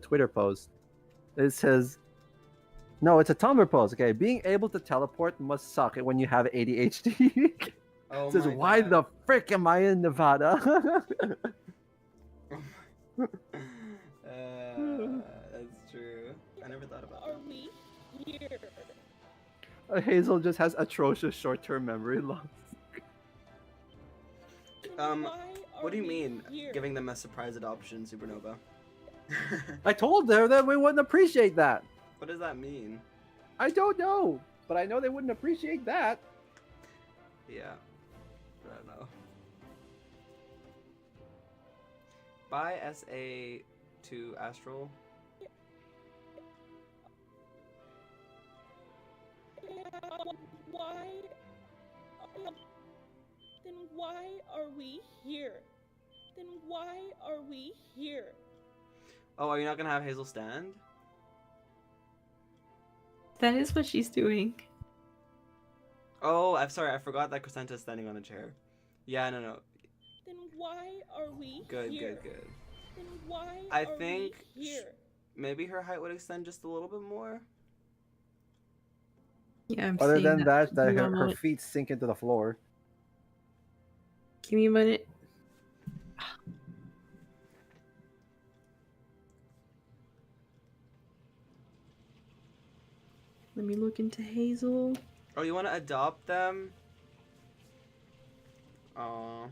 Twitter post. It says, no, it's a Tumblr post. Okay, being able to teleport must suck when you have ADHD. Oh It says, my why God. the frick am I in Nevada? That's true. I never thought about Are that. we here? Hazel just has atrocious short-term memory loss. What do you mean giving them a surprise adoption, Supernova? I told her that we wouldn't appreciate that. What does that mean? I don't know, but I know they wouldn't appreciate that. Yeah. I don't know. Bye, SA to Astral. Why? Then why are we here? Then why are we here? Oh, are you not gonna have Hazel stand? That is what she's doing. Oh, I'm sorry. I forgot that Crescenta's standing on a chair. Yeah, no. Then why are we Good. here? Then why I are think we here? maybe her height would extend just a little bit more. Yeah, I'm Other seeing than that, Give me a her moment. feet sink into the floor. Give me a minute. Let me look into Hazel. Oh, you want to adopt them? Aw.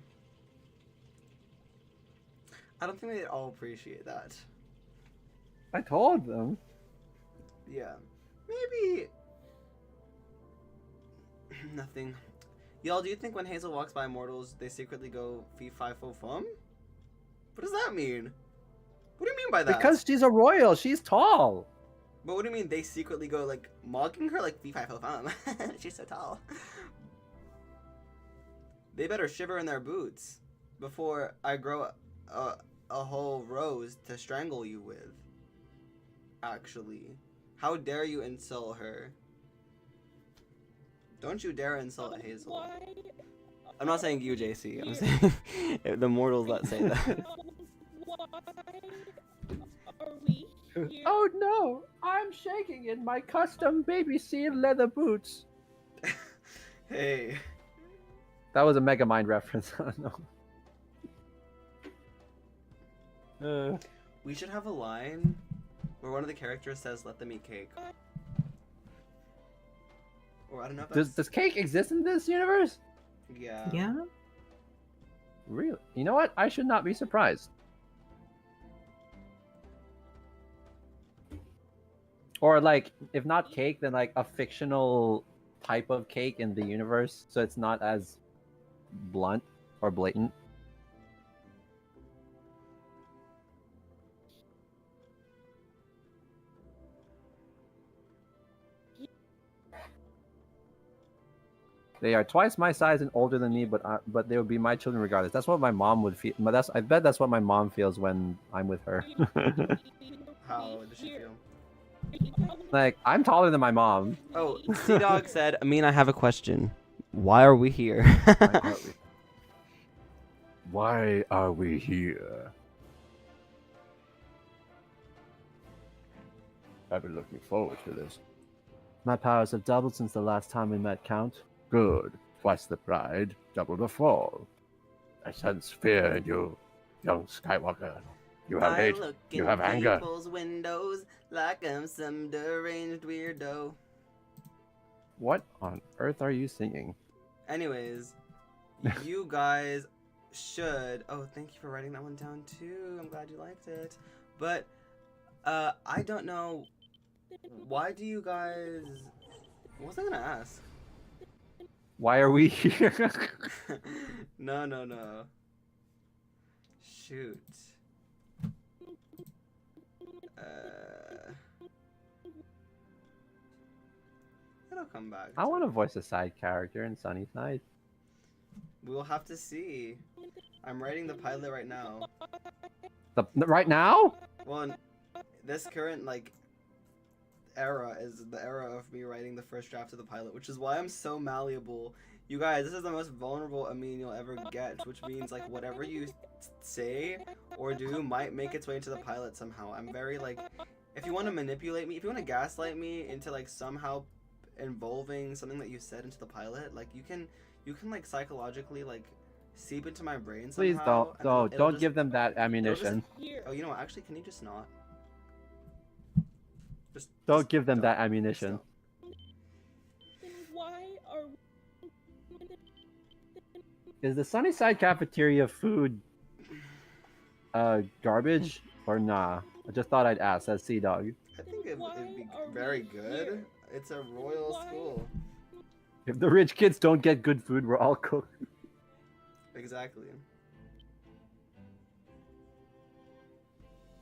I don't think they'd all appreciate that. I told them. Yeah. Maybe... Nothing. Y'all, do you think when Hazel walks by mortals, they secretly go fee fi fo fum? What does that mean? What do you mean by that? Because she's a royal. She's tall. But what do you mean they secretly go, like, mocking her? Like, fee fi fo fum. She's so tall. They better shiver in their boots before I grow a whole rose to strangle you with. Actually. How dare you insult her? Don't you dare insult Hazel. Why I'm not saying you, JC. I'm saying the mortals that say that. Why are we here? Oh no! I'm shaking in my custom baby seal leather boots. Hey. That was a Megamind reference. I don't know. We should have a line where one of the characters says, "Let them eat cake." Or I don't know if that's... Does cake exist in this universe? Yeah. Yeah? Really? You know what? I should not be surprised. Or like, if not cake, then like a fictional type of cake in the universe, so it's not as blunt or blatant. They are twice my size and older than me, but they would be my children regardless. That's what my mom would feel. But I bet that's what my mom feels when I'm with her. How does she feel? Like, I'm taller than my mom. Oh, Sea Dog said, "Amin, I have a question. Why are we here?" Why are we here? I've been looking forward to this. My powers have doubled since the last time we met, Count. Good. Twice the pride, double the fall. I sense fear in you, young Skywalker. You have hate, you have anger. People's windows like I'm some deranged weirdo. What on earth are you singing? Anyways, you guys should... Oh, thank you for writing that one down too. I'm glad you liked it. But, I don't know... Why do you guys... What was I gonna ask? Why are we here? No. Shoot. It'll come back. I want to voice a side character in Sunnyside. We'll have to see. I'm writing the pilot right now. Right now? Well, this current, like, era is the era of me writing the first draft of the pilot, which is why I'm so malleable. You guys, this is the most vulnerable Amin you'll ever get, which means, like, whatever you say or do might make its way into the pilot somehow. I'm very, like, if you want to manipulate me, if you want to gaslight me into, like, somehow involving something that you said into the pilot, like, you can like, psychologically, like, seep into my brain somehow. Please don't give them that ammunition. Oh, you know what, actually, can you just not? Don't give them that ammunition. Is the Sunnyside cafeteria food garbage or nah? I just thought I'd ask. That's Sea Dog. I think it'd be very good. It's a royal school. If the rich kids don't get good food, we're all cooked. Exactly.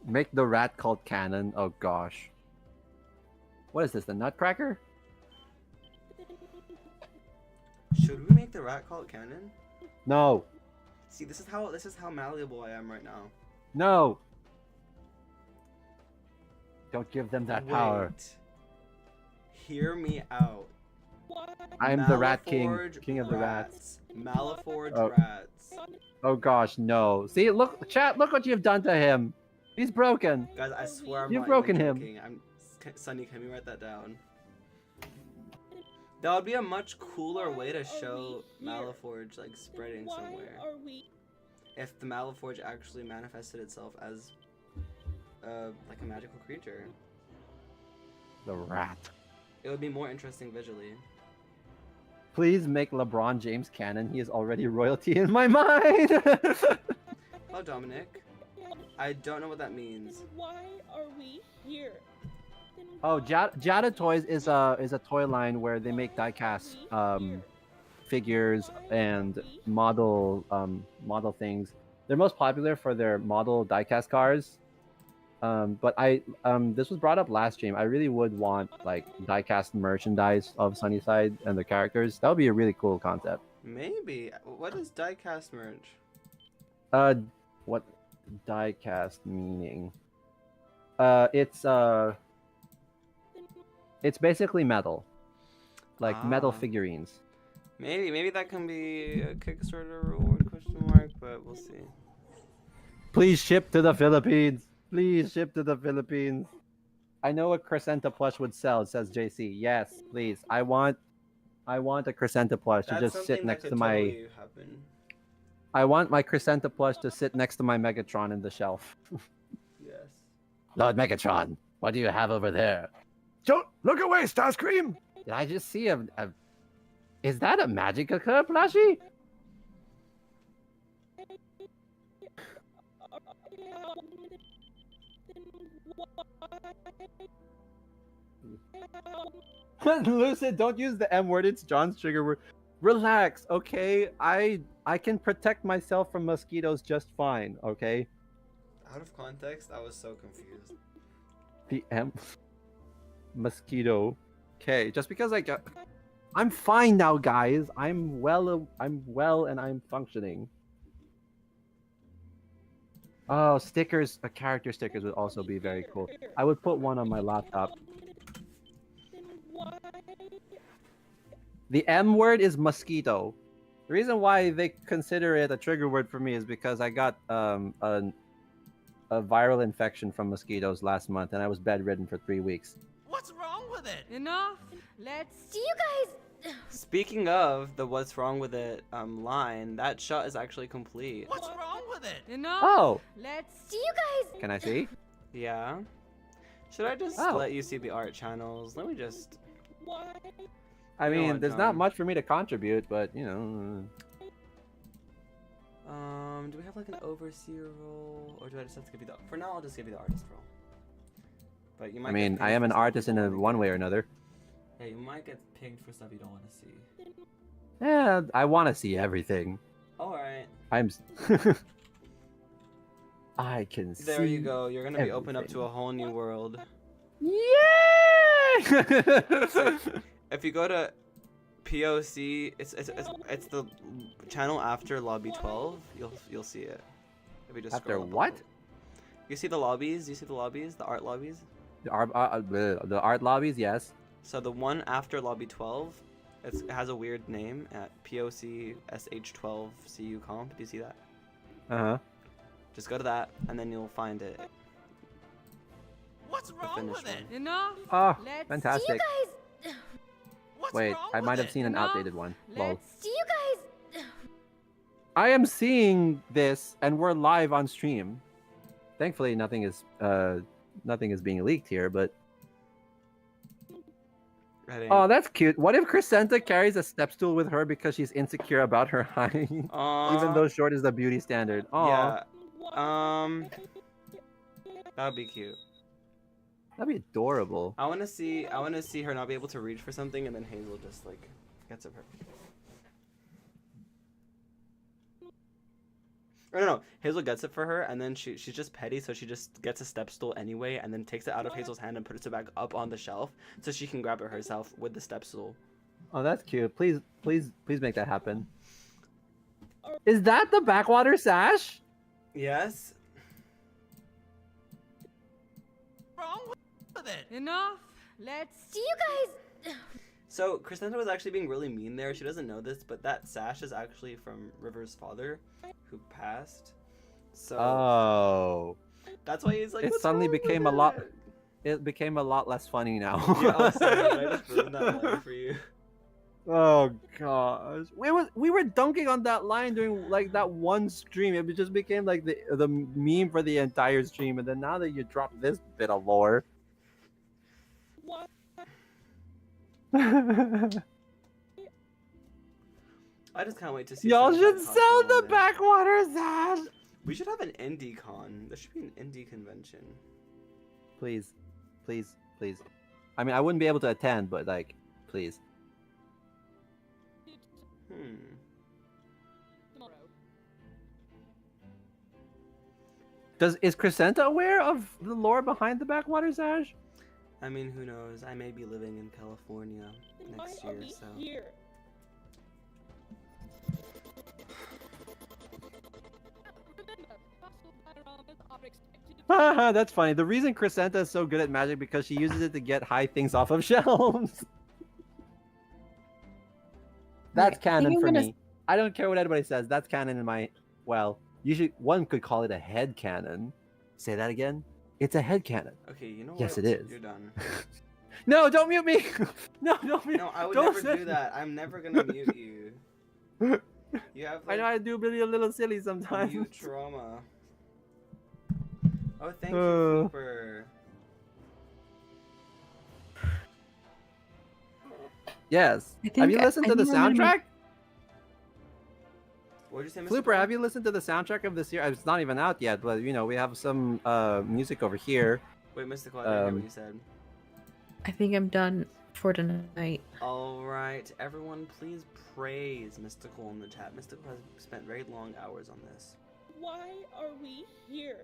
Make the rat called Cannon. Oh gosh. What is this? The Nutcracker? Should we make the rat call canon? No. See, this is how malleable I am right now. No. Don't give them that power. Wait. Hear me out. I'm the Rat King, Malaforge King of the Rats. Malaforge Oh. rats. Oh gosh, no. See, look, chat, look what you've done to him. He's broken. Guys, I swear I'm You've not broken even him. joking. Sunny, can we write that down? That would be a much cooler way to show Malaforge like spreading somewhere. If the Malaforge actually manifested itself as like a magical creature. The rat. It would be more interesting visually. Please make LeBron James canon. He is already royalty in my mind. Hello, Dominic. I don't know what that means. Why are we here? Oh, Jada Toys is a toy line where they make diecast figures and model things. They're most popular for their model diecast cars. But this was brought up last stream. I really would want like diecast merchandise of Sunnyside and the characters. That would be a really cool concept. Maybe. What is diecast merch? What diecast meaning? It's basically metal, like metal figurines. Maybe that can be a Kickstarter reward ? But we'll see. Please ship to the Philippines. Please ship to the Philippines. I know a Crescenta plush would sell, says JC. Yes, please. I want a Crescenta plush to just sit next to my. Totally happen. I want my Crescenta plush to sit next to my Megatron in the shelf. Yes. Lord Megatron, what do you have over there? Don't look away, Starscream! Did I just see a... Is that a Magica plushie? Lucid, don't use the M word. It's John's trigger word. Relax, okay? I can protect myself from mosquitoes just fine, okay? Out of context, I was so confused. The M... Mosquito. Okay, just because I got... I'm fine now, guys. I'm well and I'm functioning. Oh, stickers, character stickers would also be very cool. I would put one on my laptop. The M word is mosquito. The reason why they consider it a trigger word for me is because I got a viral infection from mosquitoes last month and I was bedridden for 3 weeks. What's wrong with it? Enough. Let's. Do you guys? Speaking of the "What's wrong with it" line, that shot is actually complete. What's wrong with it? Enough. Oh, Let's. Do you guys? can I see? Yeah. Should I just Oh. let you see the art channels? Let me just. I You know mean, what, there's John? not much for me to contribute, but you know. Do we have like an overseer role, or do I just have to give you the? For now, I'll just give you the artist role. But you might. I get mean, pinged I am for an stuff artist you in don't a wanna one get- way or another. Yeah, you might get pinged for stuff you don't want to see. Yeah, I want to see everything. All right. I'm. I can see. There you go. You're gonna be open up to everything. a whole new world. Yay! If you go to POC, it's the channel after lobby 12. You'll see it. If you just After scroll up a what? little. You see the lobbies? You see the lobbies? The art lobbies? the art lobbies, yes. So the one after lobby 12, it has a weird name at POC SH12 CU comp. Do you see that? Uh huh. Just go to that, and then you'll find it. What's wrong finish with one. it? Enough. Oh, Let's. Do you fantastic. guys? What's Wait, wrong I with might have it? seen an Enough. outdated one. Lol. Let's. Do you guys? I am seeing this, and we're live on stream. Thankfully, nothing is being leaked here, but That ain't- Oh, that's cute. What if Crescenta carries a step stool with her because she's insecure about her height, even Aw. though short is the beauty standard? Oh, Yeah. That would be cute. that'd be adorable. I want to see her not be able to reach for something, and then Hazel just like gets up her. Or no, Hazel gets it for her, and then she's just petty, so she just gets a step stool anyway, and then takes it out of Hazel's hand and puts it back up on the shelf, so she can grab it herself with the step stool. Oh, that's cute. Please make that happen. Is that the backwater sash? Yes. Wrong with it? Enough. Let's. Do you guys? So Crescenta was actually being really mean there. She doesn't know this, but that sash is actually from River's father, who passed. So Oh, that's why he's like. it "What's suddenly wrong with became a lot. it?" It became a lot less funny now. Yeah, oh, sorry, did I just ruined that line for you? Oh gosh, we were dunking on that line during like that one stream. It just became like the meme for the entire stream, and then now that you drop this bit of lore. What? I just can't wait to see. Y'all Sunnyside should Con sell on the it. backwater sash. We should have an indie con. There should be an indie convention. Please. I mean, I wouldn't be able to attend, but like, please. Tomorrow. Is Crescenta aware of the lore behind the backwater sash? I mean, who knows? I may be living in California next year, so. Here. Remember, castle dioramas are expected to Haha, that's funny. The reason Crescenta is so good at magic because she uses it to get high things off of shelves. That's I think canon I'm for gonna me. I don't care what anybody says. That's canon in my. Well, usually one could call it a head canon. Say that again. It's a head canon. Okay, you know what? Yes, it is. You're done. No, don't mute me. No, don't mute. No, I would don't never say- do that. I'm never gonna mute you. You have I like know I do be a little silly sometimes. mute trauma. Oh, thank you, Uh. Flooper. Yes. I Have think you listened I to the think I'm gonna soundtrack? What did you say, Mr. Flooper, Cole? have you listened to the soundtrack of this year? It's not even out yet, but you know, we have some music over here. Wait, Mr. Cole, I didn't hear what Um, you said. I think I'm done for tonight. All right, everyone, please praise Mystical in the chat. Mystical has spent very long hours on this. Why are we here?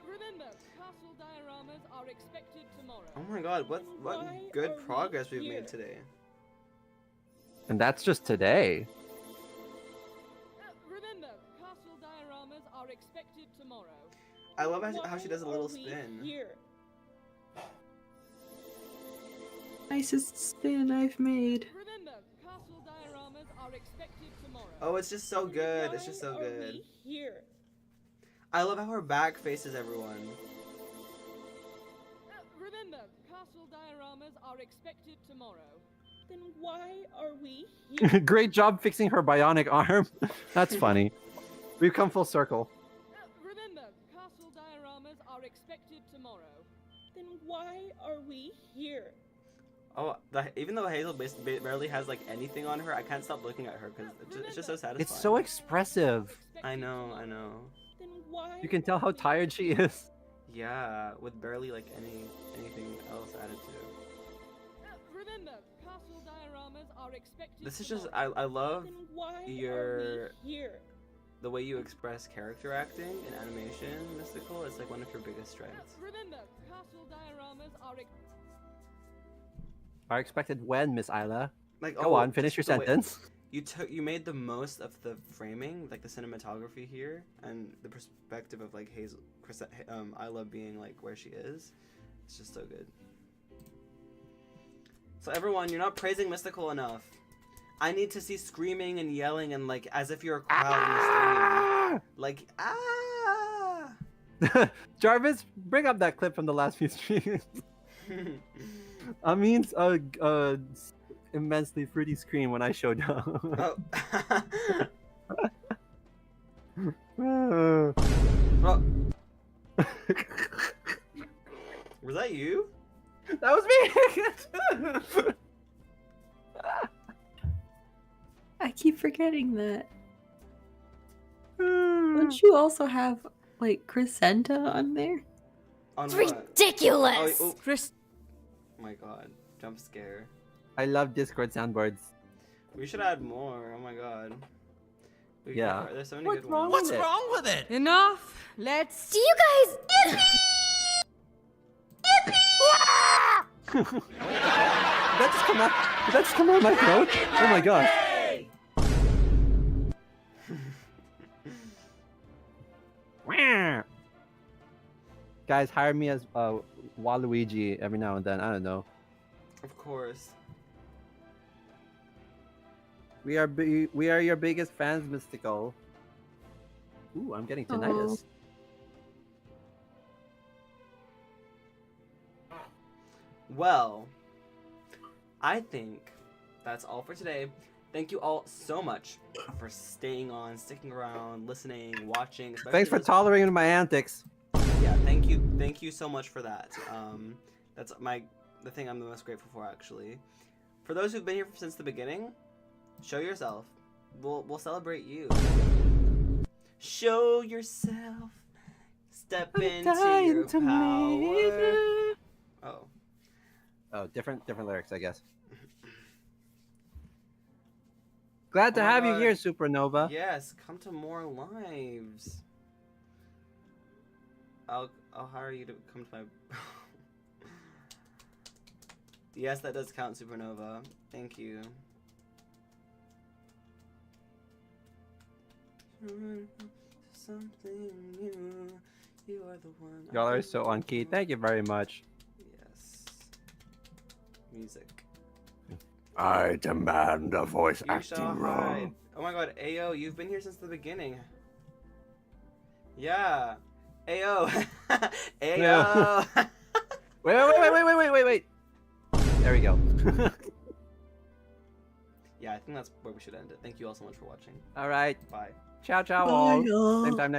Remember, castle dioramas are expected tomorrow. Oh my God, what Why good are we progress we've here? made today. And that's just today. Remember, castle dioramas are expected tomorrow. I love how she Why does a little are we spin. Here? Nicest spin I've made. Remember, castle dioramas are expected tomorrow. Oh, it's just so good. It's just so Why are good. we here? I love how her back faces everyone. Remember, castle dioramas are expected tomorrow. Then why are we here? Great job fixing her bionic arm. That's funny. We've come full circle. Remember, castle dioramas are expected tomorrow. Then why are we here? Oh, even though Hazel barely has like anything on her, I can't stop looking at her because it's just so satisfying. It's so expressive. I know. Then why You can tell how tired she is. Yeah, with barely like anything else added to it. Remember, castle dioramas are expected This is just tomorrow. I love Then why your- are we here? the way you express character acting and animation, Mystical. It's like one of your biggest strengths. Remember, castle dioramas are Are expected when, Miss Isla? Like Go on, finish your the way- sentence. You made the most of the framing, like the cinematography here, and the perspective of like Hazel, Isla being like where she is. It's just so good. So everyone, you're not praising Mystical enough. I need to see screaming and yelling and like as if you're a crowd in the stadium. Like Jarvis, bring up that clip from the last few streams. Amin's immensely fruity scream when I showed up. Oh. Oh. Was that you? That was me. I keep forgetting that. Don't you also have like Crescenta on there? On It's what? ridiculous! Oh, Chris. oh my god. Jump scare. I love Discord soundboards. We should add more. Oh my god. Yeah. There's so many What's good wrong ones. What's wrong with it? Enough. Let's. Do you guys... Did that just come out? Did that just come out of my throat? Oh my gosh. Guys, hire me as Waluigi every now and then. I don't know. Of course. We are your biggest fans, Mystical. Ooh, I'm getting tinnitus. Well, I think that's all for today. Thank you all so much for staying on, sticking around, listening, watching. Thanks for tolerating my antics. Yeah, thank you so much for that. That's the thing I'm the most grateful for, actually. For those who've been here since the beginning, show yourself. We'll celebrate you. Show yourself. Step into your power. Oh. Oh, different lyrics, I guess. Glad to Oh my have you God. here, Supernova. Yes, come to more lives. I'll hire you to come to my. Yes, that does count, Supernova. Thank you. Something new. You are the one. Y'all are so on key. Thank you very much. Yes. Music. I demand a voice You acting shall role. hide. Oh my god, Ayo, you've been here since the beginning. Yeah. Ayo. Ayo. Wait. There we go. Yeah, I think that's where we should end it. Thank you all so much for watching. All right. Bye. Ciao, all. Same time next